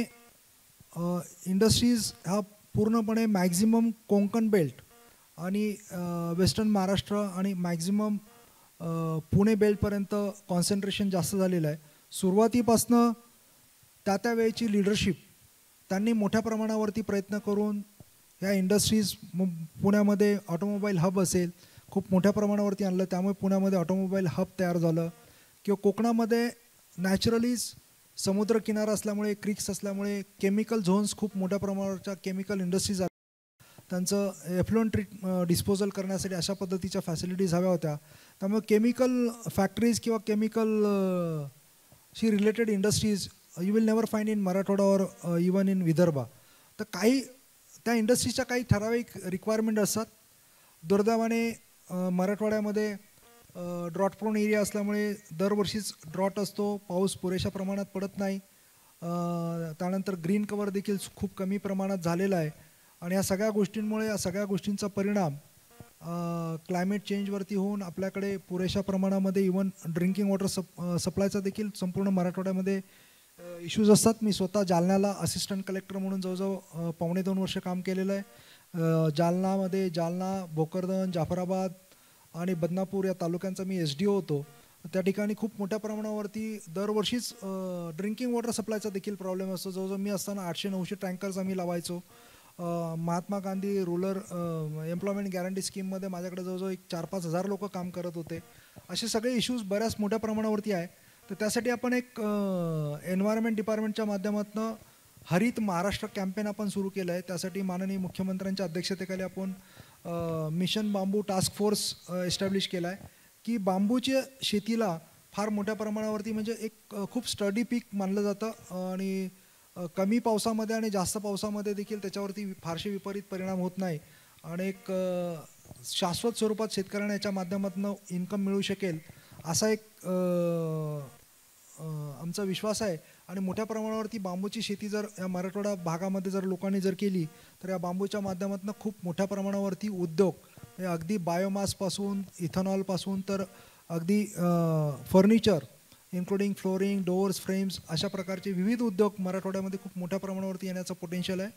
इंडस्ट्रीज ह्या पूर्णपणे मॅक्झिमम कोकण बेल्ट आणि वेस्टर्न महाराष्ट्र आणि मॅक्झिमम पुणे बेल्टपर्यंत कॉन्सन्ट्रेशन जास्त झालेलं आहे. सुरुवातीपासनं त्या वेळेची लिडरशिप त्यांनी मोठ्या प्रमाणावरती प्रयत्न करून ह्या इंडस्ट्रीज पुण्यामध्ये ऑटोमोबाईल हब असेल खूप मोठ्या प्रमाणावरती आणलं. त्यामुळे पुण्यामध्ये ऑटोमोबाईल हब तयार झालं. किंवा कोकणामध्ये नॅचरलीच समुद्रकिनारा असल्यामुळे, क्रिक्स असल्यामुळे केमिकल झोन्स खूप मोठ्या प्रमाणावरच्या केमिकल इंडस्ट्रीज त्यांचं एफ्लुएंट डिस्पोजल करण्यासाठी अशा पद्धतीच्या फॅसिलिटीज हव्या होत्या. त्यामुळे केमिकल फॅक्टरीज किंवा chemical she related industries you will never find in Marathwada और इवन इन विदर्भ. तर काही त्या इंडस्ट्रीच्या काही ठराविक रिक्वायरमेंट असतात. दुर्दैवाने मराठवाड्यामध्ये ड्रॉट प्रोन एरिया असल्यामुळे दरवर्षीच ड्रॉट असतो, पाऊस पुरेशा प्रमाणात पडत नाही. त्यानंतर ग्रीन कवर देखील खूप कमी प्रमाणात झालेला आहे आणि या सगळ्या गोष्टींमुळे या सगळ्या गोष्टींचा परिणाम क्लायमेट चेंजवरती होऊन आपल्याकडे पुरेशा प्रमाणामध्ये इवन ड्रिंकिंग वॉटर सप्लायचा देखील संपूर्ण मराठवाड्यामध्ये इश्यूज असतात. मी स्वतः जालन्याला असिस्टंट कलेक्टर म्हणून जवळजवळ 2.5 वर्ष काम केलेलं आहे. जालना, भोकरदन, जाफराबाद आणि बदनापूर या तालुक्यांचा मी SDO होतो. त्या ठिकाणी खूप मोठ्या प्रमाणावरती दरवर्षीच ड्रिंकिंग वॉटर सप्लायचा देखील प्रॉब्लेम असतो. जवळजवळ मी असताना 800-900 टँकर्स आम्ही लावायचो. Mahatma Gandhi rural employment guarantee स्कीममध्ये माझ्याकडे जवळजवळ 4-5 हजार लोक काम करत होते. असे सगळे इश्यूज बऱ्याच मोठ्या प्रमाणावरती आहे. तर त्यासाठी आपण एक एन्व्हायरमेंट डिपार्टमेंटच्या माध्यमातून हरित महाराष्ट्र कॅम्पेन आपण सुरू केलं आहे. त्यासाठी माननीय मुख्यमंत्र्यांच्या अध्यक्षतेखाली आपण मिशन बांबू टास्क फोर्स एस्टॅब्लिश केला आहे की बांबूच्या शेतीला फार मोठ्या प्रमाणावरती म्हणजे एक खूप स्टडी पीक मानलं जातं आणि कमी पावसामध्ये आणि जास्त पावसामध्ये देखील त्याच्यावरती फारसे विपरीत परिणाम होत नाही आणि एक शाश्वत स्वरूपात शेतकऱ्यांना याच्या माध्यमातून इन्कम मिळू शकेल असा एक आमचा विश्वास आहे. आणि मोठ्या प्रमाणावरती बांबूची शेती जर या मराठवाडा भागामध्ये जर लोकांनी जर केली तर या बांबूच्या माध्यमातून खूप मोठ्या प्रमाणावरती उद्योग अगदी बायोमासपासून इथेनॉलपासून तर अगदी furniture including flooring, doors, frames अशा प्रकारचे विविध उद्योग मराठवाड्यामध्ये खूप मोठ्या प्रमाणावरती येण्याचं पोटेन्शियल आहे.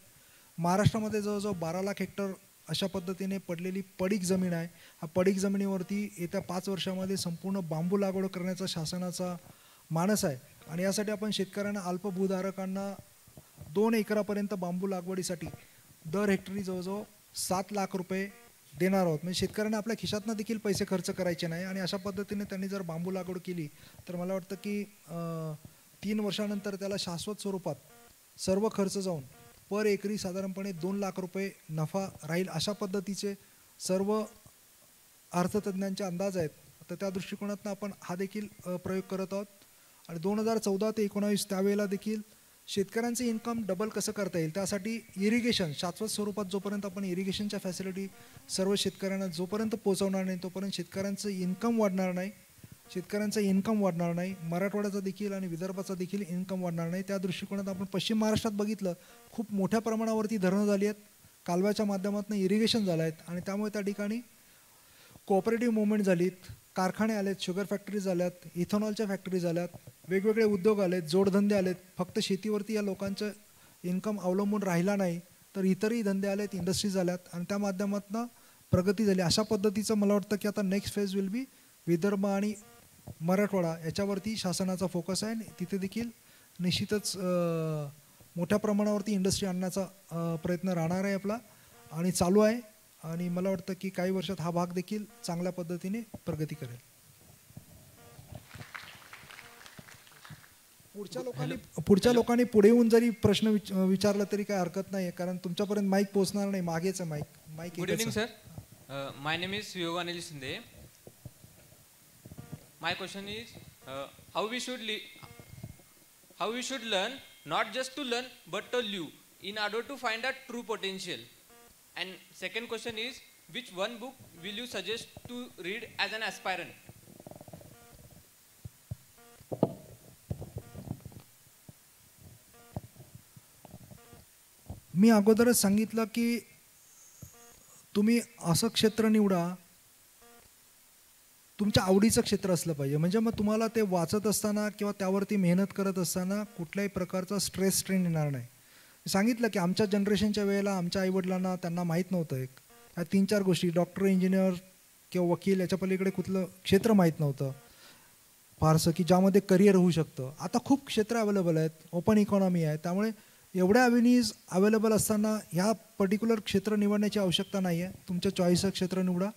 महाराष्ट्रामध्ये जवळजवळ 12 लाख हेक्टर अशा पद्धतीने पडलेली पडीक जमीन आहे. हा पडीक जमिनीवरती येत्या 5 वर्षामध्ये संपूर्ण बांबू लागवड करण्याचा शासनाचा मानस आहे आणि यासाठी आपण शेतकऱ्यांना अल्पभूधारकांना 2 एकरापर्यंत बांबू लागवडीसाठी दर हेक्टरी जवळजवळ 7 लाख रुपये देणार आहोत. म्हणजे शेतकऱ्यांना आपल्या खिशातनं देखील पैसे खर्च करायचे नाही आणि अशा पद्धतीने त्यांनी जर बांबू लागवड केली तर मला वाटतं की 3 वर्षानंतर त्याला शाश्वत स्वरूपात सर्व खर्च जाऊन पर एकरी साधारणपणे 2 लाख रुपये नफा राहील अशा पद्धतीचे सर्व अर्थतज्ञांचे अंदाज आहेत. तर त्या दृष्टिकोनातून आपण हा देखील प्रयोग करत आहोत आणि 2014 ते 2019 त्यावेळेला देखील शेतकऱ्यांचे इन्कम डबल कसं करता येईल त्यासाठी इरिगेशन शाश्वत स्वरूपात जोपर्यंत आपण इरिगेशनच्या फॅसिलिटी सर्व शेतकऱ्यांना जोपर्यंत पोहोचवणार नाही तोपर्यंत शेतकऱ्यांचं इन्कम वाढणार नाही. मराठवाड्याचा देखील आणि विदर्भाचा देखील इन्कम वाढणार नाही. त्या दृष्टिकोनात आपण पश्चिम महाराष्ट्रात बघितलं खूप मोठ्या प्रमाणावरती धरणं झाली आहेत, कालव्याच्या माध्यमातून इरिगेशन झालं आहेत आणि त्यामुळे त्या ठिकाणी कोऑपरेटिव्ह मुवमेंट झालीत, कारखाने आलेत, शुगर फॅक्टरीज झाल्यात, इथेनॉलच्या फॅक्टरीज झाल्यात, वेगवेगळे उद्योग आलेत, जोडधंदे आलेत. फक्त शेतीवरती या लोकांचं इन्कम अवलंबून राहिला नाही तर इतरही धंदे आलेत, इंडस्ट्रीज आल्यात आणि त्या माध्यमातून प्रगती झाली. अशा पद्धतीचं मला वाटतं की आता next phase will be Vidarbha आणि मराठवाडा याच्यावरती शासनाचा फोकस आहे. तिथे देखील निश्चितच मोठ्या प्रमाणावरती इंडस्ट्री आणण्याचा प्रयत्न राहणार आहे आपला आणि चालू आहे आणि मला वाटतं की काही वर्षात हा भाग देखील चांगल्या पद्धतीने प्रगती करेल. पुढच्या लोकांनी पुढे येऊन जरी प्रश्न विचारला तरी काही हरकत नाही कारण तुमच्यापर्यंत माईक पोहोचणार नाही, मागेच आहे mike. Good evening sir, my name is Yog Anil Shinde. My question is how we should learn, not just to learn but to live in order to find our true potential. And second question is which one book will you suggest to read as an aspirant? मी अगोदरच सांगितलं की तुम्ही असं क्षेत्र निवडा तुमच्या आवडीचं क्षेत्र असलं पाहिजे म्हणजे मग तुम्हाला ते वाचत असताना किंवा त्यावरती मेहनत करत असताना कुठल्याही प्रकारचा स्ट्रेस स्ट्रेन येणार नाही. सांगितलं की आमच्या जनरेशनच्या वेळेला आमच्या आईवडिलांना त्यांना माहीत नव्हतं एक ह्या 3-4 गोष्टी डॉक्टर, इंजिनियर किंवा वकील याच्या पलीकडे कुठलं क्षेत्र माहीत नव्हतं फारसं की ज्यामध्ये करिअर होऊ शकतं. आता खूप क्षेत्र अवेलेबल आहेत, ओपन इकॉनॉमी आहे, त्यामुळे एवढ्या ॲव्हेन्यूज अवेलेबल असताना ह्या पर्टिक्युलर क्षेत्र निवडण्याची आवश्यकता नाही आहे. तुमचं चॉईसचं क्षेत्र निवडा.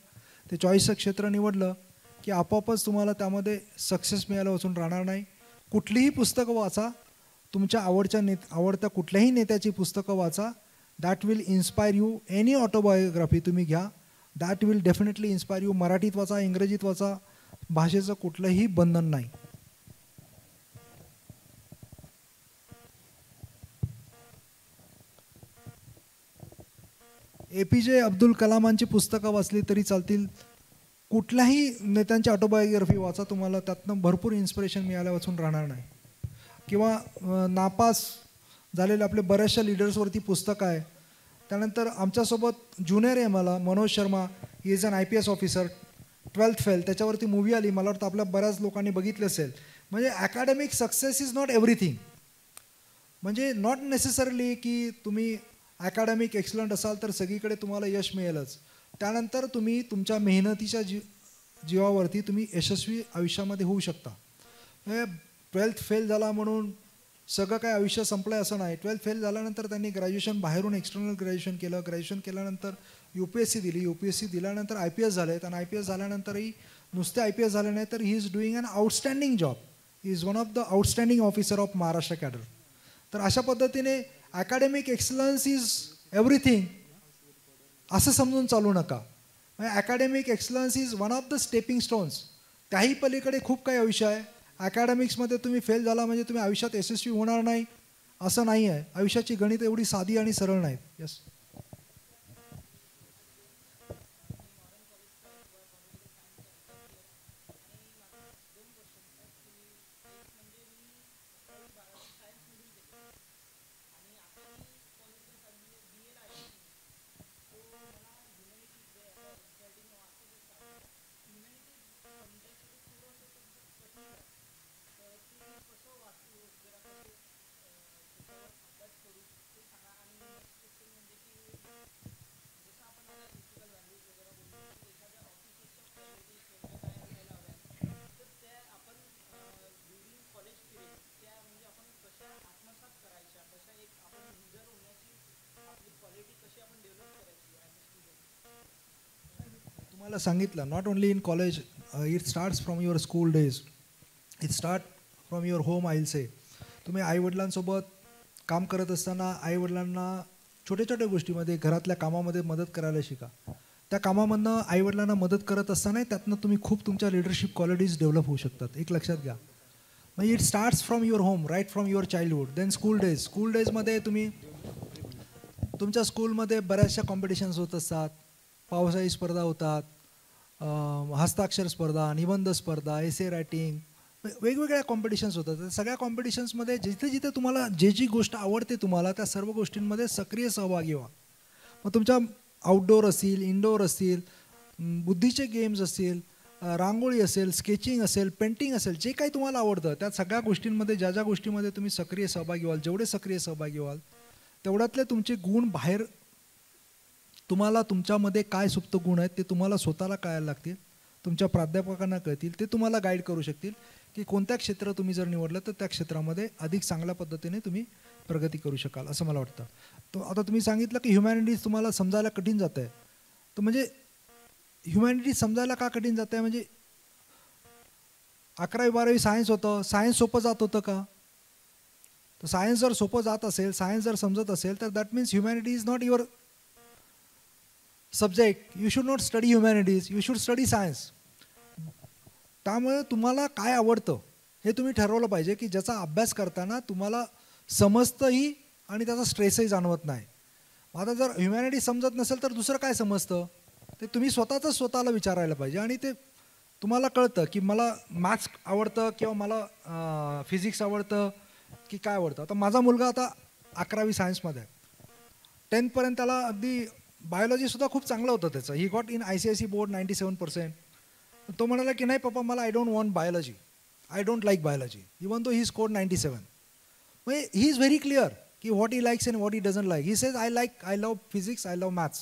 ते चॉईसचं क्षेत्र निवडलं की आपोआपच तुम्हाला त्यामध्ये सक्सेस मिळायला वाचून राहणार नाही. कुठलीही पुस्तकं वाचा, तुमच्या आवडत्या कुठल्याही नेत्याची पुस्तकं वाचा. That will inspire you. Any autobiography तुम्ही घ्या, that will definitely inspire you. मराठीत वाचा, इंग्रजीत वाचा, भाषेचं कुठलंही बंधन नाही. APJ अब्दुल कलामांची पुस्तकं वाचली तरी चालतील, कुठल्याही नेत्यांची ऑटोबायोग्राफी वाचा, तुम्हाला त्यातनं भरपूर इन्स्पिरेशन मिळाल्या वाचून राहणार नाही. किंवा नापास झालेले आपले बऱ्याचशा लिडर्सवरती पुस्तकं आहे. त्यानंतर आमच्यासोबत ज्युनियर आहे मला Manoj Sharma, he is an IPS officer, 12th fail, त्याच्यावरती मूवी आली, मला वाटतं आपल्या बऱ्याच लोकांनी बघितली असेल. म्हणजे academic success is not everything. म्हणजे नॉट नेसेसरली की तुम्ही अकॅडमिक एक्सलंट असाल तर सगळीकडे तुम्हाला यश मिळेलच. त्यानंतर तुम्ही तुमच्या मेहनतीच्या जीवावरती तुम्ही यशस्वी आयुष्यामध्ये होऊ शकता. म्हणजे 12th फेल झाला म्हणून सगळं काय आयुष्य संपलं असं नाही. 12th फेल झाल्यानंतर त्यांनी ग्रॅज्युएशन बाहेरून एक्सटर्नल ग्रॅज्युएशन केलं. ग्रॅज्युएशन केल्यानंतर UPSC दिली. UPSC दिल्यानंतर IPS झालेत आणि IPS झाल्यानंतरही नुसते IPS झाले नाही तर he is doing an outstanding job. He is one of the outstanding officer of Maharashtra cadre. तर अशा पद्धतीने अकॅडमिक एक्सलन्स इज एव्हरीथिंग असं समजून चालू नका. म्हणजे academic excellence is one of the stepping stones. त्याही पलीकडे खूप काही आयुष्य आहे. अकॅडमिक्समध्ये तुम्ही फेल झाला म्हणजे तुम्ही आयुष्यात यशस्वी होणार नाही असं नाही आहे. आयुष्याची गणित एवढी साधी आणि सरळ नाहीत. यस. तुम्हाला सांगितलं not only in college, it starts from your school days, it start from your home. I will से तुम्ही आईवडिलांसोबत काम करत असताना आईवडिलांना छोट्या छोट्या गोष्टीमध्ये घरातल्या कामामध्ये मदत करायला शिका. त्या कामामधनं आईवडिलांना मदत करत असताना त्यातनं तुम्ही खूप तुमच्या लिडरशिप क्वालिटीज डेव्हलप होऊ शकतात. एक लक्षात घ्या. म्हणजे it starts from your home, right from your childhood. Then school days. School डेजमध्ये तुम्ही तुमच्या स्कूलमध्ये बऱ्याचशा कॉम्पिटिशन्स होत असतात. पावसाळी स्पर्धा होतात, हस्ताक्षर स्पर्धा, निबंध स्पर्धा, एसे रायटिंग, वेगवेगळ्या कॉम्पिटिशन्स होतात. सगळ्या कॉम्पिटिशन्समध्ये जिथे जिथे तुम्हाला जी गोष्ट आवडते तुम्हाला त्या सर्व गोष्टींमध्ये सक्रिय सहभागी व्हा. मग तुमच्या आउटडोअर असतील, इनडोअर असतील, बुद्धीचे गेम्स असतील, रांगोळी असेल, स्केचिंग असेल, पेंटिंग असेल, जे काही तुम्हाला आवडतं त्या सगळ्या गोष्टींमध्ये ज्या गोष्टीमध्ये तुम्ही सक्रिय सहभागी व्हाल, जेवढे सक्रिय सहभागी व्हाल तेवढ्यातले तुमचे गुण बाहेर, तुम्हाला तुमच्यामध्ये काय सुप्त गुण आहेत ते तुम्हाला स्वतःला कळायला लागतील, तुमच्या प्राध्यापकांना कळतील, ते तुम्हाला गाईड करू शकतील की कोणत्या क्षेत्र तुम्ही जर निवडलं तर त्या क्षेत्रामध्ये अधिक चांगल्या पद्धतीने तुम्ही प्रगती करू शकाल असं मला वाटतं. तर आता तुम्ही सांगितलं की ह्युमॅनिटीज तुम्हाला समजायला कठीण जात आहे. तर म्हणजे ह्युमॅनिटीज समजायला का कठीण जात आहे? म्हणजे 11वी 12वी सायन्स होतं, सायन्स सोपं जात होतं का? तर सायन्स जर सोपं जात असेल, सायन्स जर समजत असेल तर that means humanity is not your subject. You should not study humanities, you should study science. त्यामुळे तुम्हाला काय आवडतं हे तुम्ही ठरवलं पाहिजे की ज्याचा अभ्यास करताना तुम्हाला समजतंही आणि त्याचा स्ट्रेसही जाणवत नाही. आता जर ह्युमॅनिटी समजत नसेल तर दुसरं काय समजतं ते तुम्ही स्वतःला विचारायला पाहिजे. आणि ते तुम्हाला कळतं की मला मॅथ्स आवडतं किंवा मला फिजिक्स आवडतं की काय आवडतं. आता माझा मुलगा आता 11वी सायन्समध्ये आहे. 10th त्याला अगदी बायोलॉजीसुद्धा खूप चांगलं होतं त्याचं. He got in ICSE board 97%. तो म्हणाला की नाही पप्पा मला I don't want biology, I don't like biology, even though he scored 97. म्हणजे ही इज व्हेरी क्लिअर की what he likes and what he doesn't like. He says I love physics, I love maths,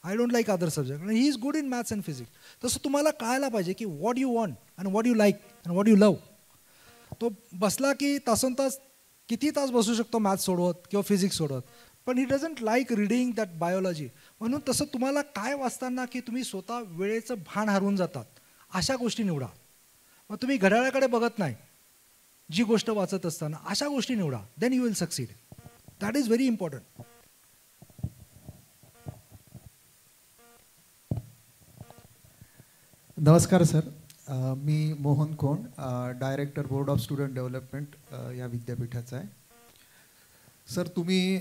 I don't like other subject. आणि he is good in maths and physics. तसं तुम्हाला कळायला पाहिजे की what you want and what you like and what you love. तो बसला की तासनतास किती तास बसू शकतो मॅथ्स सोडवत किंवा फिजिक्स सोडवत, पण ही doesn't like reading that biology. म्हणून तसं तुम्हाला काय वाचताना की तुम्ही स्वतः वेळेचं भान हरवून जातात अशा गोष्टी निवडा. मग तुम्ही घड्याळाकडे बघत नाही जी गोष्ट वाचत असताना, अशा गोष्टी निवडा. Then you will succeed. That is very important. नमस्कार सर, मी Mohan Kond, director board of student development या विद्यापीठाचा आहे. सर तुम्ही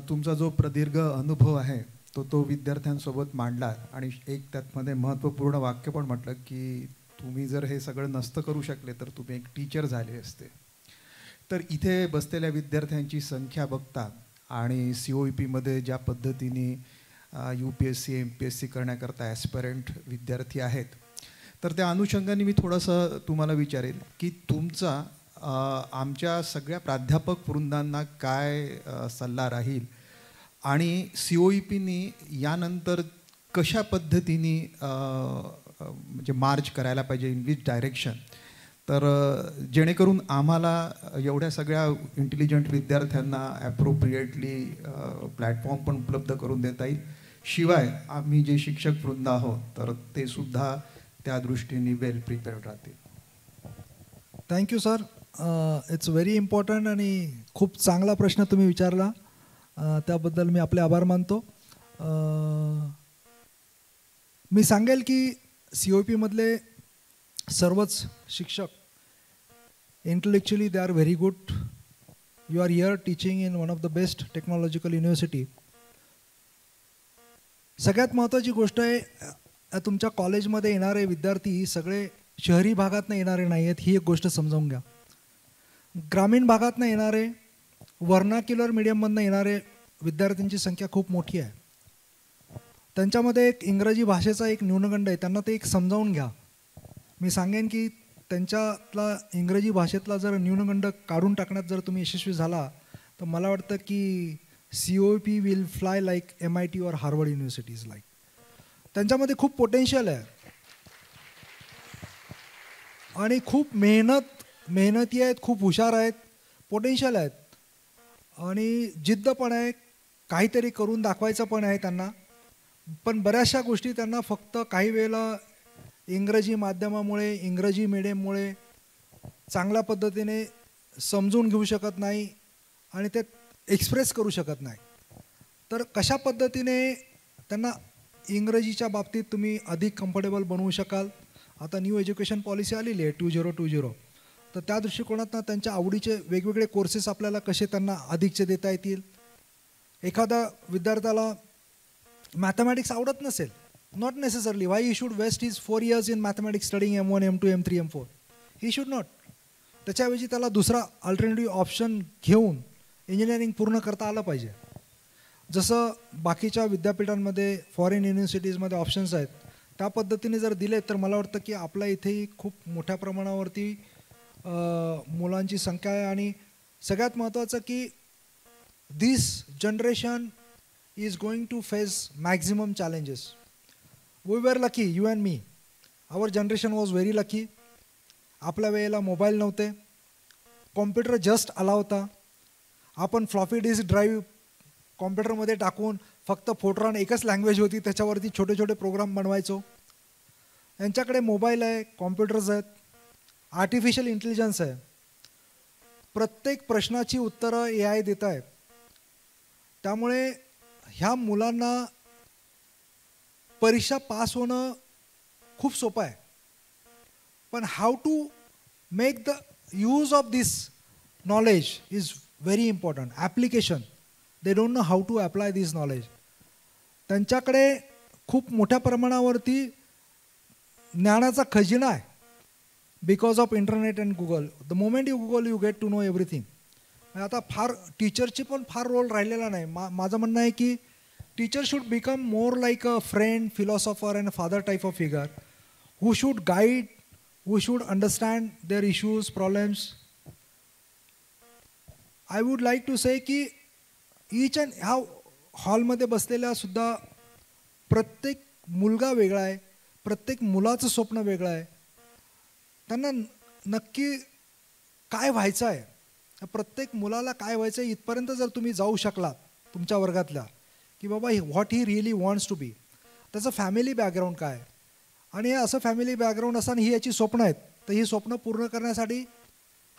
तुमचा जो प्रदीर्घ अनुभव आहे तो विद्यार्थ्यांसोबत मांडला आणि एक त्यातमध्ये महत्त्वपूर्ण वाक्य पण म्हटलं की तुम्ही जर हे सगळं नसतं करू शकले तर तुम्ही एक टीचर झाले असते. तर इथे बसलेल्या विद्यार्थ्यांची संख्या बघता आणि COEP-मध्ये ज्या पद्धतीने UPSC MPSC करण्याकरता ॲस्पिरंट विद्यार्थी आहेत, तर त्या अनुषंगाने मी थोडंसं तुम्हाला विचारेल की तुमचा आमच्या सगळ्या प्राध्यापक वृंदांना काय सल्ला राहील आणि COEP-नी यानंतर कशा पद्धतीने म्हणजे मार्च करायला पाहिजे, इन विच डायरेक्शन, तर जेणेकरून आम्हाला एवढ्या सगळ्या इंटेलिजंट विद्यार्थ्यांना ॲप्रोप्रिएटली प्लॅटफॉर्म पण उपलब्ध करून देता येईल. शिवाय आम्ही जे शिक्षक वृंद आहोत तर ते सुद्धा त्या दृष्टीने वेल प्रिपेअर्ड राहतील. Thank you sir. It's very important आणि खूप चांगला प्रश्न तुम्ही विचारला, त्याबद्दल मी आपले आभार मानतो. मी सांगेल की COEP-मधले सर्वच शिक्षक intellectually they are very good. You are here teaching in one of the best technological university. सगळ्यात महत्त्वाची गोष्ट आहे, तुमच्या कॉलेजमध्ये येणारे विद्यार्थी सगळे शहरी भागातनं येणारे नाही आहेत, ही एक गोष्ट समजावून घ्या. ग्रामीण भागातनं येणारे, वर्नाक्युलर मीडियममधनं येणारे विद्यार्थ्यांची संख्या खूप मोठी आहे. त्यांच्यामध्ये एक इंग्रजी भाषेचा एक न्यूनगंड आहे, त्यांना ते एक समजावून घ्या. मी सांगेन की त्यांच्यातला इंग्रजी भाषेतला जर न्यूनगंड काढून टाकण्यात जर तुम्ही यशस्वी झाला तर मला वाटतं की COEP will fly like MIT और हार्वर्ड युनिव्हर्सिटीज लाईक. त्यांच्यामध्ये खूप पोटेन्शियल आहे आणि खूप मेहनती आहेत, खूप हुशार आहेत, पोटेन्शियल आहेत आणि जिद्द पण आहे, काहीतरी करून दाखवायचं पण आहे त्यांना. पण बऱ्याचशा गोष्टी त्यांना फक्त काही वेळेला इंग्रजी माध्यमामुळे, इंग्रजी मीडियममुळे चांगल्या पद्धतीने समजून घेऊ शकत नाही आणि ते एक्सप्रेस करू शकत नाही. तर कशा पद्धतीने त्यांना इंग्रजीच्या बाबतीत तुम्ही अधिक कम्फर्टेबल बनवू शकाल. आता न्यू एज्युकेशन पॉलिसी आलेली आहे 2020, तर त्या दृष्टिकोनातून त्यांच्या आवडीचे वेगवेगळे कोर्सेस आपल्याला कसे त्यांना अधिकचे देता येतील. एखादा विद्यार्थ्याला मॅथमॅटिक्स आवडत नसेल, not necessarily why he should waste his 4 years in mathematics studying M1, M2, M3, M4. He should not. त्याच्याऐवजी त्याला दुसरा अल्टरनेटिव्ह ऑप्शन घेऊन इंजिनिअरिंग पूर्ण करता आलं पाहिजे. जसं बाकीच्या विद्यापीठांमध्ये, फॉरेन युनिव्हर्सिटीजमध्ये ऑप्शन्स आहेत, त्या पद्धतीने जर दिले तर मला वाटतं की आपल्या इथेही खूप मोठ्या प्रमाणावरती मुलांची संख्या आहे. आणि सगळ्यात महत्त्वाचं की दिस generation is going to face maximum challenges. We were lucky, you and me. Our generation was very lucky. आपल्या वेळेला मोबाईल नव्हते, कॉम्प्युटर जस्ट आला होता. आपण फ्लॉपी डिस्क ड्राईव्ह कॉम्प्युटरमध्ये टाकून फक्त फोटोरॉन एकच लँग्वेज होती, त्याच्यावरती छोटे छोटे प्रोग्राम बनवायचो. यांच्याकडे मोबाईल आहे, कॉम्प्युटर्स आहेत, आर्टिफिशियल इंटेलिजन्स आहे. प्रत्येक प्रश्नाची उत्तरं AI देत आहेत. त्यामुळे ह्या मुलांना परीक्षा पास होणं खूप सोपं आहे, पण how to make the use of this knowledge is very important. Application, they don't know how to apply this knowledge. त्यांच्याकडे खूप मोठ्या प्रमाणावरती ज्ञानाचा खजिना आहे because of internet and Google. The moment you Google you get to know everything. आता फार टीचरची पण फार रोल राहिलेला नाही. माझं म्हणणं आहे की teacher should become more like a friend, philosopher and father type of figure who should guide, who should understand their issues, problems. I would like to say की ईच अँड ह्या हॉलमध्ये बसलेल्या सुद्धा प्रत्येक मुलगा वेगळा आहे, प्रत्येक मुलाचं स्वप्न वेगळं आहे. त्यांना नक्की काय व्हायचं आहे, प्रत्येक मुलाला काय व्हायचं आहे इथपर्यंत जर तुम्ही जाऊ शकलात तुमच्या वर्गातल्या, की बाबा what he really wants to be, त्याचं फॅमिली बॅकग्राऊंड काय, आणि असं फॅमिली बॅकग्राऊंड असताना ही याची स्वप्न आहेत, तर ही स्वप्न पूर्ण करण्यासाठी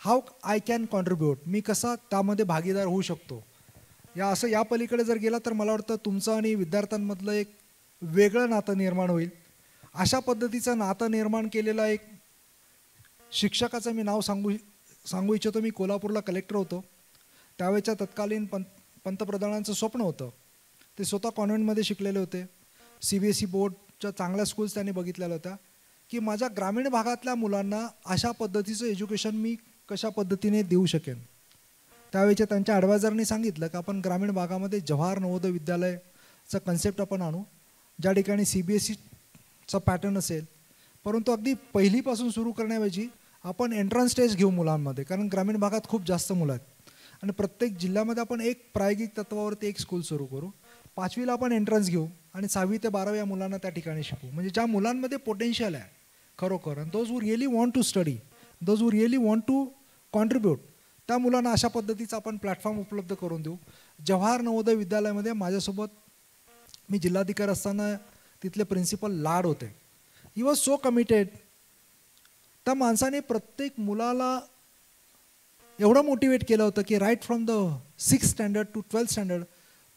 हाऊ आय कॅन कॉन्ट्रीब्यूट, मी कसा त्यामध्ये भागीदार होऊ शकतो. या पलीकडे जर गेला तर मला वाटतं तुमचं आणि विद्यार्थ्यांमधलं एक वेगळं नातं निर्माण होईल. अशा पद्धतीचं नातं निर्माण केलेला एक शिक्षकाचं मी नाव सांगू इच्छितो. मी कोल्हापूरला कलेक्टर होतो, त्यावेळेच्या तत्कालीन पंतप्रधानांचं स्वप्न होतं ते स्वतः कॉन्व्हेंटमध्ये शिकलेले होते. CBSE बोर्डच्या चांगल्या स्कूल्स त्यांनी बघितलेल्या होत्या की माझ्या ग्रामीण भागातल्या मुलांना अशा पद्धतीचं एज्युकेशन मी कशा पद्धतीने देऊ शकेन. त्यावेळेच्या त्यांच्या ॲडवायझरनी सांगितलं की आपण ग्रामीण भागामध्ये जवाहर नवोदय विद्यालयाचा कन्सेप्ट आपण आणू, ज्या ठिकाणी CBSEचा पॅटर्न असेल, परंतु अगदी पहिलीपासून सुरू करण्याऐवजी आपण एंट्रन्स टेस्ट घेऊ मुलांमध्ये, कारण ग्रामीण भागात खूप जास्त मुलं आहेत आणि प्रत्येक जिल्ह्यामध्ये आपण एक प्रायोगिक तत्वावरती एक स्कूल सुरू करू. 5वीला आपण एंट्रन्स घेऊ आणि 6वी ते 12वी या मुलांना त्या ठिकाणी शिकवू. म्हणजे ज्या मुलांमध्ये पोटेन्शियल आहे खरोखर, आणि those who really want to study, those who really want to contribute, त्या मुलांना अशा पद्धतीचा आपण प्लॅटफॉर्म उपलब्ध करून देऊ. जवाहर नवोदय विद्यालयामध्ये माझ्यासोबत मी जिल्हाधिकारी असताना तिथले प्रिन्सिपल लाड होते. He was so committed. त्या माणसाने प्रत्येक मुलाला एवढं मोटिवेट केलं होतं की right from the 6th standard to 12th standard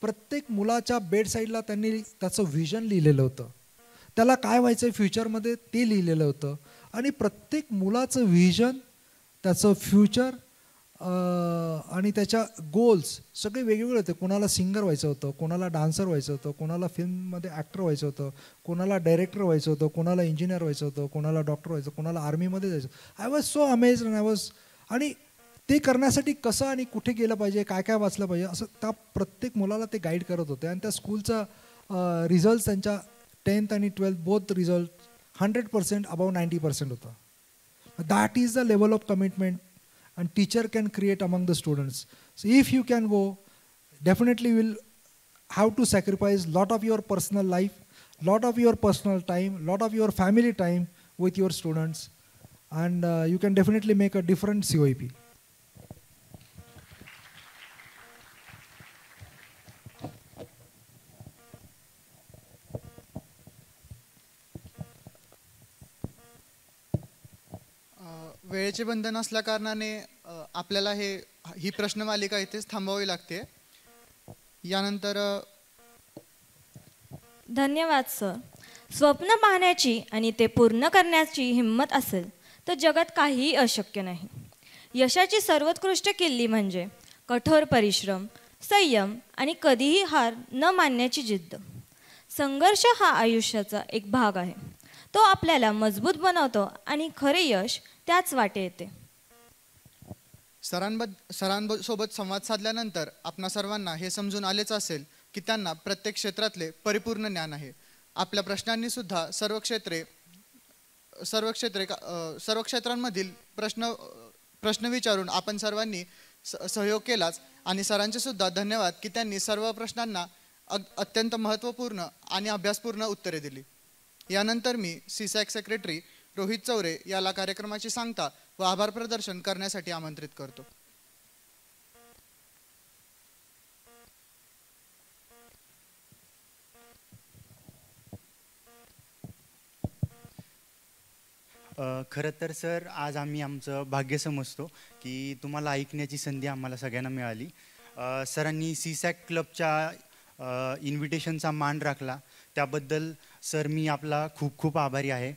प्रत्येक मुलाच्या बेड साईडला त्यांनी त्याचं व्हिजन लिहिलेलं होतं, त्याला काय व्हायचं आहे फ्युचरमध्ये ते लिहिलेलं होतं. आणि प्रत्येक मुलाचं व्हिजन, त्याचं फ्युचर आणि त्याच्या गोल्स सगळे वेगवेगळे होते. कोणाला सिंगर व्हायचं होतं, कोणाला डान्सर व्हायचं होतं, कोणाला फिल्ममध्ये ॲक्टर व्हायचं होतं, कोणाला डायरेक्टर व्हायचं होतं, कोणाला इंजिनियर व्हायचं होतं, कोणाला डॉक्टर व्हायचं, कोणाला आर्मीमध्ये जायचं. I was so amazed and I was. आणि ते करण्यासाठी कसं आणि कुठे गेलं पाहिजे, काय काय वाचलं पाहिजे, असं त्या प्रत्येक मुलाला ते गाईड करत होते. आणि त्या स्कूलचा रिझल्ट त्यांच्या 10th आणि 12th बोथ रिझल्ट 100% अबाव 90% होता. That is the level of commitment and teacher can create among the students. So if you can go, definitely will have to sacrifice lot of your personal life, lot of your personal time, lot of your family time with your students, and you can definitely make a different COEP. वेळेचे बंधन असल्या कारणाने आपल्याला ही प्रश्नमालिका इथेच थांबवावी लागते. यानंतर धन्यवाद sir. स्वप्न पाहण्याची आणि ते पूर्ण करण्याची हिंमत असेल तर जगात काहीही अशक्य नाही. यशाची सर्वोत्कृष्ट किल्ली म्हणजे कठोर परिश्रम, संयम आणि कधीही हार न मानण्याची जिद्द. संघर्ष हा आयुष्याचा एक भाग आहे. तो आपल्याला मजबूत बनवतो आणि खरे यश त्याच वाटे येते. सरांसोबत संवाद साधल्यानंतर आपणा सर्वांना हे समजून आलेच असेल की त्यांना प्रत्येक क्षेत्रातले परिपूर्ण ज्ञान आहे. आपल्या प्रश्नांनी सुद्धा सर्व क्षेत्रांमधील प्रश्न विचारून आपण सर्वांनी सहयोग केलाच. आणि सरांचे सुद्धा धन्यवाद की त्यांनी सर्व प्रश्नांना अत्यंत महत्त्वपूर्ण आणि अभ्यासपूर्ण उत्तरे दिली. यानंतर मी CSAC सेक्रेटरी रोहित चौरे याला कार्यक्रमाची सांगता व आभार प्रदर्शन करण्यासाठी आमंत्रित करतो. खरं तर सर आज आम्ही आमचं भाग्य समजतो की तुम्हाला ऐकण्याची संधी आम्हाला सगळ्यांना मिळाली. सरांनी CSAC क्लबच्या इन्व्हिटेशनचा मान राखला त्याबद्दल सर मी आपला खूप खूप आभारी आहे.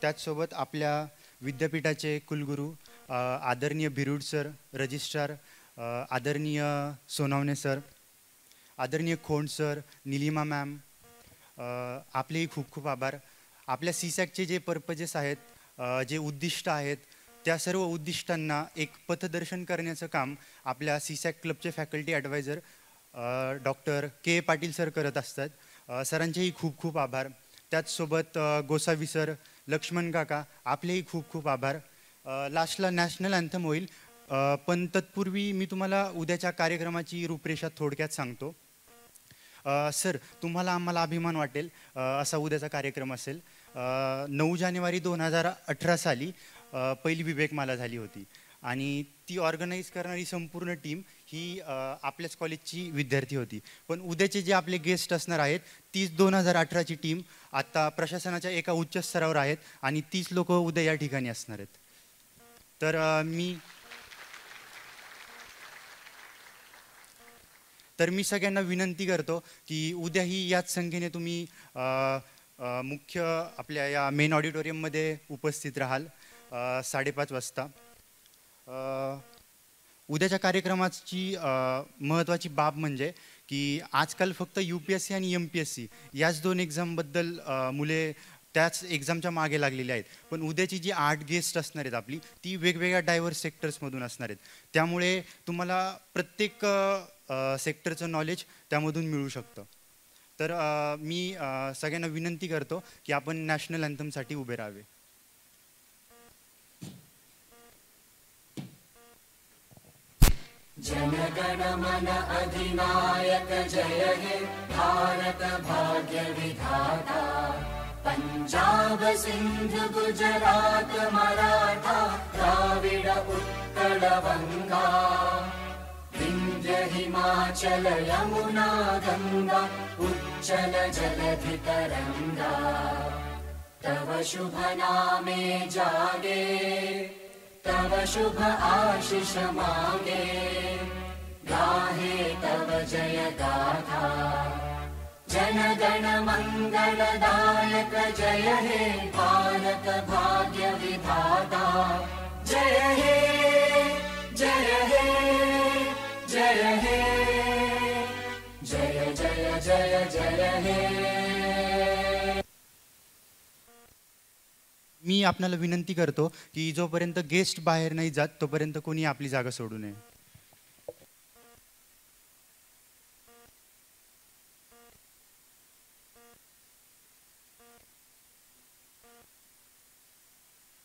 त्याचसोबत आपल्या विद्यापीठाचे कुलगुरू आदरणीय बिरुड सर, रजिस्ट्रार आदरणीय सोनावणे सर, आदरणीय खोंड सर, निलिमा मॅम, आपलेही खूप खूप आभार. आपल्या CSACचे जे पर्पजेस आहेत, जे उद्दिष्ट आहेत, त्या सर्व उद्दिष्टांना एक पथदर्शन करण्याचं काम आपल्या CSAC क्लबचे फॅकल्टी ॲडवायझर डॉक्टर के पाटील सर करत असतात. सरांचेही खूप खूप आभार. त्याचसोबत गोसावी सर, लक्ष्मण काका, आपलेही खूप खूप आभार. लास्टला नॅशनल अँथम होईल, पण तत्पूर्वी मी तुम्हाला उद्याच्या कार्यक्रमाची रूपरेषा थोडक्यात सांगतो. सर तुम्हाला आम्हाला अभिमान वाटेल असा उद्याचा कार्यक्रम असेल. 9 जानेवारी 2018 साली पहिली विवेकमाला झाली होती आणि ती ऑर्गनाईज करणारी संपूर्ण टीम ही आपल्याच कॉलेजची विद्यार्थी होती. पण उद्याचे जे आपले गेस्ट असणार आहेत तीच 2018ची टीम आता प्रशासनाच्या एका उच्च स्तरावर आहेत आणि तीच लोक उद्या या ठिकाणी असणार आहेत. तर मी सगळ्यांना विनंती करतो की उद्याही याच संख्येने तुम्ही मुख्य आपल्या या मेन ऑडिटोरियममध्ये उपस्थित राहाल 5:30 वाजता. उद्याच्या कार्यक्रमाची महत्त्वाची बाब म्हणजे की आजकाल फक्त UPSC आणि MPSC याच दोन एक्झामबद्दल मुले त्याच एक्झामच्या मागे लागलेले आहेत, पण उद्याची जी 8 गेस्ट असणार आहेत आपली ती वेगवेगळ्या डायव्हर्स सेक्टर्समधून असणार आहेत. त्यामुळे तुम्हाला प्रत्येक सेक्टरचं नॉलेज त्यामधून मिळू शकतं. तर मी सगळ्यांना विनंती करतो की आपण नॅशनल अँथमसाठी उभे राहावे. जनगण मन अधिनायक जय हे भारत भाग्य विधाता. पंजाब सिंध गुजरात मराठा द्राविड उत्कल गंगा. विंध्य हिमाचल यमुना गंगा उच्चल जलधि तरंगा. तव शुभ नामे जागे तव शुभ आशीष मांगे. गाहे तव जय गाथा जनगण मंगलदायक जय हे भारत भाग्य विधाता. जय हे जय हे जय हे जय जय जय जय हे. मी आपल्याला विनंती करतो की जोपर्यंत गेस्ट बाहेर नाही जात तोपर्यंत कोणी आपली जागा सोडू नये.